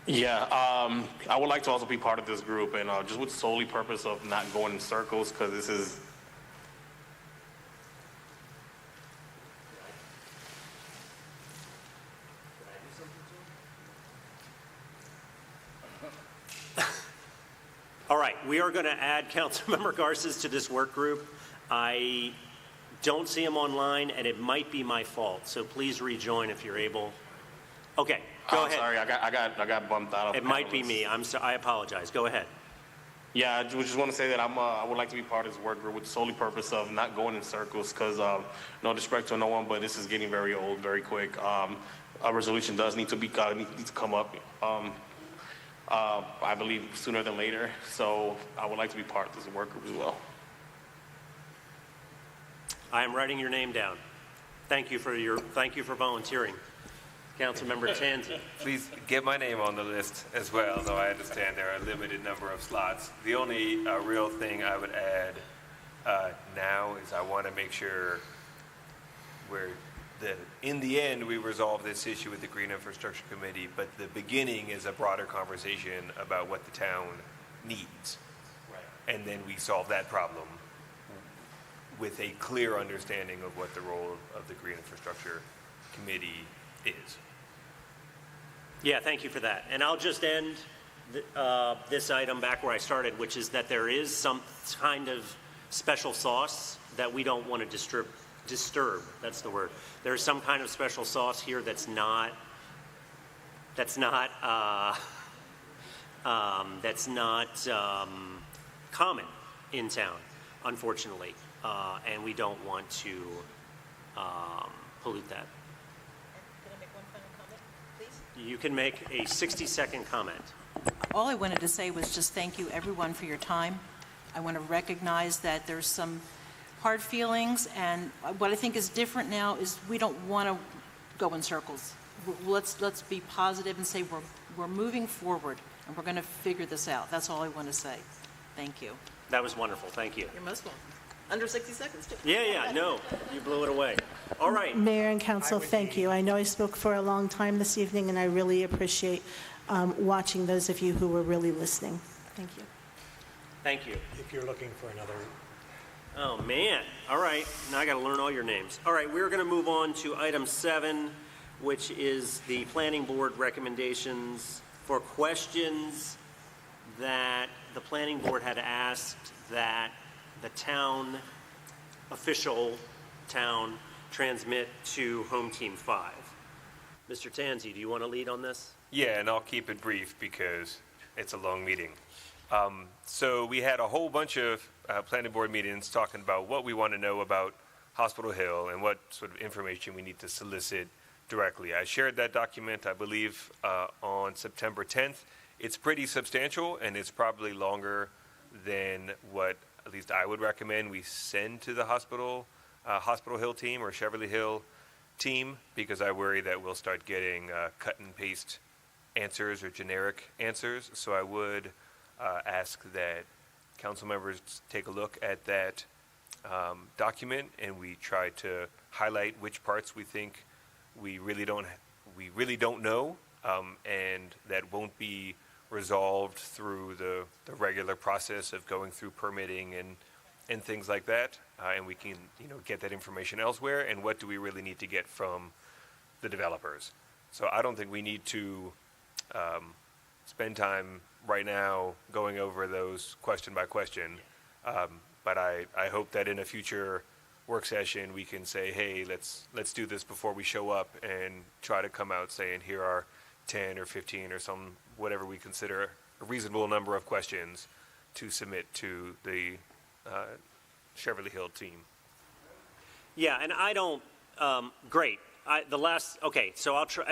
Yeah, I would like to also be part of this group, and just with solely purpose of not going in circles, because this is. All right, we are going to add Councilmember Garces to this work group. I don't see him online, and it might be my fault, so please rejoin if you're able. Okay, go ahead. Sorry, I got bumped out of it. Might be me. I apologize. Go ahead. Yeah, I just want to say that I would like to be part of this work group with the solely purpose of not going in circles, because no disrespect to no one, but this is getting very old, very quick. A resolution does need to come up. I believe sooner than later. So I would like to be part of this work group as well. I am writing your name down. Thank you for volunteering. Councilmember Tanzi. Please get my name on the list as well, though I understand there are a limited number of slots. The only real thing I would add now is I want to make sure in the end we resolve this issue with the Green Infrastructure Committee, but the beginning is a broader conversation about what the town needs. Right. And then we solve that problem with a clear understanding of what the role of the Green Infrastructure Committee is. Yeah, thank you for that. And I'll just end this item back where I started, which is that there is some kind of special sauce that we don't want to disturb. That's the word. There's some kind of special sauce here that's not common in town, unfortunately, and we don't want to pollute that. You can make a 60-second comment. All I wanted to say was just thank you, everyone, for your time. I want to recognize that there's some hard feelings, and what I think is different now is we don't want to go in circles. Let's be positive and say we're moving forward, and we're going to figure this out. That's all I want to say. Thank you. That was wonderful. Thank you. You're most welcome. Under 60 seconds, too. Yeah, no, you blew it away. All right. Mayor and Council, thank you. I know I spoke for a long time this evening, and I really appreciate watching those of you who were really listening. Thank you. Thank you. If you're looking for another. Oh, man. All right. Now I got to learn all your names. All right, we're going to move on to item 7, which is the planning board recommendations for questions that the planning board had asked that the town transmit to Home Team 5. Mr. Tanzi, do you want to lead on this? Yeah, and I'll keep it brief because it's a long meeting. So we had a whole bunch of planning board meetings talking about what we want to know about Hospital Hill and what sort of information we need to solicit directly. I shared that document, I believe, on September 10th. It's pretty substantial, and it's probably longer than what at least I would recommend we send to the Hospital Hill team or Cheverly Hill team, because I worry that we'll start getting cut and paste answers or generic answers. So I would ask that council members take a look at that document, and we try to highlight which parts we think we really don't know, and that won't be resolved through the regular process of going through permitting and things like that, and we can get that information elsewhere, and what do we really need to get from the developers. So I don't think we need to spend time right now going over those question by question, but I hope that in a future work session we can say, hey, let's do this before we show up, and try to come out saying here are 10 or 15 or some whatever we consider a reasonable number of questions to submit to the Cheverly Hill team. Yeah, and I don't, great. So I'll try,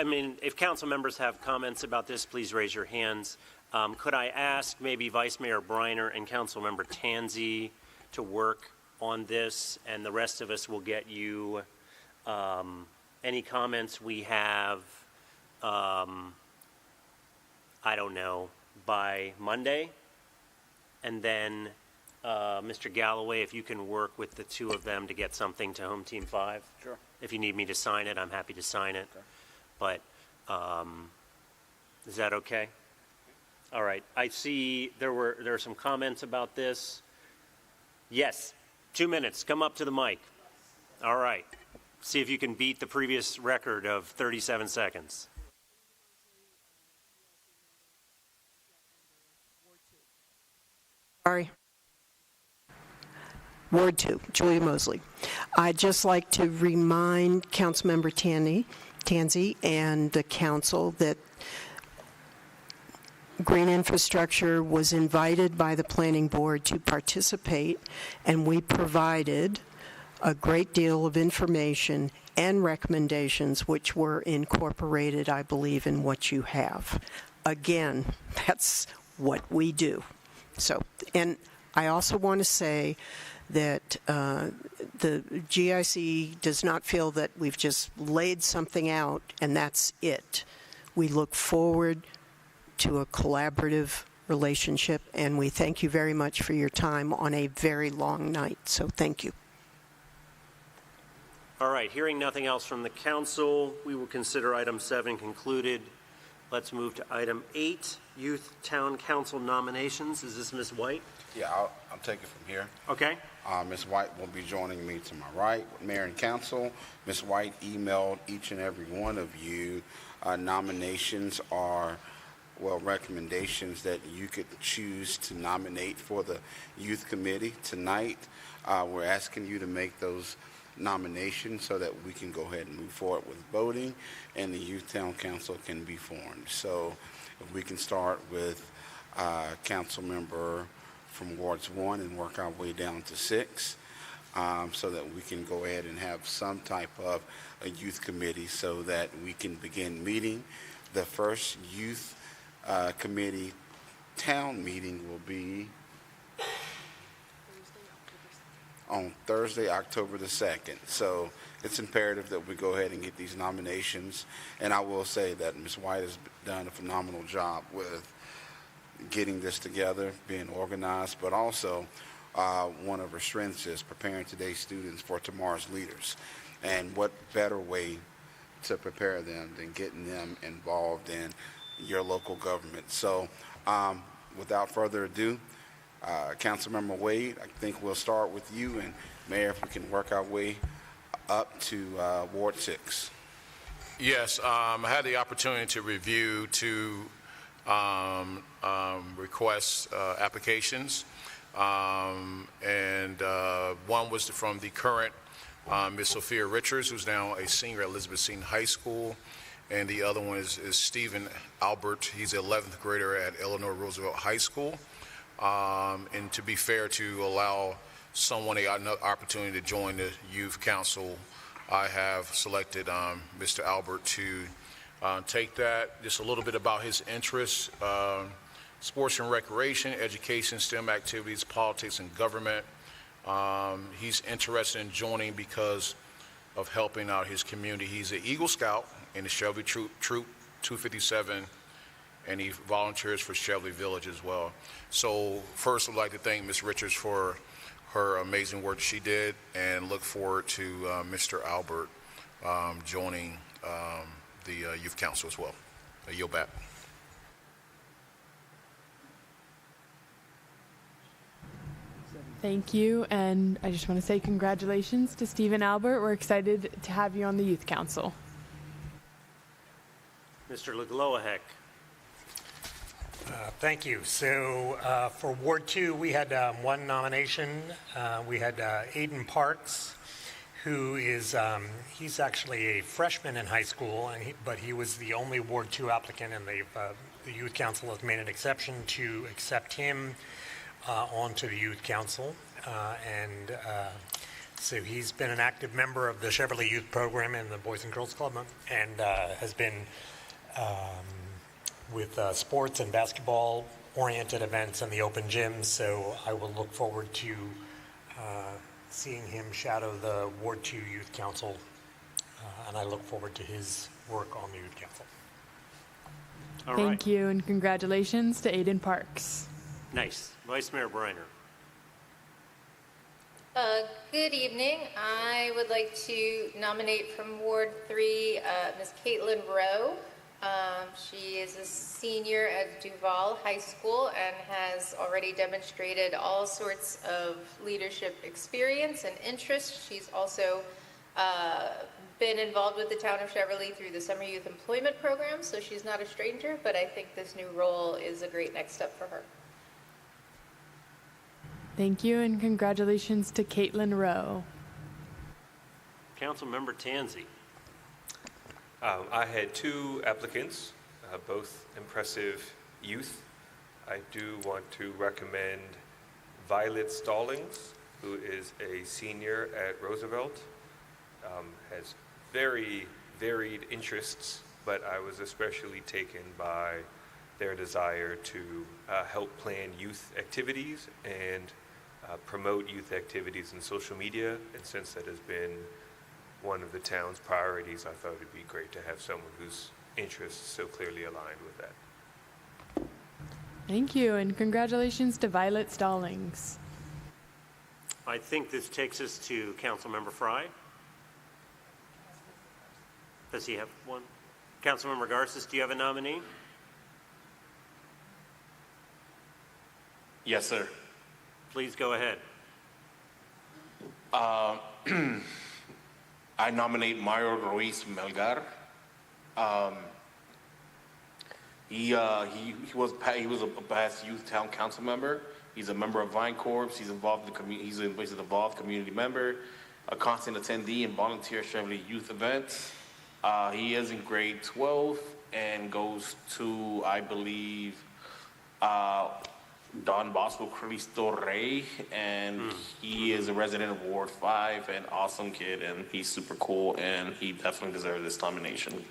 if council members have comments about this, please raise your hands. Could I ask maybe Vice Mayor Briner and Council Member Tanzi to work on this, and the rest of us will get you any comments we have, I don't know, by Monday? And then Mr. Galloway, if you can work with the two of them to get something to Home Team 5. Sure. If you need me to sign it, I'm happy to sign it. Okay. But is that okay? All right. I see there are some comments about this. Yes. 2 minutes. Come up to the mic. All right. See if you can beat the previous record of 37 seconds. Sorry. Ward 2, Julia Mosley. I'd just like to remind Councilmember Tanzi and the council that Green Infrastructure was invited by the Planning Board to participate, and we provided a great deal of information and recommendations which were incorporated, I believe, in what you have. Again, that's what we do. So, and I also want to say that the GIC does not feel that we've just laid something out and that's it. We look forward to a collaborative relationship, and we thank you very much for your time on a very long night. So thank you. All right, hearing nothing else from the council, we will consider item 7 concluded. Let's move to item 8, Youth Town Council nominations. Is this Ms. White? Yeah, I'll take it from here. Okay. Ms. White will be joining me to my right. Mayor and Council, Ms. White emailed each and every one of you nominations are, well, recommendations that you could choose to nominate for the Youth Committee. Tonight, we're asking you to make those nominations so that we can go ahead and move forward with voting and the Youth Town Council can be formed. So if we can start with council member from Wards 1 and work our way down to 6 so that we can go ahead and have some type of a youth committee so that we can begin meeting. The first youth committee town meeting will be on Thursday, October the 2nd. So it's imperative that we go ahead and get these nominations. And I will say that Ms. White has done a phenomenal job with getting this together, being organized, but also one of her strengths is preparing today's students for tomorrow's leaders. And what better way to prepare them than getting them involved in your local government. So without further ado, Councilmember Wade, I think we'll start with you, and Mayor, if we can work our way up to Ward 6. Yes, I had the opportunity to review two request applications, and one was from the current Ms. Sophia Richards, who's now a senior at Elizabeth Seton High School, and the other one is Stephen Albert. He's an 11th grader at Eleanor Roosevelt High School. And to be fair, to allow someone an opportunity to join the youth council, I have selected Mr. Albert to take that, just a little bit about his interests, sports and recreation, education, STEM activities, politics, and government. He's interested in joining because of helping out his community. He's an Eagle Scout in the Cheverly Troop 257, and he volunteers for Cheverly Village as well. So first, I'd like to thank Ms. Richards for her amazing work she did, and look forward to Mr. Albert joining the Youth Council as well. I yield back. Thank you, and I just want to say congratulations to Stephen Albert. We're excited to have you on the Youth Council. Mr. Legloahec. Thank you. So for Ward 2, we had one nomination. We had Aiden Parks, who is, he's actually a freshman in high school, but he was the only Ward 2 applicant, and the Youth Council has made an exception to accept him onto the Youth Council. So he's been an active member of the Cheverly Youth Program and the Boys and Girls Club, and has been with sports and basketball-oriented events and the open gyms. So I will look forward to seeing him shadow the Ward 2 Youth Council, and I look forward to his work on the Youth Council. Thank you, and congratulations to Aiden Parks. Nice. Vice Mayor Briner. Good evening. I would like to nominate from Ward 3 Ms. Caitlin Rowe. She is a senior at Duval High School and has already demonstrated all sorts of leadership experience and interest. She's also been involved with the town of Cheverly through the Summer Youth Employment Program, so she's not a stranger, but I think this new role is a great next step for her. Thank you, and congratulations to Caitlin Rowe. Councilmember Tansey. I had two applicants, both impressive youth. I do want to recommend Violet Stallings, who is a senior at Roosevelt, has very varied interests, but I was especially taken by their desire to help plan youth activities and promote youth activities in social media, and since that has been one of the town's priorities, I thought it'd be great to have someone whose interests so clearly aligned with that. Thank you, and congratulations to Violet Stallings. I think this takes us to Councilmember Fry. Does he have one? Councilmember Garces, do you have a nominee? Yes, sir. Please go ahead. I nominate Mario Ruiz Melgar. He was a past youth town council member. He's a member of Vine Corps. He's involved in the community. He's an involved community member, a constant attendee and volunteer at Cheverly youth events. He is in grade 12 and goes to, I believe, Don Bosco Cristo Rey, and he is a resident of Ward 5, an awesome kid, and he's super cool, and he definitely deserves this nomination.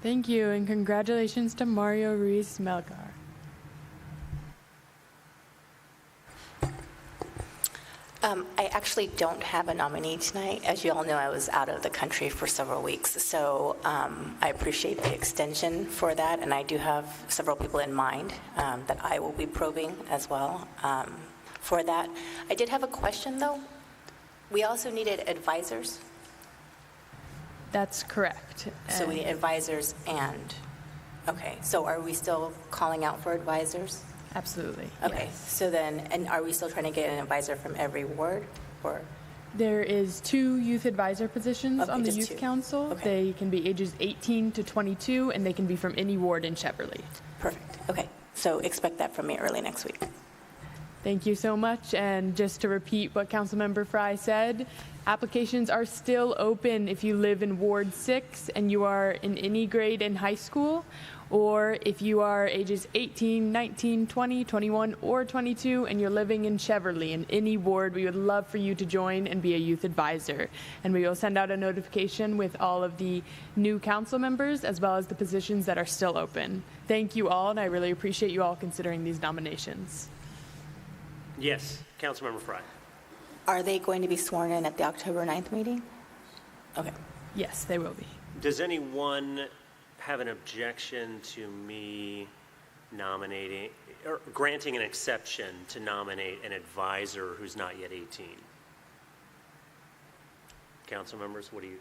Thank you, and congratulations to Mario Ruiz Melgar. I actually don't have a nominee tonight. As you all know, I was out of the country for several weeks, so I appreciate the extension for that, and I do have several people in mind that I will be probing as well for that. I did have a question, though. We also needed advisors. That's correct. So we need advisors and, okay, so are we still calling out for advisors? Absolutely. Okay, yes. So then, and are we still trying to get an advisor from every ward, or? There is 2 youth advisor positions on the just Youth 2. Council. Okay. They can be ages 18 to 22, and they can be from any ward in Cheverly. Perfect. Okay, so expect that from me early next week. Thank you so much. And just to repeat what Councilmember Fry said, applications are still open if you live in Ward 6 and you are in any grade in high school, Or if you are ages 18, 19, 20, 21, or 22, and you're living in Cheverly, in any ward, we would love for you to join and be a youth advisor. And we will send out a notification with all of the new council members as well as the positions that are still open. Thank you all, and I really appreciate you all considering these nominations. Yes, Councilmember Frye. Are they going to be sworn in at the October 9th meeting? Okay. Yes, they will be. Does anyone have an objection to me nominating or granting an exception to nominate an advisor who's not yet 18? Council members, what do you?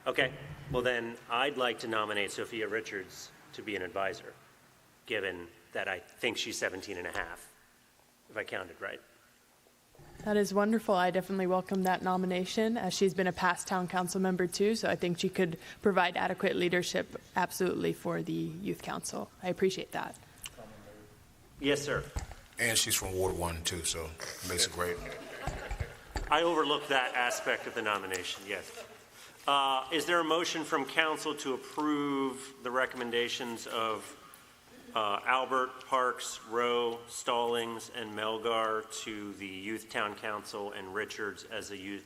Okay, well then I'd like to nominate Sophia Richards to be an advisor, given that I think she's 17 and a half, if I counted right. That is wonderful. I definitely welcome that nomination, as she's been a past town council member too, so I think she could provide adequate leadership absolutely for the youth council. I appreciate that. Yes, sir. And she's from Ward 1 too, so it makes it great. I overlooked that aspect of the nomination, yes. Is there a motion from council to approve the recommendations of Albert, Parks, Rowe, Stallings, and Melgar to the Youth Town Council and Richards as a Youth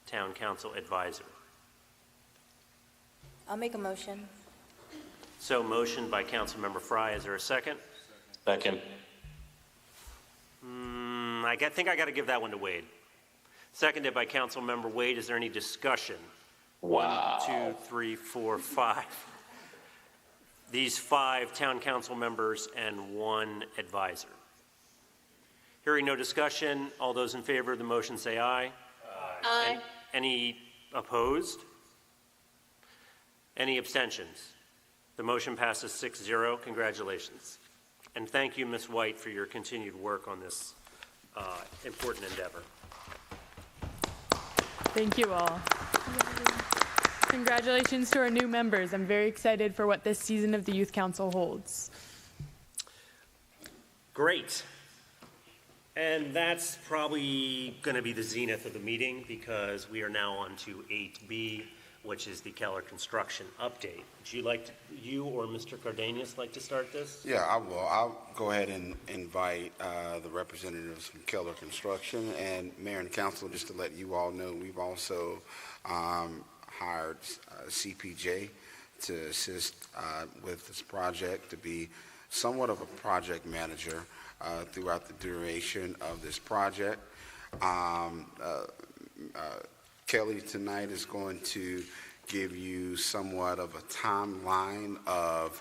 Town Council advisor? I'll make a motion. So motion by Councilmember Frye. Is there a second? Second. I think I got to give that one to Wade. Seconded by Councilmember Wade. Is there any discussion? Wow. 1, 2, 3, 4, 5. These 5 town council members and 1 advisor. Hearing no discussion, all those in favor of the motion say aye. Aye. Any opposed? Any abstentions? The motion passes 6-0. Congratulations. And thank you, Ms. White, for your continued work on this important endeavor. Thank you all. Congratulations to our new members. I'm very excited for what this season of the Youth Council holds. Great. And that's probably going to be the zenith of the meeting, because we are now on to 8B, which is the Keller construction update. Would you or Mr. Cardenas like to start this? Yeah, I will. I'll go ahead and invite the representatives from Keller Construction and Mayor and Council, just to let you all know, we've also hired CPJ to assist with this project, to be somewhat of a project manager throughout the duration of this project. Kelly tonight is going to give you somewhat of a timeline of,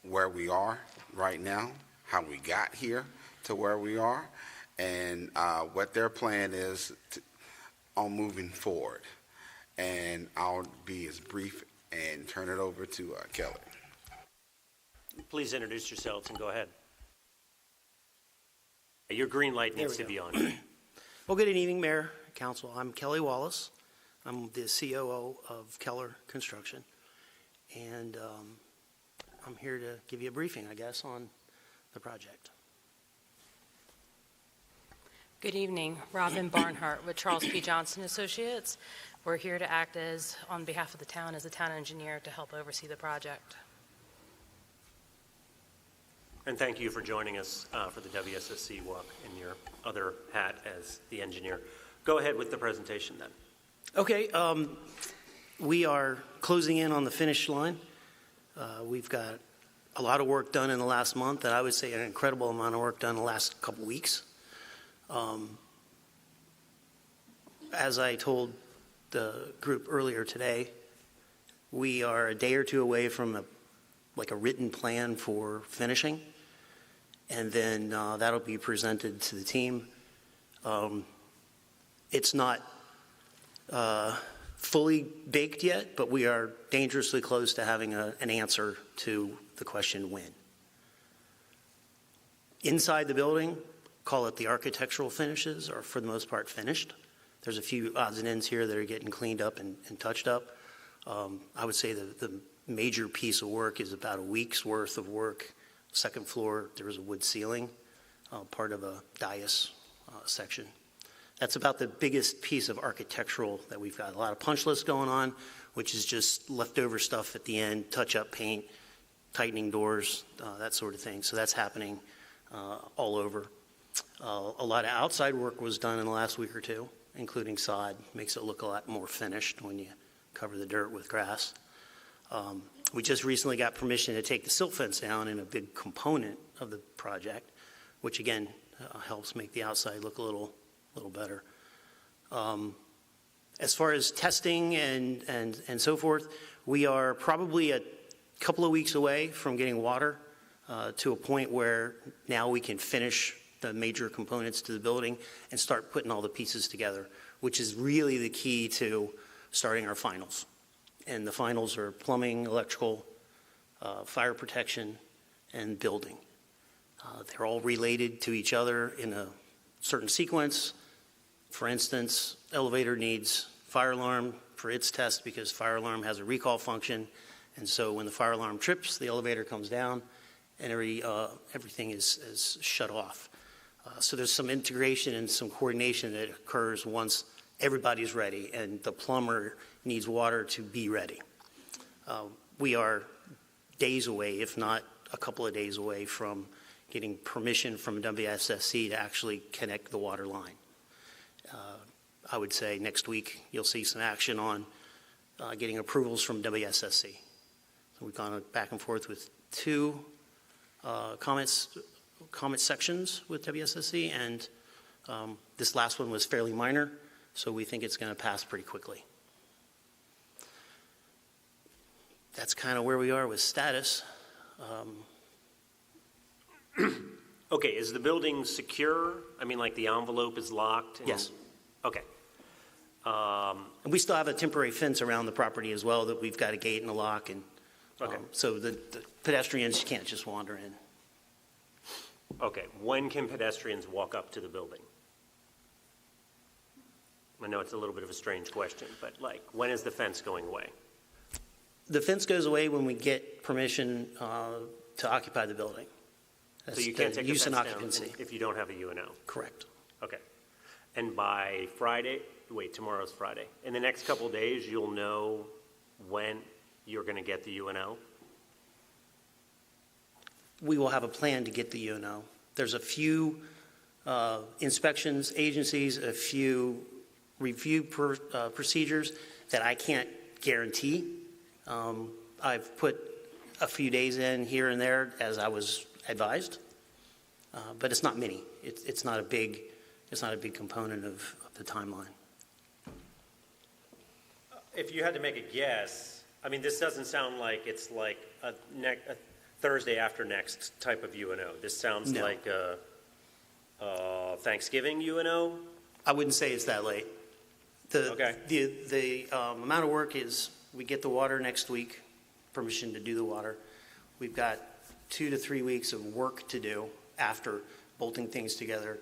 where we are right now, how we got here to where we are, and what their plan is on moving forward. And I'll be as brief and turn it over to Kelly. Please introduce yourselves and go ahead. Your green light needs to be on. Well, good evening, Mayor, Council. I'm Kelly Wallace. I'm the COO of Keller Construction. And I'm here to give you a briefing, I guess, on the project. Good evening, Robin Barnhart with Charles P. Johnson Associates. We're here to act on behalf of the town as a town engineer to help oversee the project. And thank you for joining us for the WSSC walk in your other hat as the engineer. Go ahead with the presentation then. Okay, we are closing in on the finish line. We've got a lot of work done in the last month, and I would say an incredible amount of work done in the last couple weeks. As I told the group earlier today, we are a day or two away from a written plan for finishing, and then that'll be presented to the team. It's not fully baked yet, but we are dangerously close to having an answer to the question when. Inside the building, call it the architectural finishes, are for the most part finished. There's a few odds and ends here that are getting cleaned up and touched up. I would say the major piece of work is about a week's worth of work. Second floor, there was a wood ceiling, part of a dais section. That's about the biggest piece of architectural that we've got. A lot of punch lists going on, which is just leftover stuff at the end, touch-up paint, tightening doors, that sort of thing. So that's happening all over. A lot of outside work was done in the last week or two, including sod. Makes it look a lot more finished when you cover the dirt with grass. We just recently got permission to take the silt fence down in a big component of the project, which again helps make the outside look a little better. As far as testing and so forth, we are probably a couple of weeks away from getting water to a point where now we can finish the major components to the building and start putting all the pieces together, which is really the key to starting our finals. And the finals are plumbing, electrical, fire protection, and building. They're all related to each other in a certain sequence. For instance, elevator needs fire alarm for its test because fire alarm has a recall function. And so when the fire alarm trips, the elevator comes down and everything is shut off. So there's some integration and some coordination that occurs once everybody's ready and the plumber needs water to be ready. We are days away, if not a couple of days away, from getting permission from WSSC to actually connect the water line. I would say next week you'll see some action on getting approvals from WSSC. So we've gone back and forth with two comment sections with WSSC, and this last one was fairly minor, so we think it's going to pass pretty quickly. That's kind of where we are with status. Okay, is the building secure? I mean, like the envelope is locked? Yes. Okay. And we still have a temporary fence around the property as well that we've got a gate and a lock, and Okay. So the pedestrians can't just wander in. Okay, when can pedestrians walk up to the building? I know it's a little bit of a strange question, but like, when is the fence going away? The fence goes away when we get permission to occupy the building. So you can't take the use fence and down occupancy. if you don't have a UNO? Correct. Okay. And by Friday, wait, tomorrow's Friday. In the next couple of days, you'll know when you're going to get the UNO? We will have a plan to get the UNO. There's a few inspections agencies, a few review procedures that I can't guarantee. I've put a few days in here and there as I was advised, but it's not many. It's not a big component of the timeline. If you had to make a guess, I mean, this doesn't sound like it's like a Thursday after next type of UNO. This sounds like a Thanksgiving UNO. I wouldn't say it's that late. The amount of work is we get the water next week, permission to do the water. We've got 2 to 3 weeks of work to do after bolting things together,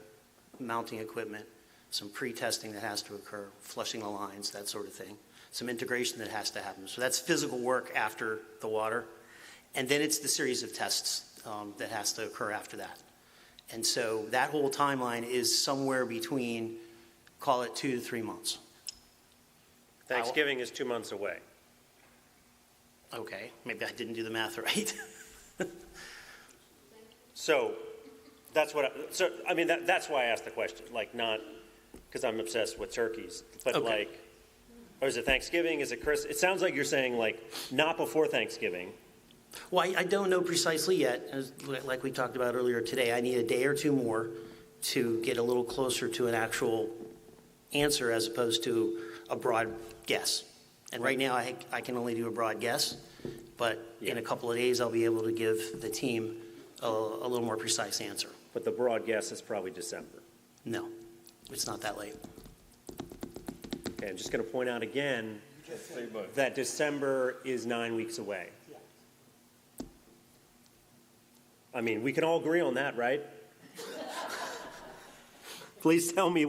mounting equipment, some pre-testing that has to occur, flushing the lines, that sort of thing, some integration that has to happen. So that's physical work after the water. And then it's the series of tests that has to occur after that. And so that whole timeline is somewhere between, call it 2 to 3 months. Thanksgiving is 2 months away. Okay, maybe I didn't do the math right. So that's that's why I asked the question. Like, not because I'm obsessed with turkeys, but like, or is it Thanksgiving? Is it Christmas? It sounds like you're saying like not before Thanksgiving. Well, I don't know precisely yet. Like we talked about earlier today, I need a day or two more to get a little closer to an actual answer as opposed to a broad guess. And right now I can only do a broad guess, but in a couple of days I'll be able to give the team a little more precise answer. But the broad guess is probably December. No, it's not that late. Okay, I'm just going to point out again that December is 9 weeks away. I mean, we can all agree on that, right? Please tell me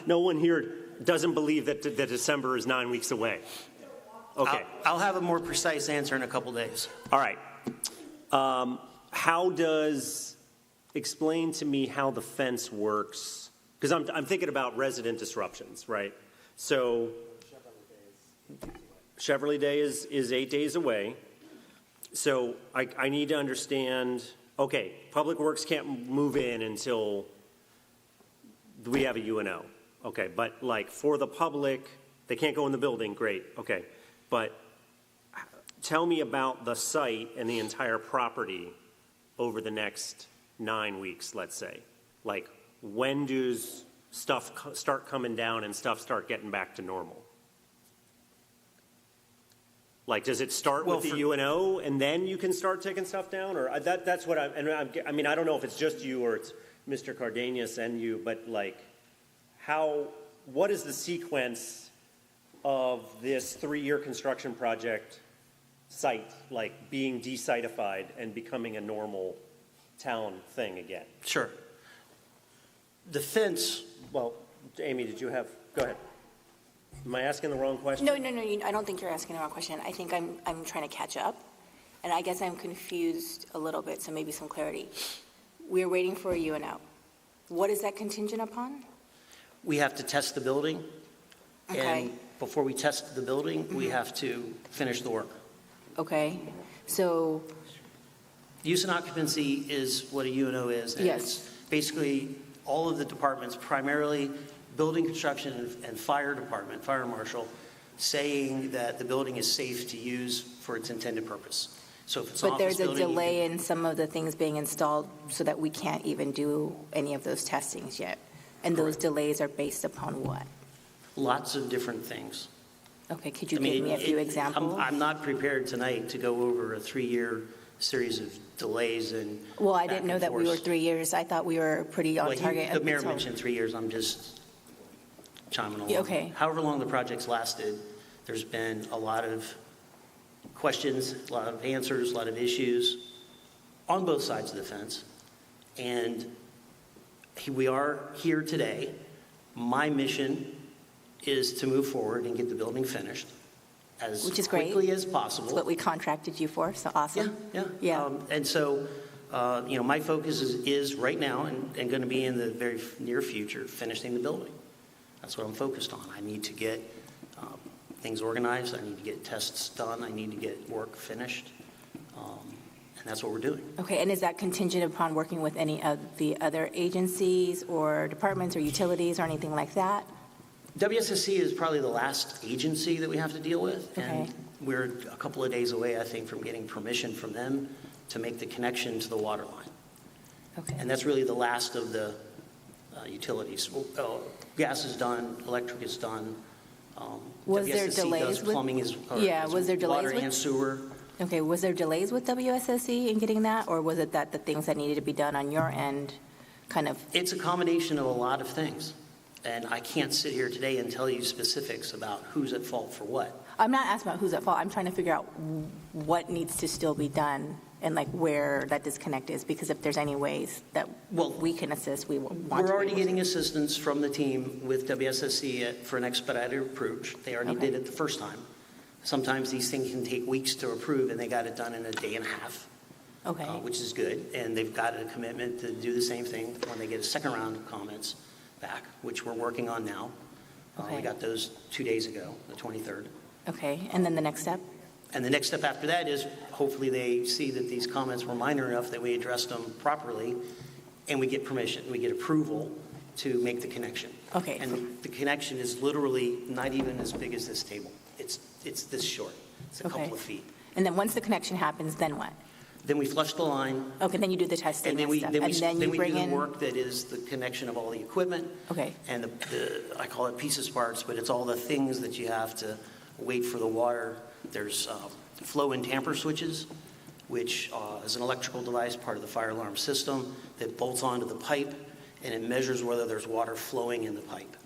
no one here doesn't believe that December is 9 weeks away. Okay. I'll have a more precise answer in a couple days. All right. Explain to me how the fence works Because I'm thinking about resident disruptions, right? So Cheverly Day is 8 days away. So I need to understand, okay, Public Works can't move in until we have a UNO. Okay, but like for the public, they can't go in the building, great, okay. But tell me about the site and the entire property over the next 9 weeks, let's say. Like, when does stuff start coming down and stuff start getting back to normal? Like, does it start with the UNO and then you can start taking stuff down? Or that's what I mean, I don't know if it's just you or it's Mr. Cardenas and you, but like, what is the sequence of this 3-year construction project site, like being de-sitified and becoming a normal town thing again? Sure. The fence. Well, Amy, did you have, go ahead. Am I asking the wrong question? No, I don't think you're asking the wrong question. I think I'm trying to catch up, and I guess I'm confused a little bit, so maybe some clarity. We're waiting for a UNO. What is that contingent upon? We have to test the building, Okay. and before we test the building, we have to finish the work. Okay, so. Use and occupancy is what a UNO is. And Yes. It's basically all of the departments, primarily building construction and fire department, fire marshal, saying that the building is safe to use for its intended purpose. So if it's an But office there's a building, delay in some of the things being installed so that we can't even do any of those testings yet. And those delays are based upon what? lots of different things. Okay, could you give me a few examples? I'm not prepared tonight to go over a 3-year series of delays and. Well, I didn't know that we were 3 years. I thought we were pretty on target. The mayor mentioned 3 years. I'm just chiming along. Okay. However long the project's lasted, there's been a lot of questions, a lot of answers, a lot of issues on both sides of the fence. And we are here today. My mission is to move forward and get the building finished as Which is great. quickly as possible. That's what we contracted you for, so awesome. Yeah. And so, my focus is right now and going to be in the very near future, finishing the building. That's what I'm focused on. I need to get things organized. I need to get tests done. I need to get work finished. And that's what we're doing. Okay, and is that contingent upon working with any of the other agencies or departments or utilities or anything like that? WSSC is probably the last agency that we have to deal with. Okay. And we're a couple of days away, I think, from getting permission from them to make the connection to the water line. Okay. And that's really the last of the utilities. Gas is done, electric is done. Was there WSSC delays does with- plumbing is was there delays water with- and sewer. Okay, was there delays with WSSC in getting that, or was it that the things that needed to be done on your end kind of? It's a combination of a lot of things. And I can't sit here today and tell you specifics about who's at fault for what. I'm not asking about who's at fault. I'm trying to figure out what needs to still be done and like where that disconnect is, because if there's any ways that we can assist, we want to. We're already getting assistance from the team with WSSC for an expedited approach. They already did it the first time. Sometimes these things can take weeks to approve, and they got it done in a day and a half. Okay. Which is good. And they've got a commitment to do the same thing when they get a second round of comments back, which we're working on now. We got those 2 days ago, the 23rd. Okay, and then the next step? And the next step after that is hopefully they see that these comments were minor enough that we addressed them properly, and we get permission, we get approval to make the connection. Okay. And the connection is literally not even as big as this table. It's this short. It's a couple of feet. And then once the connection happens, then what? Then we flush the line. Okay, then you do the testing And then we stuff. then we, and then then you we bring do the in work that is the connection of all the equipment. Okay. And the I call it pieces parts, but it's all the things that you have to wait for the water. There's flow and tamper switches, which is an electrical device, part of the fire alarm system, that bolts onto the pipe, and it measures whether there's water flowing in the pipe.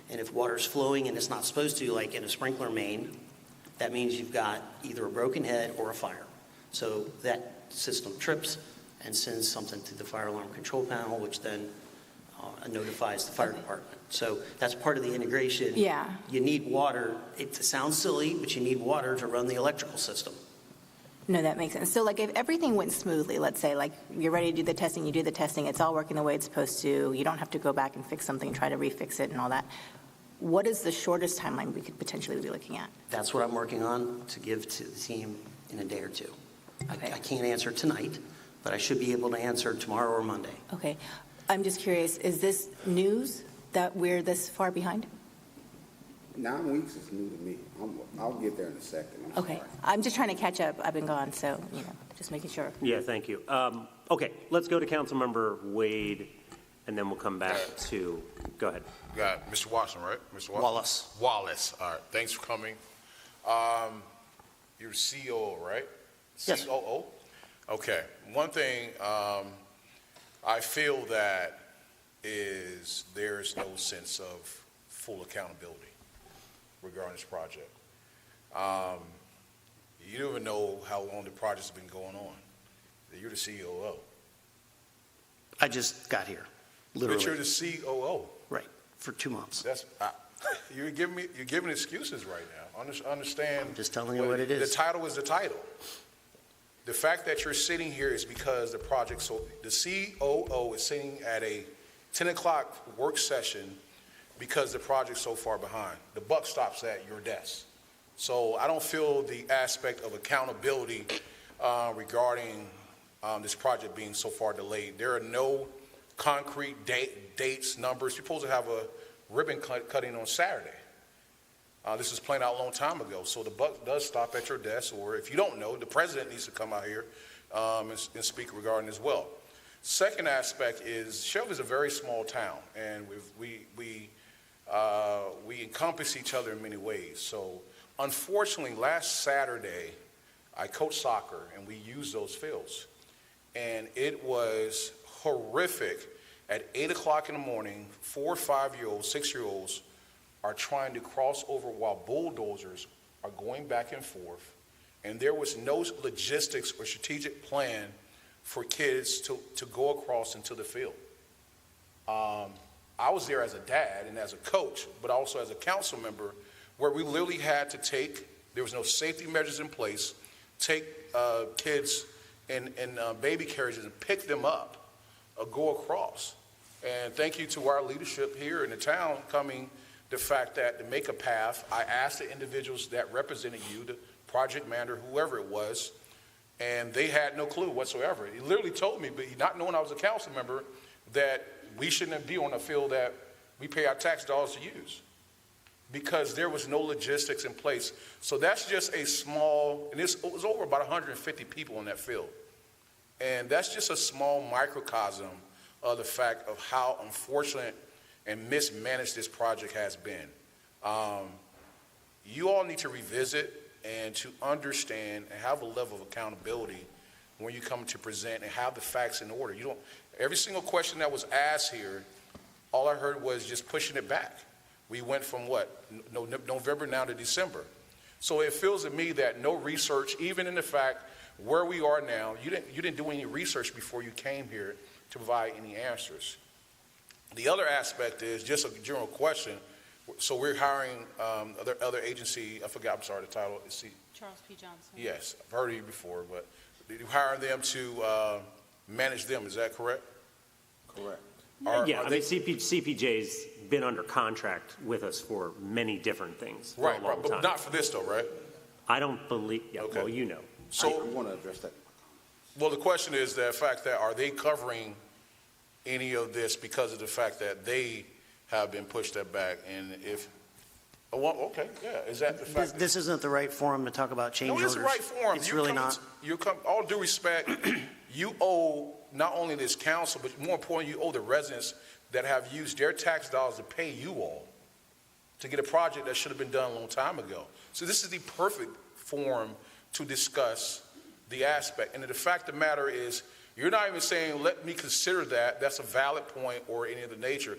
And if water's flowing and it's not supposed to, like in a sprinkler main, that means you've got either a broken head or a fire. So that system trips and sends something to the fire alarm control panel, which then notifies the fire department. So that's part of the integration. Yeah. You need water. It sounds silly, but you need water to run the electrical system. No, that makes sense. So like if everything went smoothly, let's say like you're ready to do the testing, you do the testing, it's all working the way it's supposed to, you don't have to go back and fix something, try to refix it and all that. What is the shortest timeline we could potentially be looking at? That's what I'm working on to give to the team in a day or two. Okay. I can't answer tonight, but I should be able to answer tomorrow or Monday. Okay. I'm just curious, is this news that we're this far behind? 9 weeks is new to me. I'll get there in a second. Okay. Sorry. I'm just trying to catch up. I've been gone, so, just making sure. Yeah, thank you. Okay, let's go to Councilmember Wade, and then we'll come back to, go ahead. Got Mr. Watson, right? Mr. Wallace. Wallace. All right. Thanks for coming. You're COO, right? Yes. COO? Okay. One thing I feel that is there's no sense of full accountability regarding this project. You don't even know how long the project's been going on. You're the COO. I just got here, literally. But you're the COO. Right, for 2 months. That's you're giving excuses right now. Understand? I'm just telling you what it is. The title is the title. The fact that you're sitting here is because the project. So the COO is sitting at a 10 o'clock work session because the project's so far behind. The buck stops at your desk. So I don't feel the aspect of accountability regarding this project being so far delayed. There are no concrete dates, numbers. You're supposed to have a ribbon cutting on Saturday. This was planned out a long time ago. So the buck does stop at your desk, or if you don't know, the president needs to come out here and speak regarding as well. Second aspect is Cheverly is a very small town, and we encompass each other in many ways. So unfortunately, last Saturday, I coached soccer, and we used those fields. And it was horrific. At 8 o'clock in the morning, 4 or 5-year-olds, 6-year-olds are trying to cross over while bulldozers are going back and forth. And there was no logistics or strategic plan for kids to go across into the field. I was there as a dad and as a coach, but also as a council member, where we literally had to there was no safety measures in place, take kids in baby carriages and pick them up, go across. And thank you to our leadership here in the town coming, the fact that to make a path, I asked the individuals that represented you, the project manager, whoever it was, and they had no clue whatsoever. He literally told me, but not knowing I was a council member, that we shouldn't be on a field that we pay our tax dollars to use, because there was no logistics in place. So that's just a small, and it was over about 150 people on that field. And that's just a small microcosm of the fact of how unfortunate and mismanaged this project has been. You all need to revisit and to understand and have a level of accountability when you come to present and have the facts in order. Every single question that was asked here, all I heard was just pushing it back. We went from November now to December. So it feels to me that no research, even in the fact where we are now, you didn't do any research before you came here to provide any answers. The other aspect is just a general question. So we're hiring other agency, I'm sorry, the title. Charles P. Johnson. Yes, I've heard of you before, but you hire them to manage them, is that correct? Correct. CPJ's been under contract with us for many different things for right, a long but time. Not for this though, right? I don't believe, okay. Well, you know. So I want to address that. Well, the question is the fact that are they covering any of this because of the fact that they have been pushed that back? And if, okay, yeah, is that the fact? This isn't the right forum to talk about change orders. No, it's the right forum. It's really not. All due respect, you owe not only this council, but more importantly, you owe the residents that have used their tax dollars to pay you all to get a project that should have been done a long time ago. So this is the perfect forum to discuss the aspect. And the fact of the matter is, you're not even saying, let me consider that. That's a valid point or any of the nature.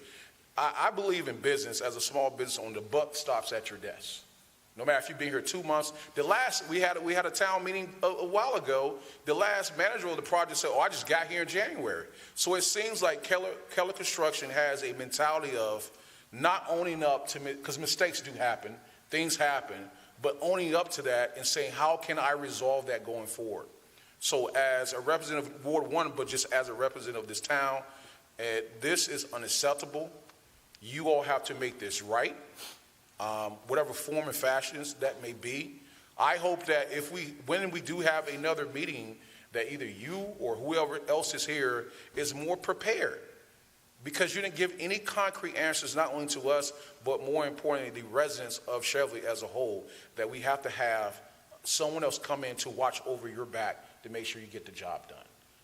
I believe in business as a small business owner. The buck stops at your desk. No matter if you've been here 2 months. We had a town meeting a while ago. The last manager of the project said, I just got here in January. So it seems like Keller Construction has a mentality of not owning up to, because mistakes do happen, things happen, but owning up to that and saying, how can I resolve that going forward? So as a representative of Ward 1, but just as a representative of this town, this is unacceptable. You all have to make this right, whatever form and fashions that may be. I hope that when we do have another meeting, that either you or whoever else is here is more prepared, because you didn't give any concrete answers, not only to us, but more importantly, the residents of Cheverly as a whole, that we have to have someone else come in to watch over your back to make sure you get the job done.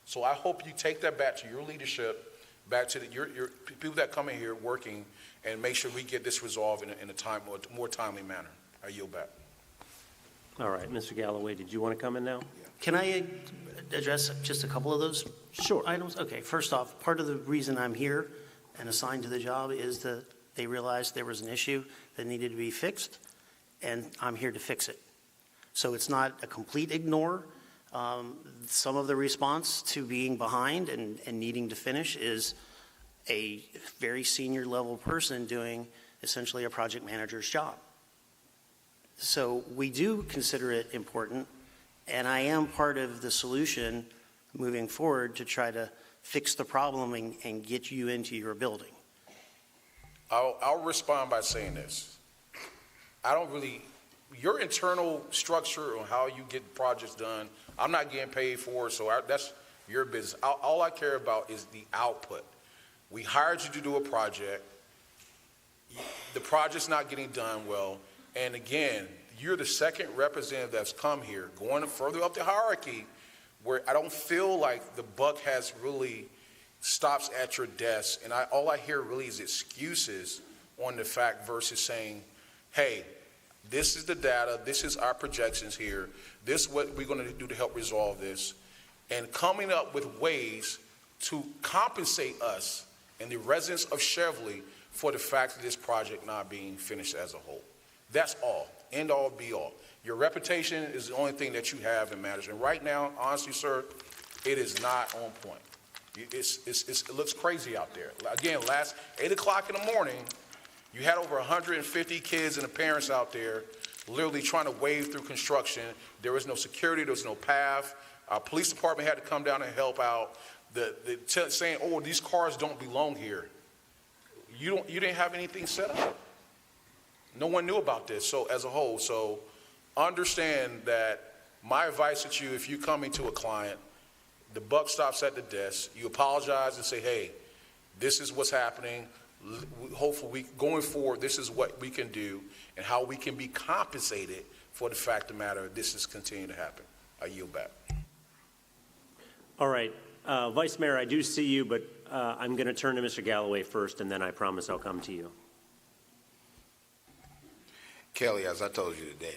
So I hope you take that back to your leadership, back to your people that come in here working, and make sure we get this resolved in a more timely manner. I yield back. All right, Mr. Galloway, did you want to come in now? Can I address just a couple of those items? Okay, first off, part of the reason I'm here and assigned to the job is that they realized there was an issue that needed to be fixed, and I'm here to fix it. So it's not a complete ignore. Some of the response to being behind and needing to finish is a very senior level person doing essentially a project manager's job. So we do consider it important, and I am part of the solution moving forward to try to fix the problem and get you into your building. I'll respond by saying this. Your internal structure on how you get projects done, I'm not getting paid for, so that's your business. All I care about is the output. We hired you to do a project. The project's not getting done well. And again, you're the second representative that's come here, going further up the hierarchy, where I don't feel like the buck has really stops at your desk. And all I hear really is excuses on the fact versus saying, hey, this is the data, this is our projections here, this is what we're going to do to help resolve this, and coming up with ways to compensate us and the residents of Cheverly for the fact of this project not being finished as a whole. That's all. End all, be all. Your reputation is the only thing that you have in matters. And right now, honestly, sir, it is not on point. It looks crazy out there. Again, last 8 o'clock in the morning, you had over 150 kids and the parents out there literally trying to wade through construction. There was no security. There was no path. Our police department had to come down and help out. Saying, oh, these cars don't belong here. You didn't have anything set up. No one knew about this, so as a whole. So understand that my advice to you, if you're coming to a client, the buck stops at the desk. You apologize and say, hey, this is what's happening. Hopefully, going forward, this is what we can do and how we can be compensated for the fact of the matter this is continuing to happen. I yield back. All right. Vice Mayor, I do see you, but I'm going to turn to Mr. Galloway first, and then I promise I'll come to you. Kelly, as I told you today,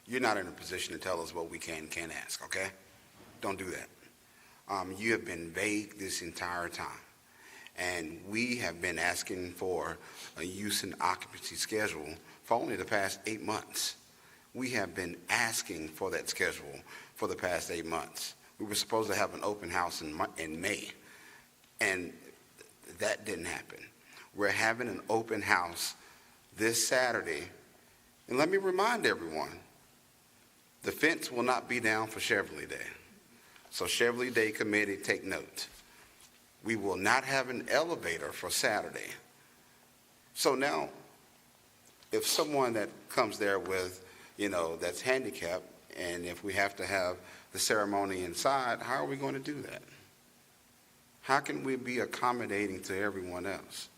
you're not in a position to tell us what we can and can't ask, okay? Don't do that. You have been vague this entire time, and we have been asking for a use and occupancy schedule for only the past 8 months. We have been asking for that schedule for the past 8 months. We were supposed to have an open house in May, and that didn't happen. We're having an open house this Saturday. And let me remind everyone, the fence will not be down for Cheverly Day. So Cheverly Day Committee, take note. We will not have an elevator for Saturday. So now, if someone that comes there with, that's handicapped, and if we have to have the ceremony inside, how are we going to do that? How can we be accommodating to everyone else?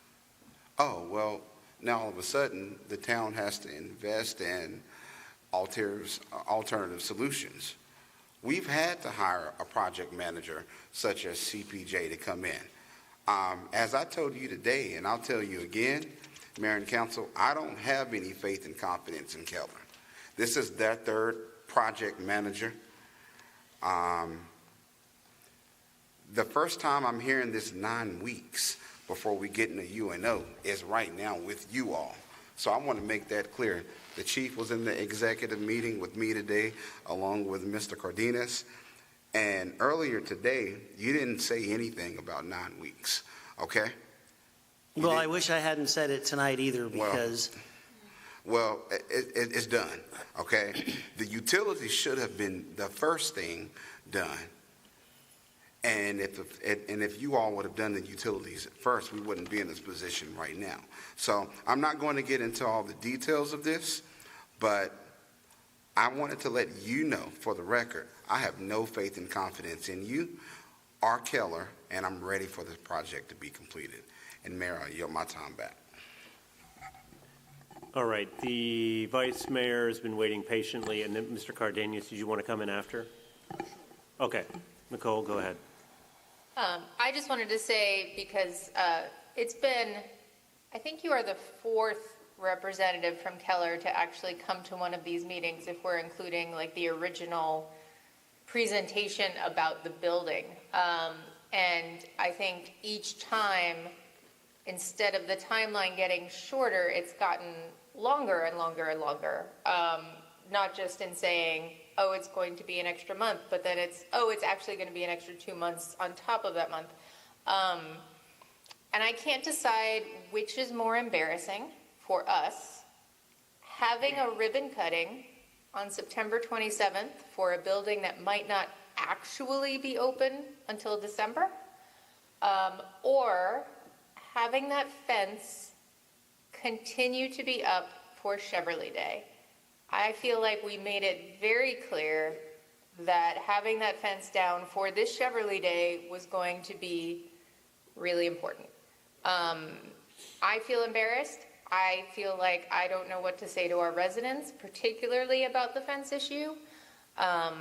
Oh, well, now all of a sudden, the town has to invest in alternative solutions. We've had to hire a project manager such as CPJ to come in. As I told you today, and I'll tell you again, Mayor and Council, I don't have any faith and confidence in Keller. This is their third project manager. The first time I'm hearing this 9 weeks before we get into UNO is right now with you all. So I want to make that clear. The chief was in the executive meeting with me today, along with Mr. Cardenas. And earlier today, you didn't say anything about 9 weeks, okay? Well, I wish I hadn't said it tonight either, because Well, it's done, okay? The utilities should have been the first thing done. And if you all would have done the utilities first, we wouldn't be in this position right now. So I'm not going to get into all the details of this, but I wanted to let you know, for the record, I have no faith and confidence in you or Keller, and I'm ready for this project to be completed. And Mayor, I yield my time back. All right, the Vice Mayor has been waiting patiently, and then Mr. Cardenas, did you want to come in after? Okay, Nicole, go ahead. I just wanted to say, because it's been, I think you are the fourth representative from Keller to actually come to one of these meetings, if we're including like the original presentation about the building. And I think each time, instead of the timeline getting shorter, it's gotten longer and longer and longer. Not just in saying, oh, it's going to be an extra month, but then it's, oh, it's actually going to be an extra 2 months on top of that month. And I can't decide which is more embarrassing for us, having a ribbon cutting on September 27th for a building that might not actually be open until December, or having that fence continue to be up for Cheverly Day. I feel like we made it very clear that having that fence down for this Cheverly Day was going to be really important. I feel embarrassed. I feel like I don't know what to say to our residents, particularly about the fence issue. All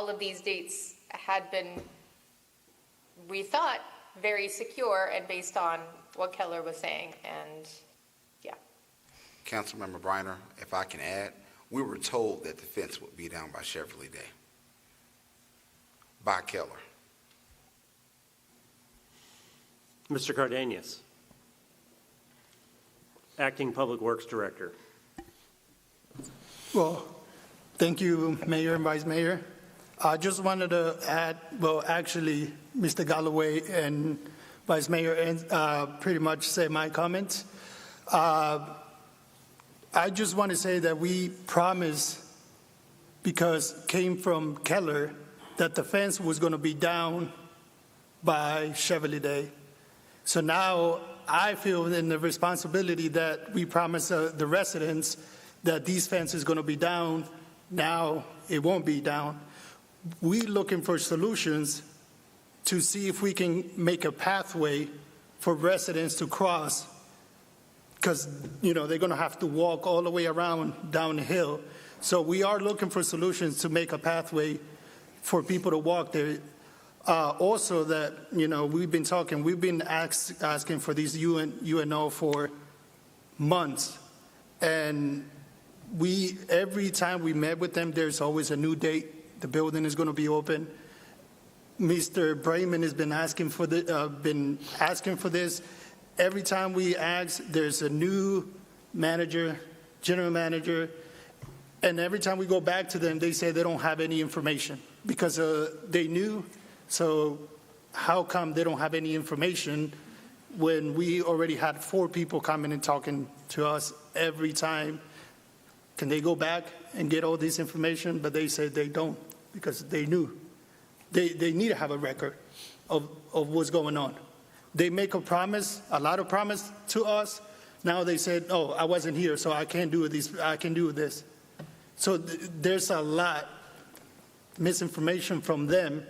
of these dates had been, we thought, very secure and based on what Keller was saying, and yeah. Councilmember Briner, if I can add, we were told that the fence would be down by Cheverly Day, by Keller. Mr. Cardenas, Acting Public Works Director. Well, thank you, Mayor and Vice Mayor. I just wanted to add, well, actually, Mr. Galloway and Vice Mayor pretty much said my comments. I just want to say that we promised, because came from Keller, that the fence was going to be down by Cheverly Day. So now I feel in the responsibility that we promised the residents that these fences is going to be down. Now it won't be down. We're looking for solutions to see if we can make a pathway for residents to cross, because they're going to have to walk all the way around down the hill. So we are looking for solutions to make a pathway for people to walk there. Also, that we've been asking for these UNO for months, and every time we met with them, there's always a new date. The building is going to be open. Mr. Brayman has been asking for this. Every time we ask, there's a new manager, general manager, and every time we go back to them, they say they don't have any information because they knew. So how come they don't have any information when we already had 4 people coming and talking to us every time? Can they go back and get all this information? But they said they don't, because they knew. They need to have a record of what's going on. They make a lot of promise to us. Now they said, oh, I wasn't here, so I can't do this. I can do this. So there's a lot misinformation from them.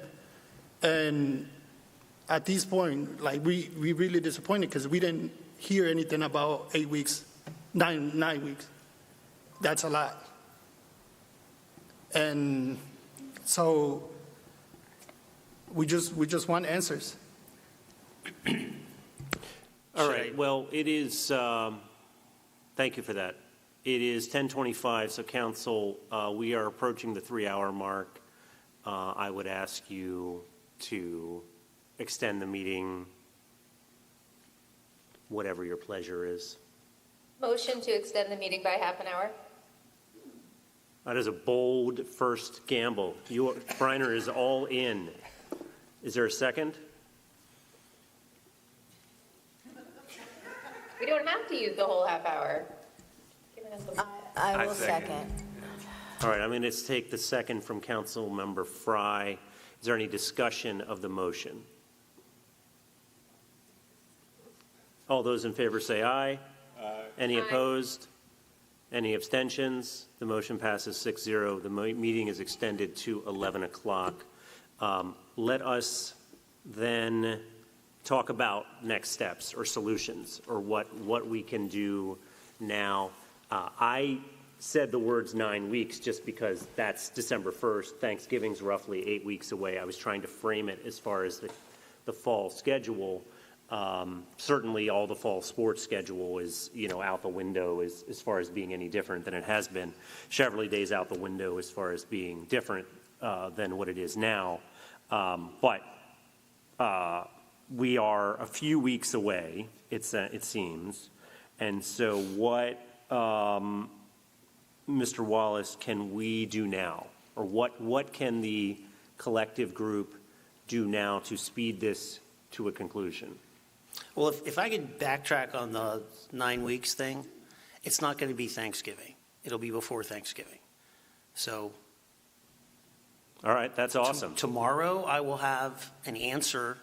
And at this point, we really disappointed because we didn't hear anything about 8 weeks, 9 weeks. That's a lot. And so we just want answers. All right. Well, it is, thank you for that. It is 10:25, so council, we are approaching the 3-hour mark. I would ask you to extend the meeting, whatever your pleasure is. Motion to extend the meeting by half an hour. That is a bold first gamble. Briner is all in. Is there a second? We don't have to use the whole half hour. I will second. All right, I'm going to take the second from Councilmember Fry. Is there any discussion of the motion? All those in favor say aye. Aye. Any opposed? Any abstentions? The motion passes 6-0. The meeting is extended to 11 o'clock. Let us then talk about next steps or solutions or what we can do now. I said the words 9 weeks just because that's December 1st. Thanksgiving's roughly 8 weeks away. I was trying to frame it as far as the fall schedule. Certainly all the fall sports schedule is, out the window as far as being any different than it has been. Cheverly Day's out the window as far as being different than what it is now. But we are a few weeks away, it seems. And so what, Mr. Wallace, can we do now? Or what can the collective group do now to speed this to a conclusion? Well, if I could backtrack on the 9 weeks thing, it's not going to be Thanksgiving. It'll be before Thanksgiving. So. All right, that's awesome. Tomorrow I will have an answer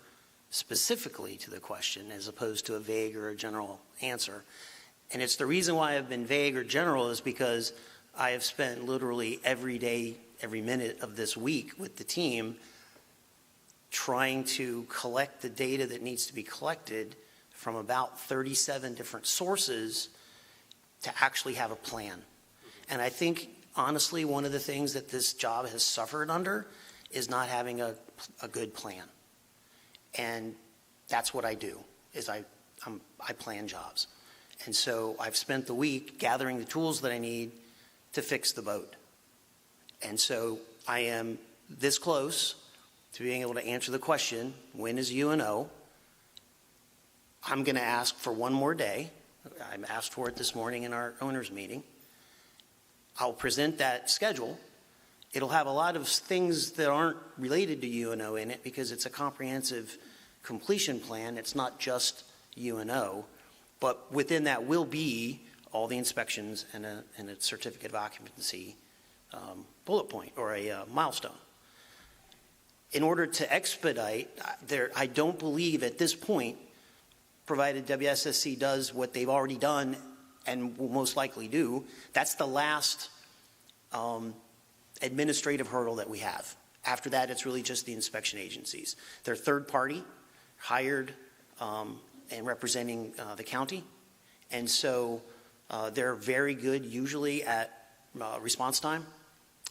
specifically to the question as opposed to a vague or a general answer. And it's the reason why I've been vague or general is because I have spent literally every day, every minute of this week with the team trying to collect the data that needs to be collected from about 37 different sources to actually have a plan. And I think, honestly, one of the things that this job has suffered under is not having a good plan. And that's what I do, is I plan jobs. And so I've spent the week gathering the tools that I need to fix the boat. And so I am this close to being able to answer the question, when is UNO? I'm going to ask for one more day. I asked for it this morning in our owners meeting. I'll present that schedule. It'll have a lot of things that aren't related to UNO in it because it's a comprehensive completion plan. It's not just UNO, but within that will be all the inspections and a certificate of occupancy bullet point or a milestone. In order to expedite, I don't believe at this point, provided WSSC does what they've already done and will most likely do, that's the last administrative hurdle that we have. After that, it's really just the inspection agencies. They're third party, hired and representing the county. And so they're very good usually at response time.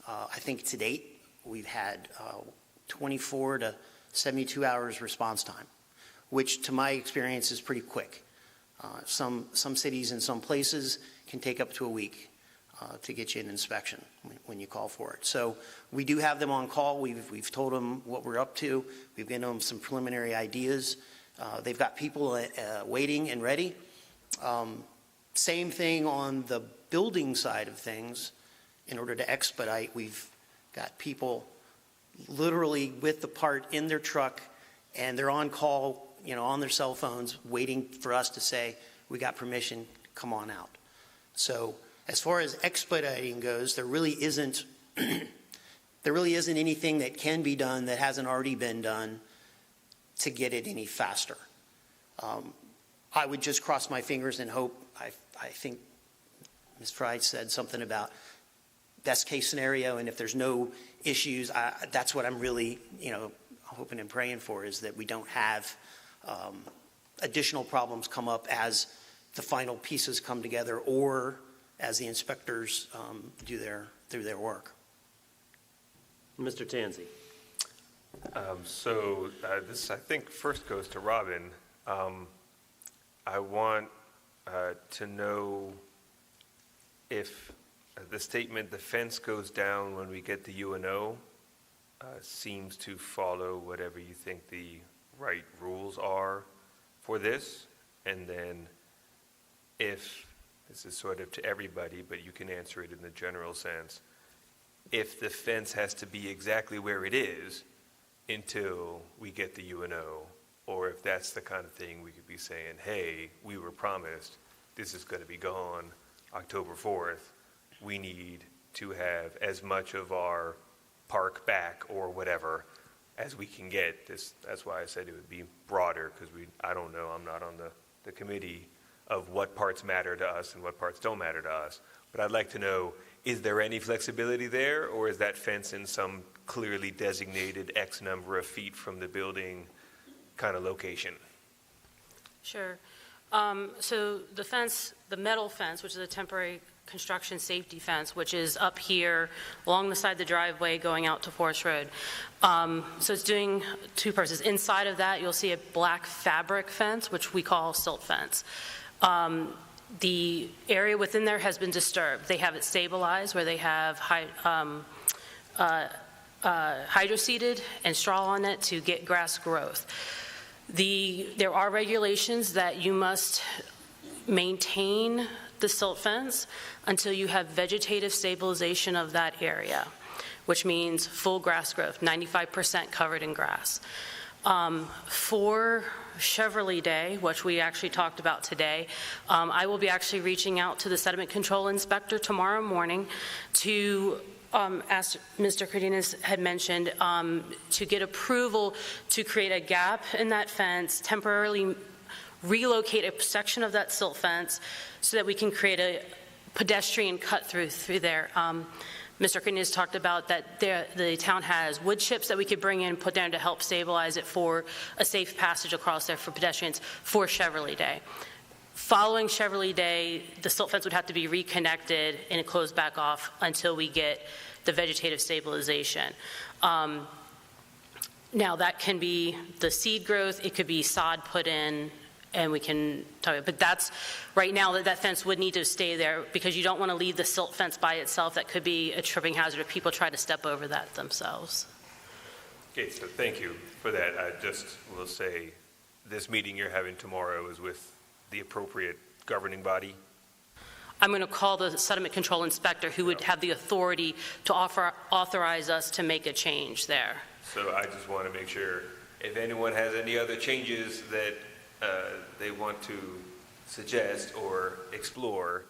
I think to date, we've had 24 to 72 hours response time, which to my experience is pretty quick. Some cities and some places can take up to a week to get you an inspection when you call for it. So we do have them on call. We've told them what we're up to. We've given them some preliminary ideas. They've got people waiting and ready. Same thing on the building side of things. In order to expedite, we've got people literally with the part in their truck, and they're on call, on their cell phones, waiting for us to say, we got permission, come on out. So as far as expediting goes, there really isn't anything that can be done that hasn't already been done to get it any faster. I would just cross my fingers and hope. I think Ms. Fry said something about best case scenario, and if there's no issues, that's what I'm really, hoping and praying for, is that we don't have additional problems come up as the final pieces come together or as the inspectors do their work. Mr. Tanzi. This, I think, first goes to Robin. I want to know if the statement, the fence goes down when we get the UNO, seems to follow whatever you think the right rules are for this. And then if, this is sort of to everybody, but you can answer it in the general sense, if the fence has to be exactly where it is until we get the UNO, or if that's the kind of thing we could be saying, hey, we were promised this is going to be gone October 4th. We need to have as much of our park back or whatever as we can get. That's why I said it would be broader, because I don't know, I'm not on the committee of what parts matter to us and what parts don't matter to us. But I'd like to know, is there any flexibility there, or is that fence in some clearly designated X number of feet from the building kind of location? Sure. So the fence, the metal fence, which is a temporary construction safety fence, which is up here along the side of the driveway going out to Forest Road. So it's doing two purposes. Inside of that, you'll see a black fabric fence, which we call silt fence. The area within there has been disturbed. They have it stabilized where they have hydroseeded and straw on it to get grass growth. There are regulations that you must maintain the silt fence until you have vegetative stabilization of that area, which means full grass growth, 95% covered in grass. For Cheverly Day, which we actually talked about today, I will be actually reaching out to the sediment control inspector tomorrow morning to as Mr. Cardenas had mentioned, to get approval to create a gap in that fence, temporarily relocate a section of that silt fence so that we can create a pedestrian cut through there. Mr. Cardenas talked about that the town has wood chips that we could bring in, put down to help stabilize it for a safe passage across there for pedestrians for Cheverly Day. Following Cheverly Day, the silt fence would have to be reconnected and closed back off until we get the vegetative stabilization. Now that can be the seed growth, it could be sod put in, and we can talk about, but that's, right now that fence would need to stay there because you don't want to leave the silt fence by itself. That could be a tripping hazard if people try to step over that themselves. Okay, so thank you for that. I just will say this meeting you're having tomorrow is with the appropriate governing body. I'm going to call the sediment control inspector who would have the authority to authorize us to make a change there. So I just want to make sure if anyone has any other changes that they want to suggest or explore,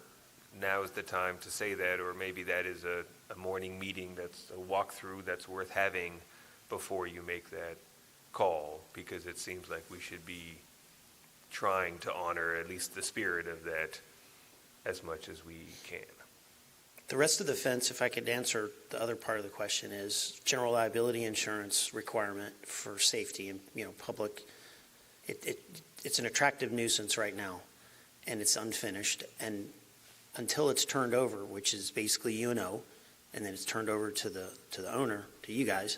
now is the time to say that, or maybe that is a morning meeting, that's a walkthrough that's worth having before you make that call, because it seems like we should be trying to honor at least the spirit of that as much as we can. The rest of the fence, if I could answer the other part of the question, is general liability insurance requirement for safety and, public. It's an attractive nuisance right now, and it's unfinished. And until it's turned over, which is basically and then it's turned over to the owner, to you guys,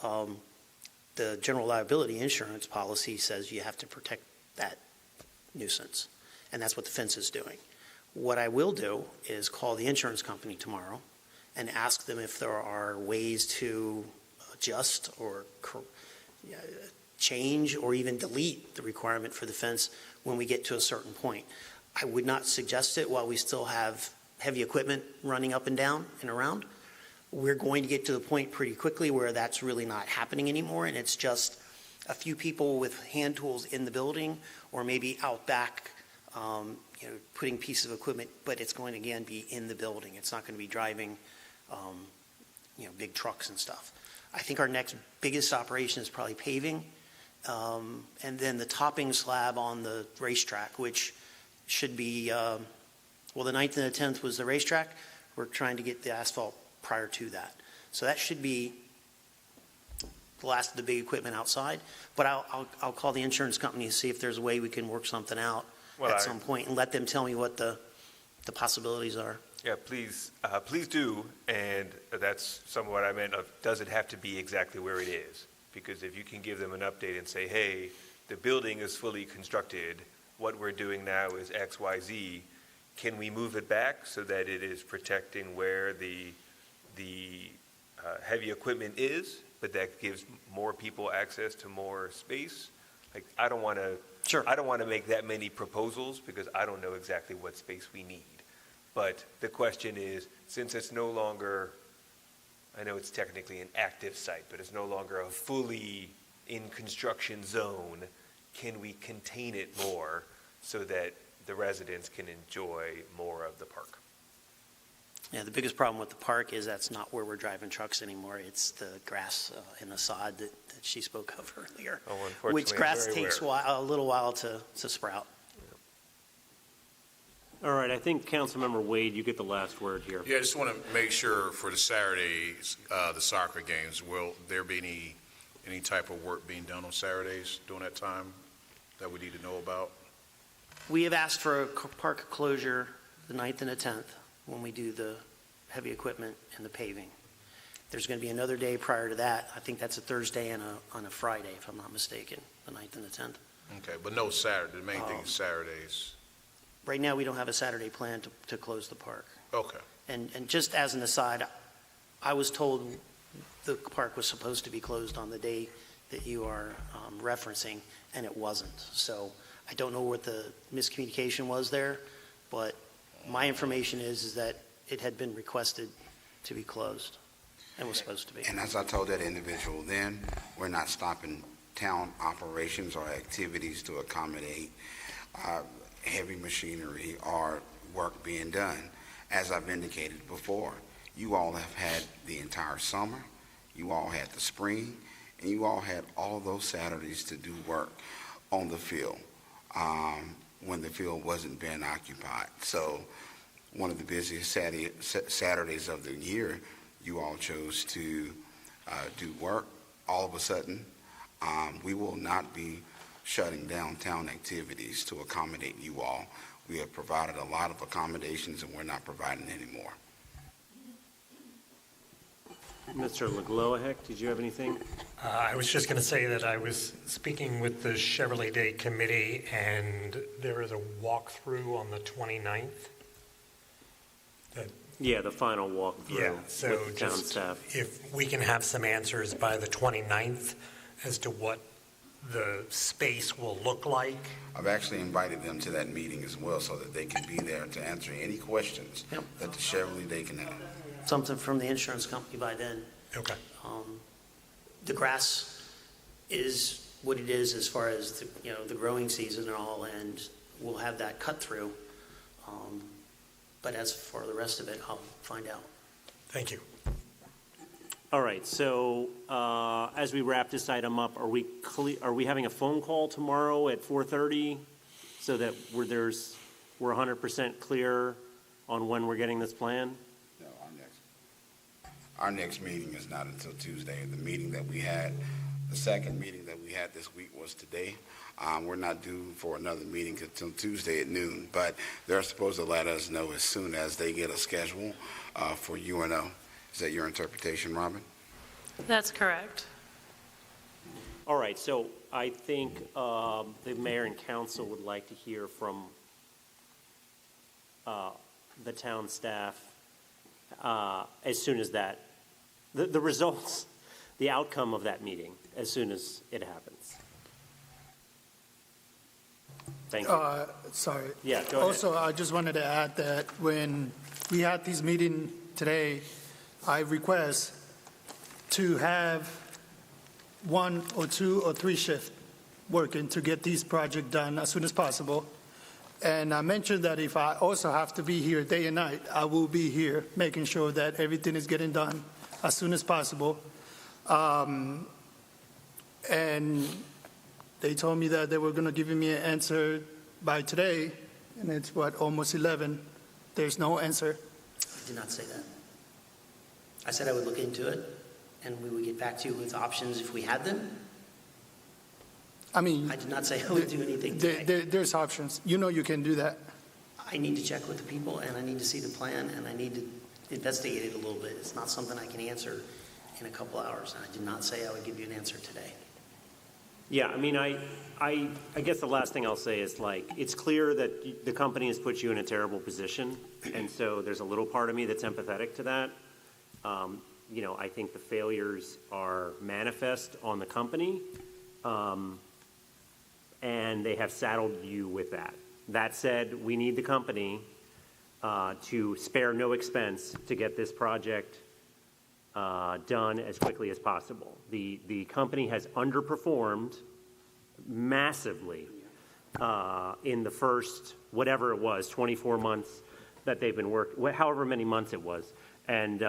the general liability insurance policy says you have to protect that nuisance, and that's what the fence is doing. What I will do is call the insurance company tomorrow and ask them if there are ways to adjust or change or even delete the requirement for the fence when we get to a certain point. I would not suggest it while we still have heavy equipment running up and down and around. We're going to get to the point pretty quickly where that's really not happening anymore, and it's just a few people with hand tools in the building or maybe out back putting pieces of equipment, but it's going to, again, be in the building. It's not going to be driving, big trucks and stuff. I think our next biggest operation is probably paving, and then the topping slab on the racetrack, which should be, the 9th and the 10th was the racetrack. We're trying to get the asphalt prior to that. So that should be the last of the big equipment outside, but I'll call the insurance company and see if there's a way we can work something out at some point and let them tell me what the possibilities are. Yeah, please do, and that's some of what I meant of, does it have to be exactly where it is? Because if you can give them an update and say, hey, the building is fully constructed, what we're doing now is X, Y, Z, can we move it back so that it is protecting where the heavy equipment is, but that gives more people access to more space? Like, I don't want to make that many proposals because I don't know exactly what space we need. But the question is, since it's no longer, I know it's technically an active site, but it's no longer a fully in construction zone, can we contain it more so that the residents can enjoy more of the park? Yeah, the biggest problem with the park is that's not where we're driving trucks anymore. It's the grass and the sod that she spoke of earlier. Oh, unfortunately, which grass I'm very takes aware. a little while to sprout. All right, I think Councilmember Wade, you get the last word here. Yeah, I just want to make sure for the Saturdays, the soccer games, will there be any type of work being done on Saturdays during that time that we need to know about? We have asked for a park closure the 9th and the 10th when we do the heavy equipment and the paving. There's going to be another day prior to that. I think that's a Thursday and on a Friday, if I'm not mistaken, the 9th and the 10th. Okay, but no Saturday. The main thing is Saturdays. Right now, we don't have a Saturday plan to close the park. Okay. And just as an aside, I was told the park was supposed to be closed on the day that you are referencing, and it wasn't. So I don't know what the miscommunication was there, but my information is that it had been requested to be closed and was supposed to be. And as I told that individual then, we're not stopping town operations or activities to accommodate heavy machinery or work being done. As I've indicated before, you all have had the entire summer, you all had the spring, and you all had all those Saturdays to do work on the field when the field wasn't being occupied. So one of the busiest Saturdays of the year, you all chose to do work. All of a sudden, we will not be shutting down town activities to accommodate you all. We have provided a lot of accommodations, and we're not providing any more. Mr. LeGloahec, did you have anything? I was just going to say that I was speaking with the Cheverly Day Committee, and there is a walkthrough on the 29th. Yeah, the final walkthrough Yeah, so with the town just staff. if we can have some answers by the 29th as to what the space will look like. I've actually invited them to that meeting as well so that they can be there to answer any questions that the Cheverly Day can have. Something from the insurance company by then. Okay. The grass is what it is as far as the growing season and all, and we'll have that cut through. But as for the rest of it, I'll find out. Thank you. All right, so as we wrap this item up, are we having a phone call tomorrow at 4:30 so that we're 100% clear on when we're getting this plan? No, our next meeting is not until Tuesday. The meeting that we had, the second meeting that we had this week was today. We're not due for another meeting until Tuesday at noon, but they're supposed to let us know as soon as they get a schedule for UNO. Is that your interpretation, Robin? That's correct. All right, so I think the mayor and council would like to hear from the town staff as soon as that, the results, the outcome of that meeting, as soon as it happens. Thank you. Sorry. Yeah, go ahead. Also, I just wanted to add that when we had this meeting today, I request to have 1 or 2 or 3 shifts working to get these projects done as soon as possible. And I mentioned that if I also have to be here day and night, I will be here making sure that everything is getting done as soon as possible. And they told me that they were going to give me an answer by today, and it's almost 11. There's no answer. I did not say that. I said I would look into it, and we would get back to you with options if we had them. I mean, I did not say I would do anything today. There's options. You know you can do that. I need to check with the people, and I need to see the plan, and I need to investigate it a little bit. It's not something I can answer in a couple hours, and I did not say I would give you an answer today. Yeah, I mean, I guess the last thing I'll say is, it's clear that the company has put you in a terrible position, and so there's a little part of me that's empathetic to that. I think the failures are manifest on the company, and they have saddled you with that. That said, we need the company to spare no expense to get this project done as quickly as possible. The company has underperformed massively in the first, whatever it was, 24 months that they've been working, however many months it was. And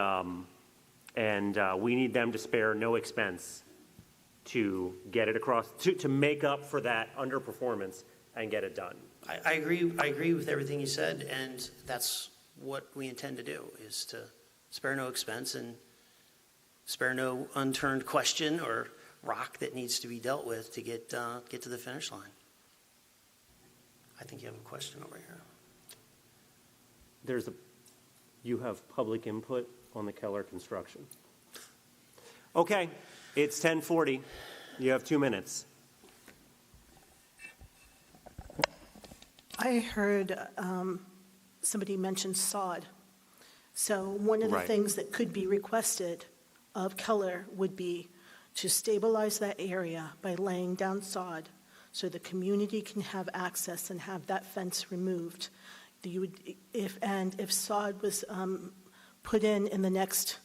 we need them to spare no expense to get it across, to make up for that underperformance and get it done. I agree with everything you said, and that's what we intend to do, is to spare no expense and spare no unturned question or rock that needs to be dealt with to get to the finish line. I think you have a question over here. You have public input on the Keller construction. Okay, it's 10:40. You have 2 minutes. I heard somebody mention sod. So one of the Right. things that could be requested of Keller would be to stabilize that area by laying down sod so the community can have access and have that fence removed. If sod was put in the next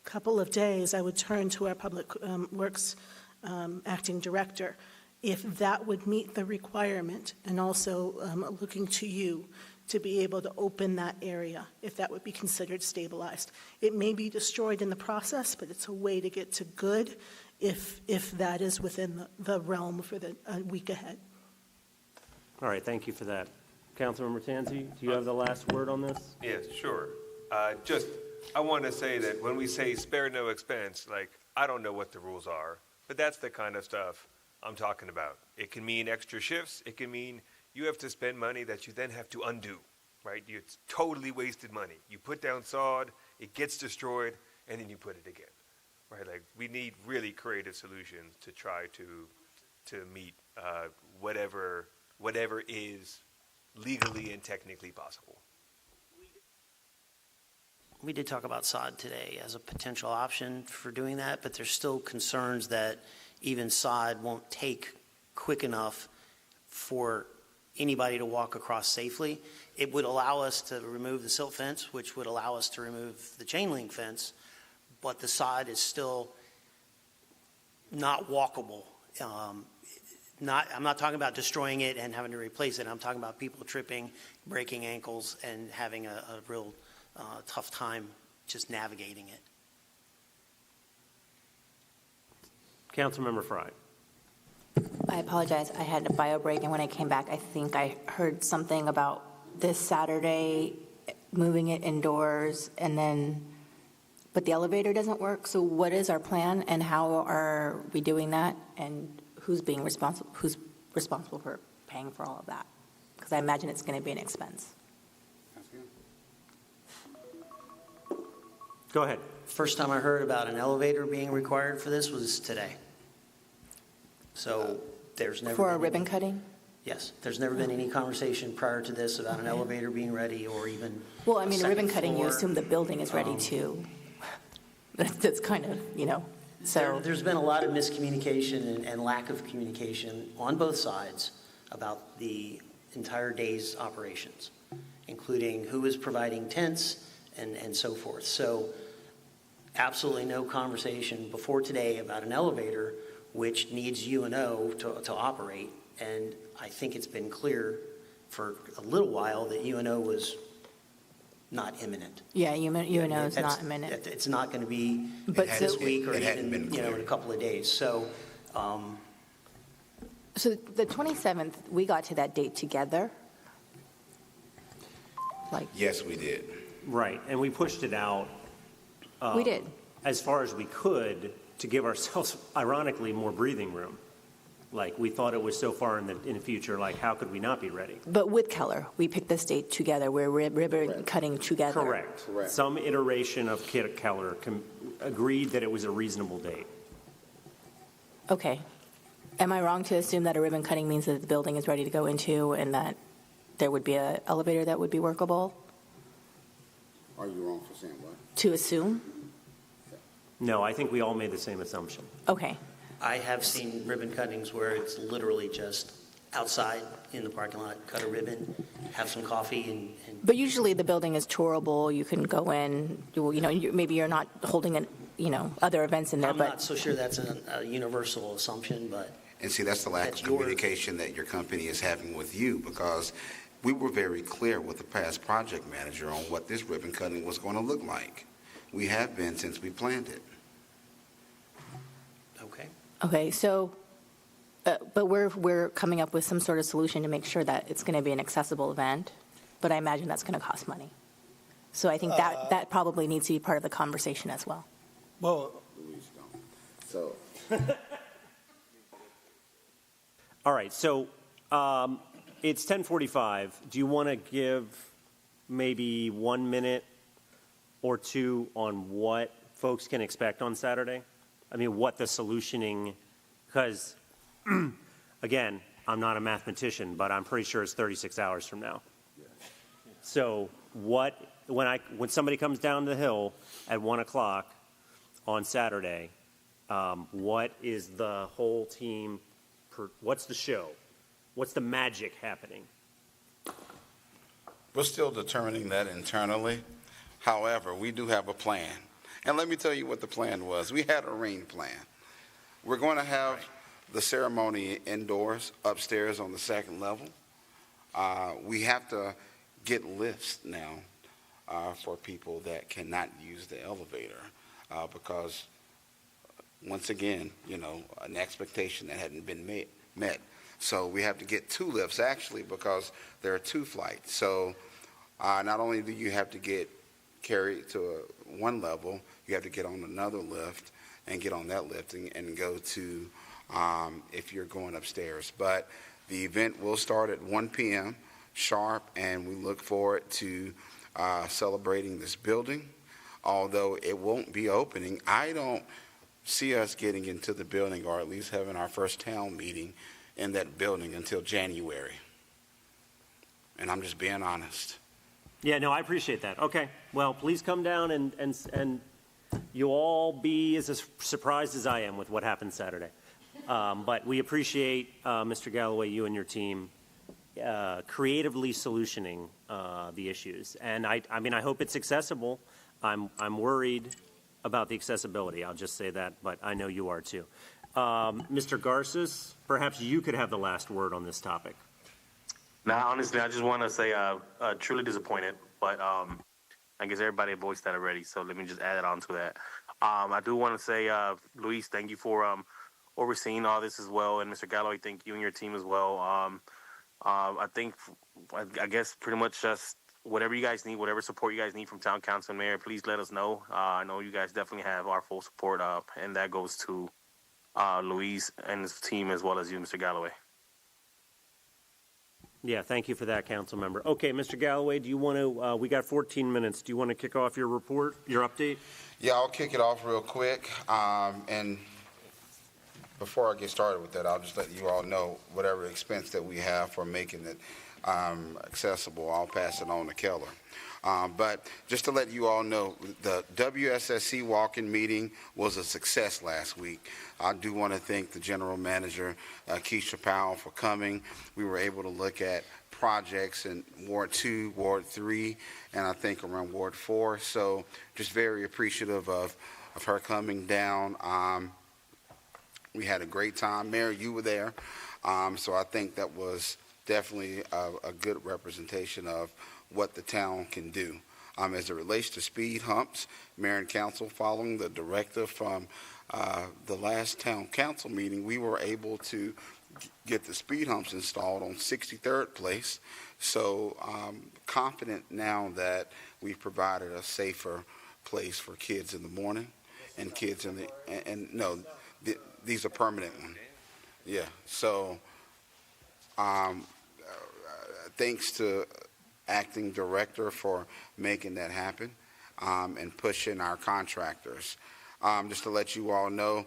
couple of days, I would turn to our Public Works acting director. If that would meet the requirement, and also looking to you to be able to open that area, if that would be considered stabilized. It may be destroyed in the process, but it's a way to get to good if that is within the realm for the week ahead. All right, thank you for that. Councilmember Tanzi, do you have the last word on this? Yes, sure. I want to say that when we say spare no expense, like, I don't know what the rules are, but that's the kind of stuff I'm talking about. It can mean extra shifts. It can mean you have to spend money that you then have to undo, right? It's totally wasted money. You put down sod, it gets destroyed, and then you put it again, right? Like, we need really creative solutions to try to meet whatever is legally and technically possible. We did talk about sod today as a potential option for doing that, but there's still concerns that even sod won't take quick enough for anybody to walk across safely. It would allow us to remove the silt fence, which would allow us to remove the chain link fence, but the sod is still not walkable. I'm not talking about destroying it and having to replace it. I'm talking about people tripping, breaking ankles, and having a real tough time just navigating it. Councilmember Frye. I apologize. I had a bio break, and when I came back, I think I heard something about this Saturday moving it indoors, but the elevator doesn't work. So what is our plan, and how are we doing that, and who's responsible for paying for all of that? Because I imagine it's going to be an expense. Go ahead. First time I heard about an elevator being required for this was today. So there's never For a ribbon cutting? Yes, there's never been any conversation prior to this about an elevator being ready or even. Well, I mean, a ribbon cutting, you floor. assume the building is ready too. That's kind of, so. There's been a lot of miscommunication and lack of communication on both sides about the entire day's operations, including who is providing tents and so forth. So absolutely no conversation before today about an elevator which needs UNO to operate. And I think it's been clear for a little while that UNO was not imminent. Yeah, UNO is not imminent. It's not going to be this week or even in a couple of days. So, So the 27th, we got to that date together. Yes, we did. Right, and we pushed it out. We did. As far as we could to give ourselves, ironically, more breathing room. Like, we thought it was so far in the future, like, how could we not be ready? But with Keller, we picked this date together. We're ribbon cutting together. Correct. Some iteration of Keller agreed that it was a reasonable date. Okay. Am I wrong to assume that a ribbon cutting means that the building is ready to go into and that there would be an elevator that would be workable? Are you wrong for saying what? To assume? No, I think we all made the same assumption. Okay. I have seen ribbon cuttings where it's literally just outside in the parking lot, cut a ribbon, have some coffee, and But usually the building is tourable. You can go in. Maybe you're not holding other events in there. I'm But not so sure that's a universal assumption, but. And see, that's the lack of communication that your company is having with you, because we were very clear with the past project manager on what this ribbon cutting was going to look like. We have been since we planned it. Okay, so, but we're coming up with some sort of solution to make sure that it's going to be an accessible event, but I imagine that's going to cost money. So I think that probably needs to be part of the conversation as well. Well, so. All right, so it's 10:45. Do you want to give maybe 1 minute or two on what folks can expect on Saturday? I mean, what the solutioning, because, again, I'm not a mathematician, but I'm pretty sure it's 36 hours from now. So when somebody comes down the hill at 1 o'clock on Saturday, what is the whole team, what's the show? What's the magic happening? We're still determining that internally. However, we do have a plan. And let me tell you what the plan was. We had a rain plan. We're going to have the ceremony indoors, upstairs on the second level. We have to get lifts now for people that cannot use the elevator because, once again, an expectation that hadn't been met. So we have to get 2 lifts, actually, because there are 2 flights. So not only do you have to get carried to one level, you have to get on another lift and get on that lift and go to if you're going upstairs. But the event will start at 1 p.m. sharp, and we look forward to celebrating this building. Although it won't be opening, I don't see us getting into the building, or at least having our first town meeting in that building, until January. And I'm just being honest. Yeah, no, I appreciate that. Okay, well, please come down and you'll all be as surprised as I am with what happened Saturday. But we appreciate, Mr. Galloway, you and your team creatively solutioning the issues. And I mean, I hope it's accessible. I'm worried about the accessibility. I'll just say that, but I know you are too. Mr. Garces, perhaps you could have the last word on this topic. Now, honestly, I just want to say truly disappointed, but I guess everybody voiced that already, so let me just add it on to that. I do want to say, Luis, thank you for overseeing all this as well, and Mr. Galloway, thank you and your team as well. I guess pretty much just whatever you guys need, whatever support you guys need from Town Council and Mayor, please let us know. I know you guys definitely have our full support, and that goes to Luis and his team as well as you, Mr. Galloway. Yeah, thank you for that, council member. Okay, Mr. Galloway, do you want to, we got 14 minutes. Do you want to kick off your report, your update? Yeah, I'll kick it off real quick. And before I get started with that, I'll just let you all know whatever expense that we have for making it accessible, I'll pass it on to Keller. But just to let you all know, the WSSC walk-in meeting was a success last week. I do want to thank the general manager, Keisha Powell, for coming. We were able to look at projects in Ward 2, Ward 3, and I think around Ward 4. So just very appreciative of her coming down. We had a great time. Mayor, you were there. So I think that was definitely a good representation of what the town can do. As it relates to speed humps, Mayor and Council, following the directive from the last town council meeting, we were able to get the speed humps installed on 63rd Place. So confident now that we've provided a safer place for kids in the morning and kids in the, these are permanent ones. Yeah, so thanks to acting director for making that happen and pushing our contractors. Just to let you all know,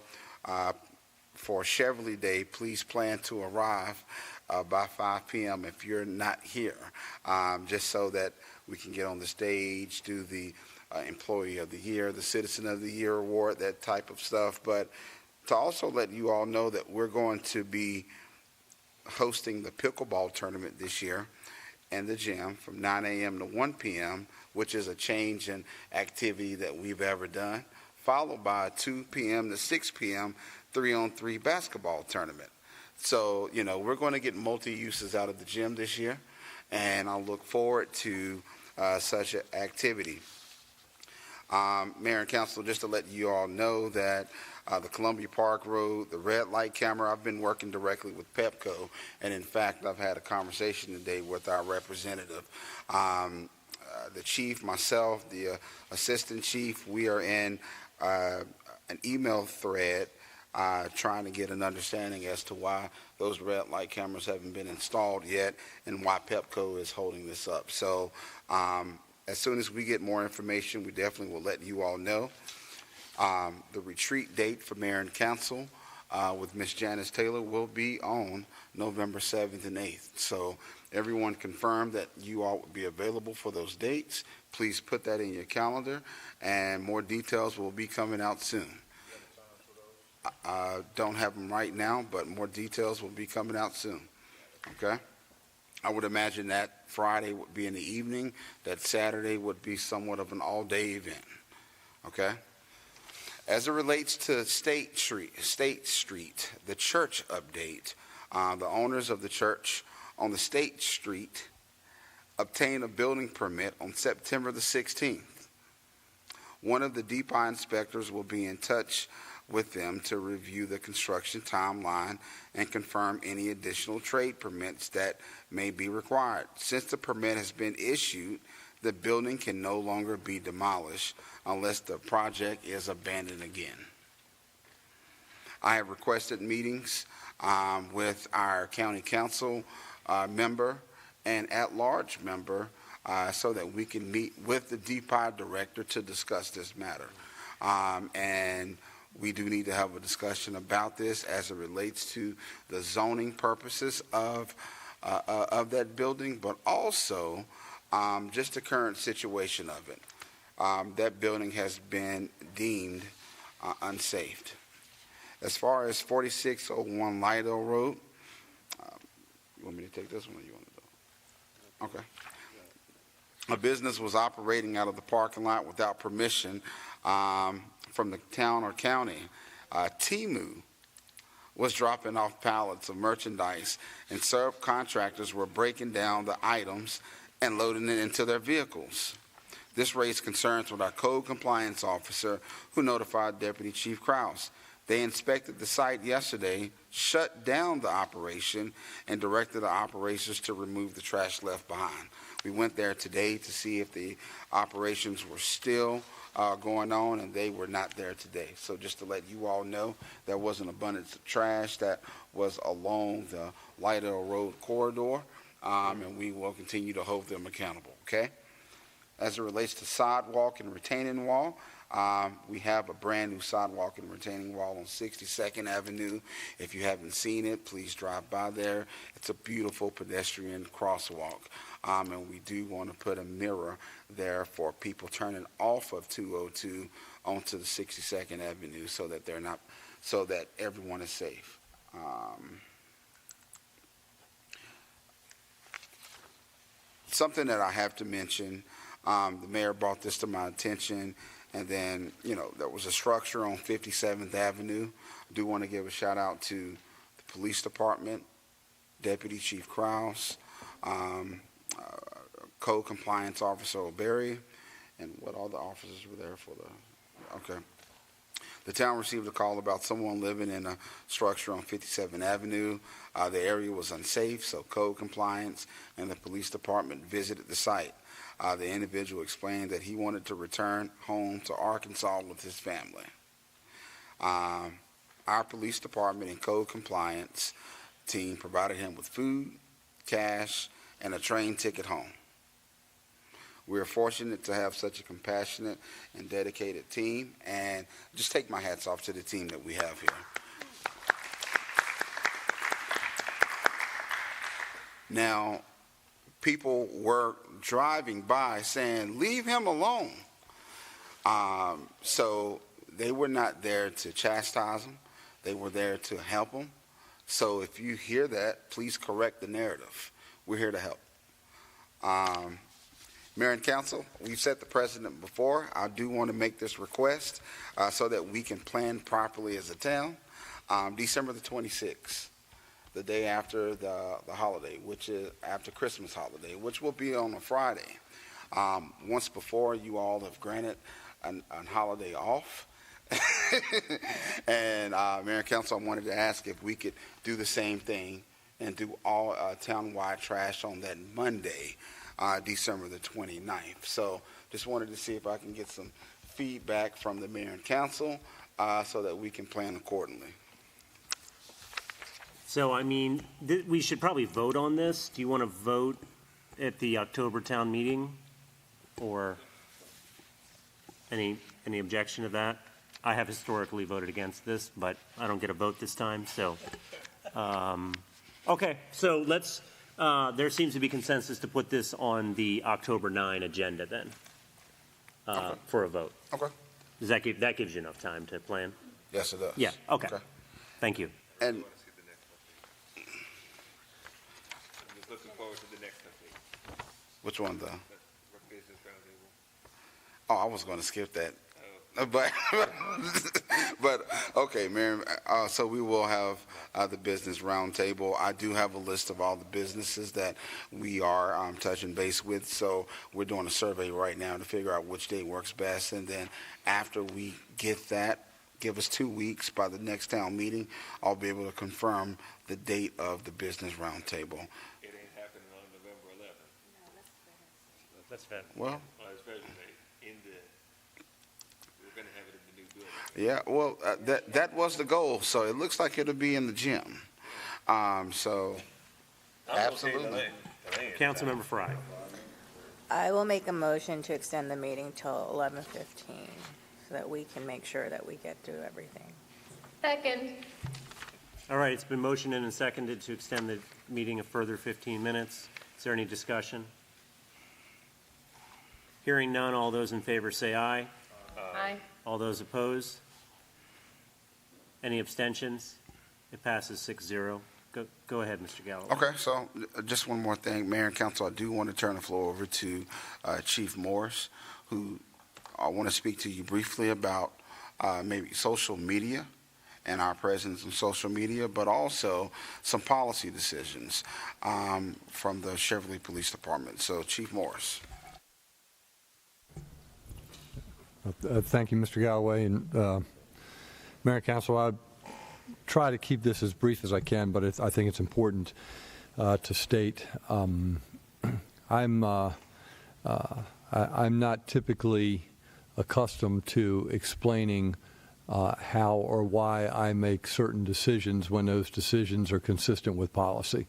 for Cheverly Day, please plan to arrive by 5 p.m. if you're not here, just so that we can get on the stage, do the Employee of the Year, the Citizen of the Year award, that type of stuff. But to also let you all know that we're going to be hosting the pickleball tournament this year in the gym from 9 a.m. to 1 p.m., which is a change in activity that we've ever done followed by a 2 p.m. to 6 p.m. 3-on-3 basketball tournament. So, we're going to get multi-uses out of the gym this year, and I look forward to such an activity. Mayor and Council, just to let you all know that the Columbia Park Road, the red light camera, I've been working directly with PEPCO, and in fact, I've had a conversation today with our representative. The chief, myself, the assistant chief, we are in an email thread trying to get an understanding as to why those red light cameras haven't been installed yet and why PEPCO is holding this up. So as soon as we get more information, we definitely will let you all know. The retreat date for Mayor and Council with Ms. Janice Taylor will be on November 7th and 8th. So everyone confirmed that you all will be available for those dates. Please put that in your calendar, and more details will be coming out soon. Don't have them right now, but more details will be coming out soon. Okay? I would imagine that Friday would be in the evening, that Saturday would be somewhat of an all-day event. Okay? As it relates to State Street, the church update, the owners of the church on the State Street obtained a building permit on September the 16th. One of the DPI inspectors will be in touch with them to review the construction timeline and confirm any additional trade permits that may be required. Since the permit has been issued, the building can no longer be demolished unless the project is abandoned again. I have requested meetings with our county council member and at-large member so that we can meet with the DPI director to discuss this matter. And we do need to have a discussion about this as it relates to the zoning purposes of that building, but also just the current situation of it. That building has been deemed unsafe. As far as 4601 Lido Road, you want me to take this one or you want to do it? Okay. A business was operating out of the parking lot without permission from the town or county. Timu was dropping off pallets of merchandise, and subcontractors were breaking down the items and loading it into their vehicles. This raised concerns with our code compliance officer, who notified Deputy Chief Krause. They inspected the site yesterday, shut down the operation, and directed the operations to remove the trash left behind. We went there today to see if the operations were still going on, and they were not there today. So just to let you all know, there was an abundance of trash that was along the Lido Road corridor, and we will continue to hold them accountable, okay? As it relates to sidewalk and retaining wall, we have a brand new sidewalk and retaining wall on 62nd Avenue. If you haven't seen it, please drive by there. It's a beautiful pedestrian crosswalk. And we do want to put a mirror there for people turning off of 202 onto the 62nd Avenue so that so that everyone is safe. Something that I have to mention, the mayor brought this to my attention, and then, there was a structure on 57th Avenue. I do want to give a shout out to the police department, Deputy Chief Krause, Code Compliance Officer O'Berry, and what all the officers were there for okay. The town received a call about someone living in a structure on 57th Avenue. The area was unsafe, so Code Compliance and the police department visited the site. The individual explained that he wanted to return home to Arkansas with his family. Our police department and Code Compliance team provided him with food, cash, and a train ticket home. We are fortunate to have such a compassionate and dedicated team, and just take my hats off to the team that we have here. Now, people were driving by saying, "Leave him alone." So they were not there to chastise him. They were there to help him. So if you hear that, please correct the narrative. We're here to help. Mayor and Council, we've set the precedent before. I do want to make this request so that we can plan properly as a town. December the 26th, the day after the holiday, which is after Christmas holiday, which will be on a Friday. Once before, you all have granted an holiday off. And Mayor and Council, I wanted to ask if we could do the same thing and do all town-wide trash on that Monday, December the 29th. So just wanted to see if I can get some feedback from the Mayor and Council so that we can plan accordingly. So, I mean, we should probably vote on this. Do you want to vote at the October town meeting? Or any objection to that? I have historically voted against this, but I don't get a vote this time, so. Okay, so let's, there seems to be consensus to put this on the October 9 agenda then, for a vote. Okay. Does that gives you enough time to plan? Yes, it does. Yeah, okay. Thank you. And I'm just looking forward to the next one, please. which one, though? Business roundtable. Oh, I was going to skip that. But okay, Mayor, so we will have the business roundtable. I do have a list of all the businesses that we are touching base with, so we're doing a survey right now to figure out which day works best, and then after we get that, give us 2 weeks. By the next town meeting, I'll be able to confirm the date of the business roundtable. It ain't happening on November 11th. No, that's fair. Well, we're going to have it in the new building. yeah, well, that was the goal, so it looks like it'll be in the gym. So, absolutely. Councilmember Frye. I will make a motion to extend the meeting till 11:15 so that we can make sure that we get through everything. Second. All right, it's been motioned and seconded to extend the meeting a further 15 minutes. Is there any discussion? Hearing none, all those in favor say aye. Aye. All those opposed? Any abstentions? It passes 6-0. Go ahead, Mr. Galloway. Okay, so just one more thing, Mayor and Council, I do want to turn the floor over to Chief Morris, who I want to speak to you briefly about maybe social media and our presence in social media, but also some policy decisions from the Cheverly Police Department. So, Chief Morris. Thank you, Mr. Galloway. And Mayor and Council, I'll try to keep this as brief as I can, but I think it's important to state I'm not typically accustomed to explaining how or why I make certain decisions when those decisions are consistent with policy.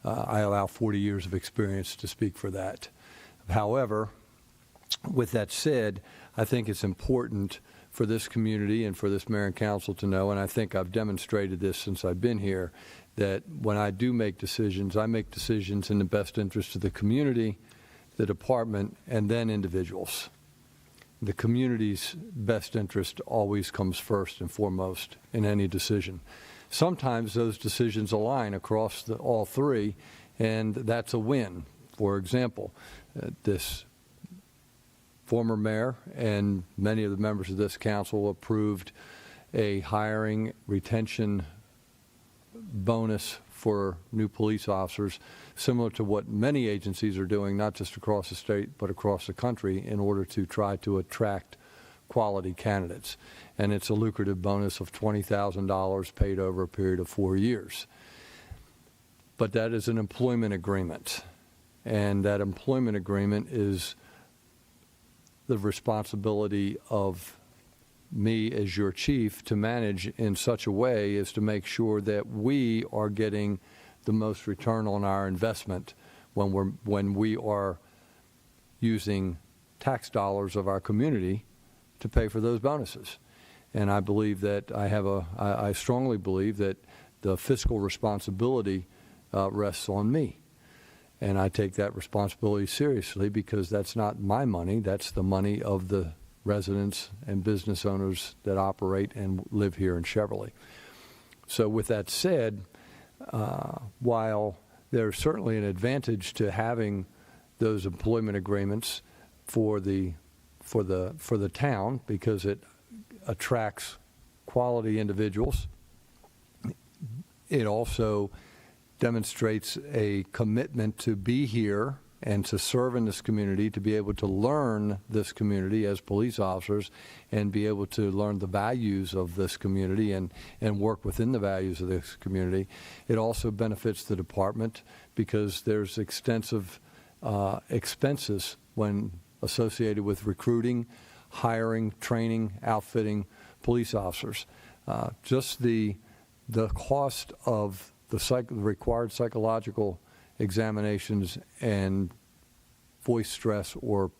I allow 40 years of experience to speak for that. However, with that said, I think it's important for this community and for this mayor and council to know, and I think I've demonstrated this since I've been here, that when I do make decisions, I make decisions in the best interest of the community, the department, and then individuals. The community's best interest always comes first and foremost in any decision. Sometimes those decisions align across all three, and that's a win. For example, this former mayor and many of the members of this council approved a hiring retention bonus for new police officers, similar to what many agencies are doing, not just across the state, but across the country, in order to try to attract quality candidates. And it's a lucrative bonus of $20,000 paid over a period of 4 years. But that is an employment agreement. And that employment agreement is the responsibility of me as your chief to manage in such a way as to make sure that we are getting the most return on our investment when we are using tax dollars of our community to pay for those bonuses. And I believe that I strongly believe that the fiscal responsibility rests on me. And I take that responsibility seriously because that's not my money. That's the money of the residents and business owners that operate and live here in Cheverly. So with that said, while there's certainly an advantage to having those employment agreements for the town, because it attracts quality individuals. It also demonstrates a commitment to be here and to serve in this community, to be able to learn this community as police officers and be able to learn the values of this community and work within the values of this community. It also benefits the department because there's extensive expenses when associated with recruiting, hiring, training, outfitting police officers. Just the cost of the required psychological examinations and voice stress or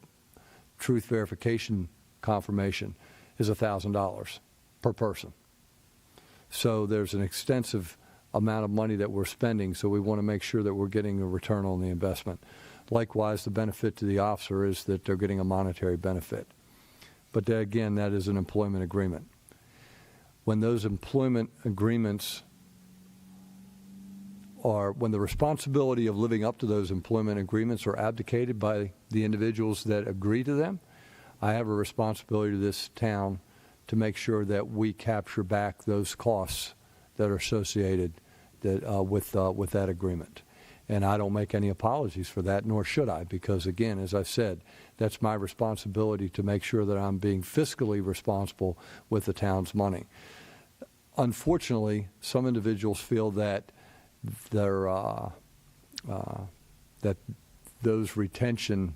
truth verification confirmation is $1,000 per person. So there's an extensive amount of money that we're spending, so we want to make sure that we're getting a return on the investment. Likewise, the benefit to the officer is that they're getting a monetary benefit. But again, that is an employment agreement. When those employment agreements when the responsibility of living up to those employment agreements are abdicated by the individuals that agree to them, I have a responsibility to this town to make sure that we capture back those costs that are associated with that agreement. And I don't make any apologies for that, nor should I, because again, as I said, that's my responsibility to make sure that I'm being fiscally responsible with the town's money. Unfortunately, some individuals feel that that those retention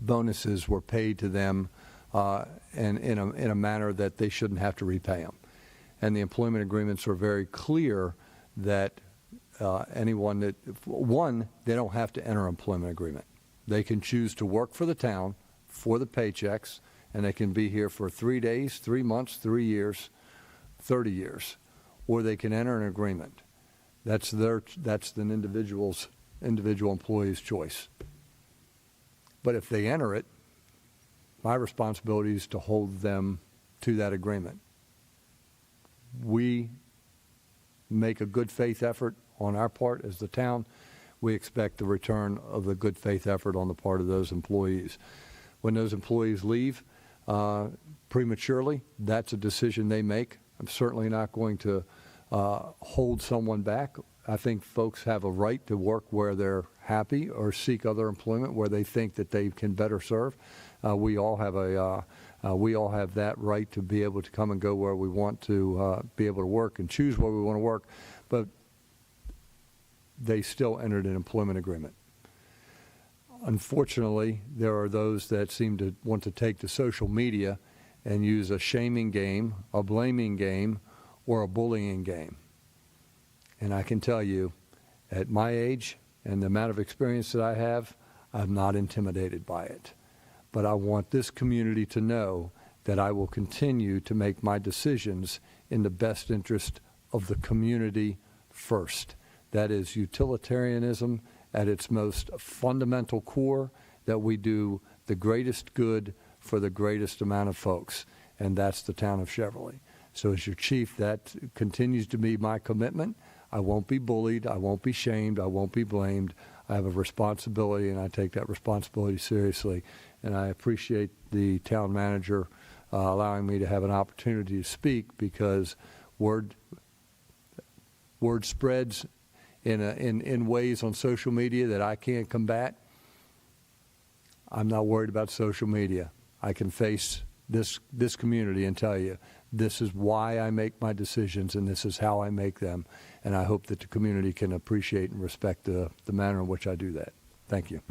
bonuses were paid to them and in a manner that they shouldn't have to repay them. And the employment agreements are very clear that anyone that, one, they don't have to enter an employment agreement. They can choose to work for the town for the paychecks, and they can be here for 3 days, 3 months, 3 years, 30 years, or they can enter an agreement. That's an individual employee's choice. But if they enter it, my responsibility is to hold them to that agreement. We make a good faith effort on our part as the town. We expect the return of the good faith effort on the part of those employees. When those employees leave prematurely, that's a decision they make. I'm certainly not going to hold someone back. I think folks have a right to work where they're happy or seek other employment where they think that they can better serve. We all have that right to be able to come and go where we want to be able to work and choose where we want to work, but they still entered an employment agreement. Unfortunately, there are those that seem to want to take to social media and use a shaming game, a blaming game, or a bullying game. And I can tell you, at my age and the amount of experience that I have, I'm not intimidated by it. But I want this community to know that I will continue to make my decisions in the best interest of the community first. That is utilitarianism at its most fundamental core, that we do the greatest good for the greatest amount of folks, and that's the town of Cheverly. So as your chief, that continues to be my commitment. I won't be bullied. I won't be shamed. I won't be blamed. I have a responsibility, and I take that responsibility seriously. And I appreciate the town manager allowing me to have an opportunity to speak, because word spreads in ways on social media that I can't combat. I'm not worried about social media. I can face this community and tell you, this is why I make my decisions, and this is how I make them. And I hope that the community can appreciate and respect the manner in which I do that. Thank you.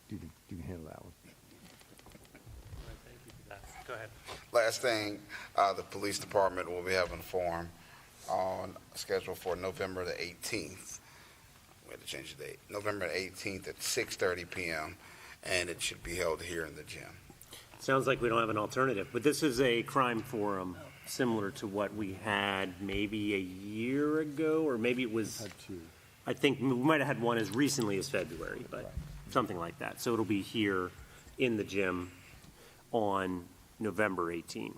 You can handle that one. Thank you for that. Go ahead. Last thing, the police department will be having a forum on schedule for November the 18th. We had to change the date. November the 18th at 6:30 p.m. and it should be held here in the gym. Sounds like we don't have an alternative, but this is a crime forum similar to what we had maybe a year ago, or maybe it was, I think we might have had one as recently as February, but something like that. So it'll be here in the gym on November 18.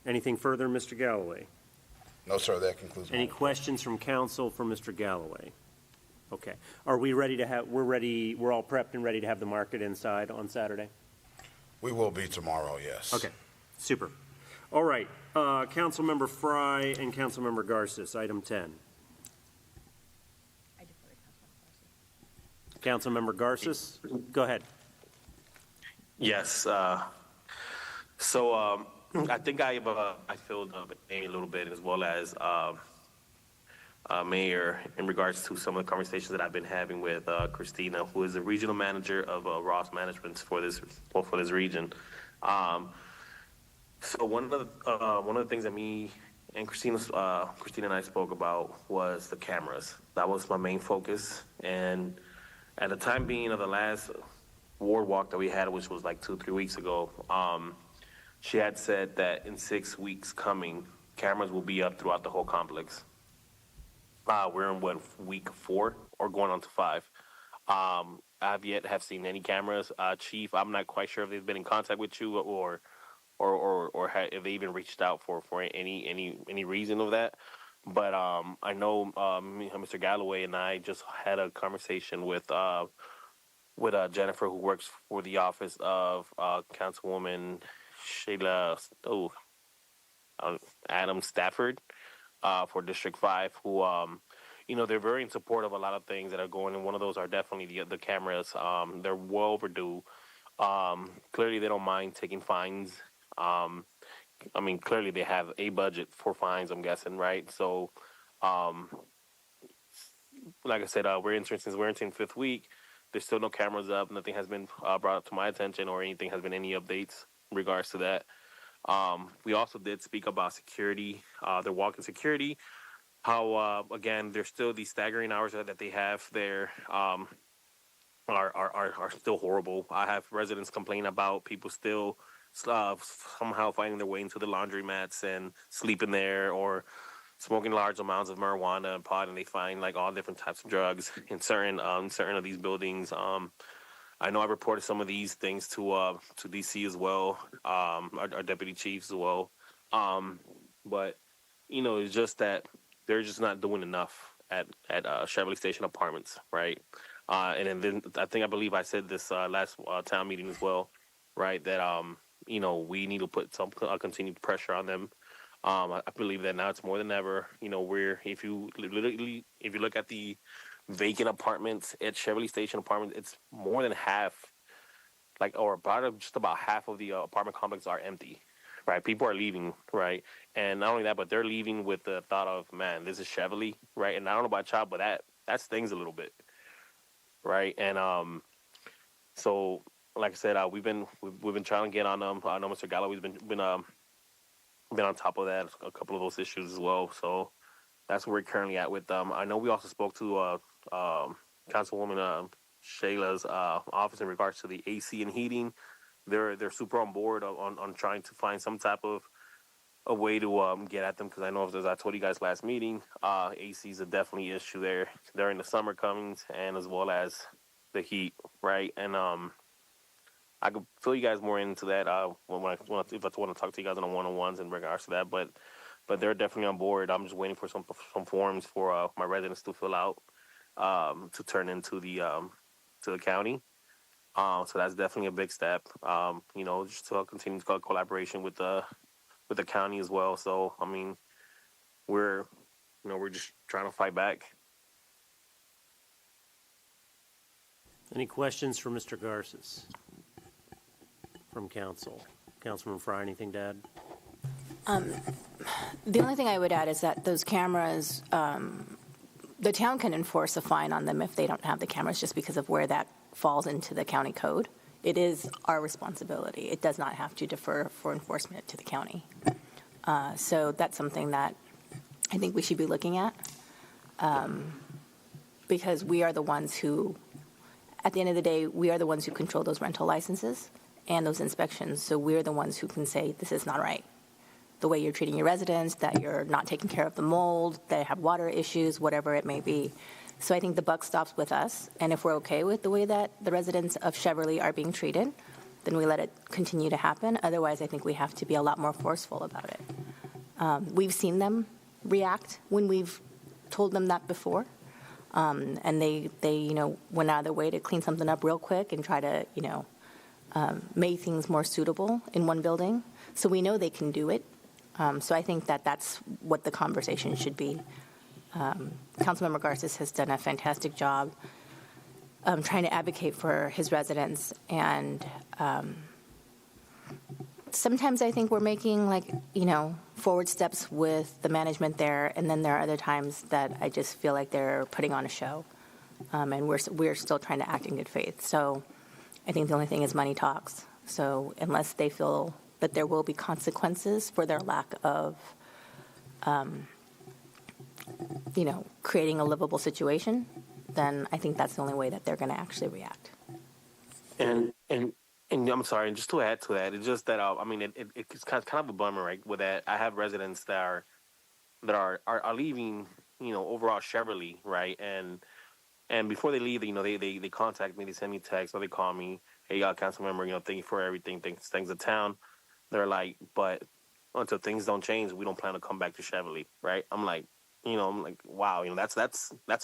Anything further, Mr. Galloway? No, sir, that concludes my Any report. questions from council for Mr. Galloway? Okay. Are we ready to have, we're all prepped and ready to have the market inside on Saturday? We will be tomorrow, yes. Okay, super. All right, Councilmember Fry and Councilmember Garces, item 10. Councilmember Garces, go ahead. Yes. So I think I filled Amy a little bit, as well as Mayor, in regards to some of the conversations that I've been having with Christina, who is the regional manager of Ross Management for this region. So one of the things that me and Christina and I spoke about was the cameras. That was my main focus, and at the time being of the last ward walk that we had, which was like 2-3 weeks ago, she had said that in 6 weeks coming, cameras will be up throughout the whole complex. We're in week 4 or going on to 5. I've yet have seen any cameras. Chief, I'm not quite sure if they've been in contact with you or if they even reached out for any reason of that. But I know Mr. Galloway and I just had a conversation with Jennifer, who works for the office of Councilwoman Sheila Adam Stafford for District 5, who they're very in support of a lot of things that are going, and one of those are definitely the cameras. They're well overdue. Clearly, they don't mind taking fines. Clearly they have a budget for fines, I'm guessing, right? So, like I said, we're entering 5th week. There's still no cameras up. Nothing has been brought up to my attention, or anything has been any updates in regards to that. We also did speak about security, their walk-in security, how, again, there's still these staggering hours that they have there are still horrible. I have residents complain about people still somehow finding their way into the laundromats and sleeping there, or smoking large amounts of marijuana and pot, and they find like all different types of drugs in certain of these buildings. I know I reported some of these things to DC as well, our deputy chiefs as well. But it's just that they're just not doing enough at Cheverly Station Apartments, right? And then I believe I said this last town meeting as well, right? That we need to put some continued pressure on them. I believe that now it's more than ever. If you look at the vacant apartments at Cheverly Station Apartments, it's more than half, just about half of the apartment complex are empty, right? People are leaving, right? And not only that, but they're leaving with the thought of, man, this is Cheverly, right? And I don't know about y'all, but that stings a little bit, right? And so, like I said, we've been trying to get on them. I know Mr. Galloway's been on top of that, a couple of those issues as well. So that's where we're currently at with them. I know we also spoke to Councilwoman Shayla's office in regards to the AC and heating. They're super on board on trying to find some type of a way to get at them, because I know, as I told you guys last meeting, AC is a definitely issue there during the summer comings, and as well as the heat, right? And I could fill you guys more into that if I want to talk to you guys on one-on-ones in regards to that. But they're definitely on board. I'm just waiting for some forms for my residents to fill out to turn into to the county. So that's definitely a big step. Just to continue collaboration with the county as well. So we're just trying to fight back. Any questions for Mr. Garces from council? Councilman Fry, anything to add? The only thing I would add is that those cameras, the town can enforce a fine on them if they don't have the cameras, just because of where that falls into the county code. It is our responsibility. It does not have to defer for enforcement to the county. So that's something that I think we should be looking at, because we are the ones who, at the end of the day, we are the ones who control those rental licenses and those inspections. So we're the ones who can say, this is not right. The way you're treating your residents, that you're not taking care of the mold, they have water issues, whatever it may be. So I think the buck stops with us. And if we're okay with the way that the residents of Cheverly are being treated, then we let it continue to happen. Otherwise, I think we have to be a lot more forceful about it. We've seen them react when we've told them that before. And they went out of their way to clean something up real quick and try to, make things more suitable in one building. So we know they can do it. So I think that that's what the conversation should be. Councilmember Garces has done a fantastic job trying to advocate for his residents. And sometimes I think we're making forward steps with the management there. And then there are other times that I just feel like they're putting on a show. And we're still trying to act in good faith. So I think the only thing is money talks. So unless they feel that there will be consequences for their lack of, creating a livable situation, then I think that's the only way that they're going to actually react. And I'm sorry, and just to add to that, it's just that it's kind of a bummer, right? With that, I have residents that are leaving, overall Cheverly, right? And before they leave, they contact me, they send me texts, or they call me, hey, council member, thank you for everything, thanks to town. They're like, but until things don't change, we don't plan to come back to Cheverly, right? I'm like, wow, that's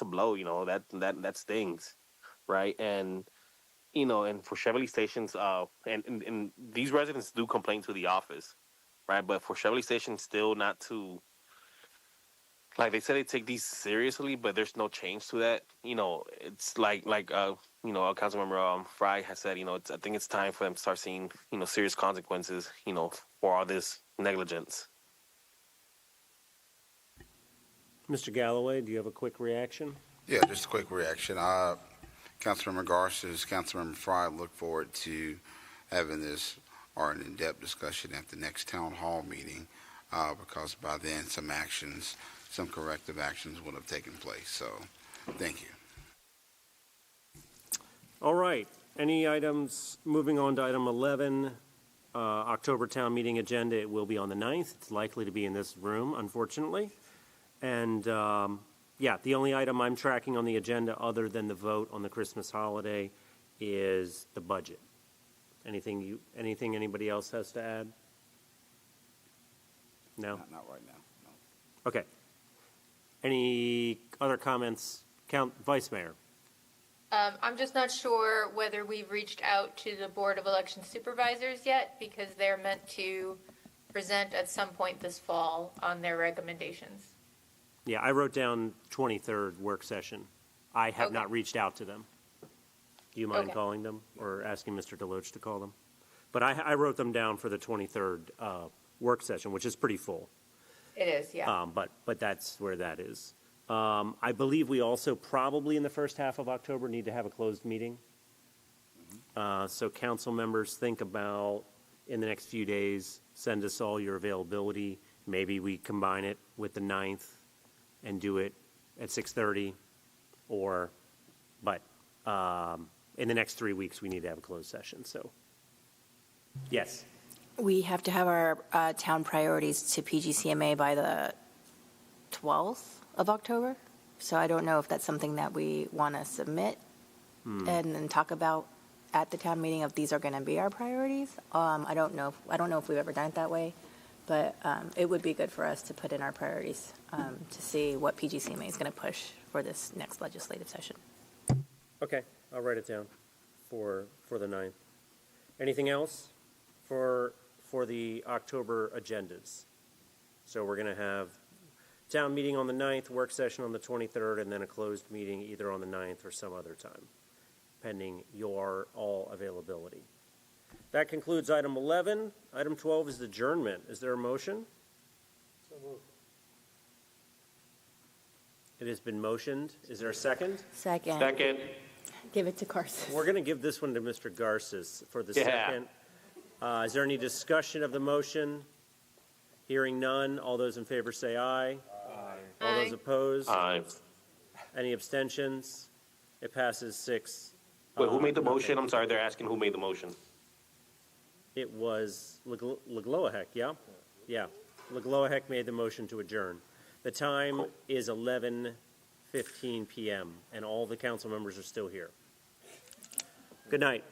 a blow, that stings, right? And and for Cheverly stations, and these residents do complain to the office, right? But for Cheverly stations, still not to. Like they said, they take these seriously, but there's no change to that. It's like Councilmember Fry has said. I think it's time for them to start seeing serious consequences. For all this negligence. Mr. Galloway, do you have a quick reaction? Yeah, just a quick reaction. Councilmember Garces, Councilmember Fry look forward to having this or an in-depth discussion at the next town hall meeting, because by then some corrective actions would have taken place. So, thank you. All right. Any items, moving on to item 11, October town meeting agenda. It will be on the 9th. It's likely to be in this room, unfortunately. And, the only item I'm tracking on the agenda other than the vote on the Christmas holiday is the budget. Anything anybody else has to add? No? Not right now. No. Okay. Any other comments? Vice Mayor. I'm just not sure whether we've reached out to the Board of Election Supervisors yet, because they're meant to present at some point this fall on their recommendations. Yeah, I wrote down 23rd work session. I have not reached out to them. Do you mind calling them or asking Mr. Deloach to call them? But I wrote them down for the 23rd work session, which is pretty full. It is, yeah. But that's where that is. I believe we also probably in the first half of October need to have a closed meeting. So council members, think about in the next few days, send us all your availability. Maybe we combine it with the 9th and do it at 6:30 but in the next 3 weeks we need to have a closed session. So, yes. We have to have our town priorities to PGCMA by the 12th of October. So I don't know if that's something that we want to submit and then talk about at the town meeting if these are going to be our priorities. I don't know if we've ever done it that way, but it would be good for us to put in our priorities to see what PGCMA is going to push for this next legislative session. Okay, I'll write it down for the 9th. Anything else for the October agendas? So we're going to have town meeting on the 9th, work session on the 23rd, and then a closed meeting either on the 9th or some other time, pending your all availability. That concludes item 11. Item 12 is adjournment. Is there a motion? So moved. It has been motioned. Is there a second? Second. Give it to Garces. We're going to give this one to Mr. Garces for the second. Is there any discussion of the motion? Hearing none. All those in favor say aye. Aye. All those opposed? Aye. Any abstentions? It passes 6. Wait, who made the motion? I'm sorry, they're asking who made the motion. It was Legloahec, yeah? Yeah. Legloahec made the motion to adjourn. The time is 11:15 p.m., and all the council members are still here. Good night.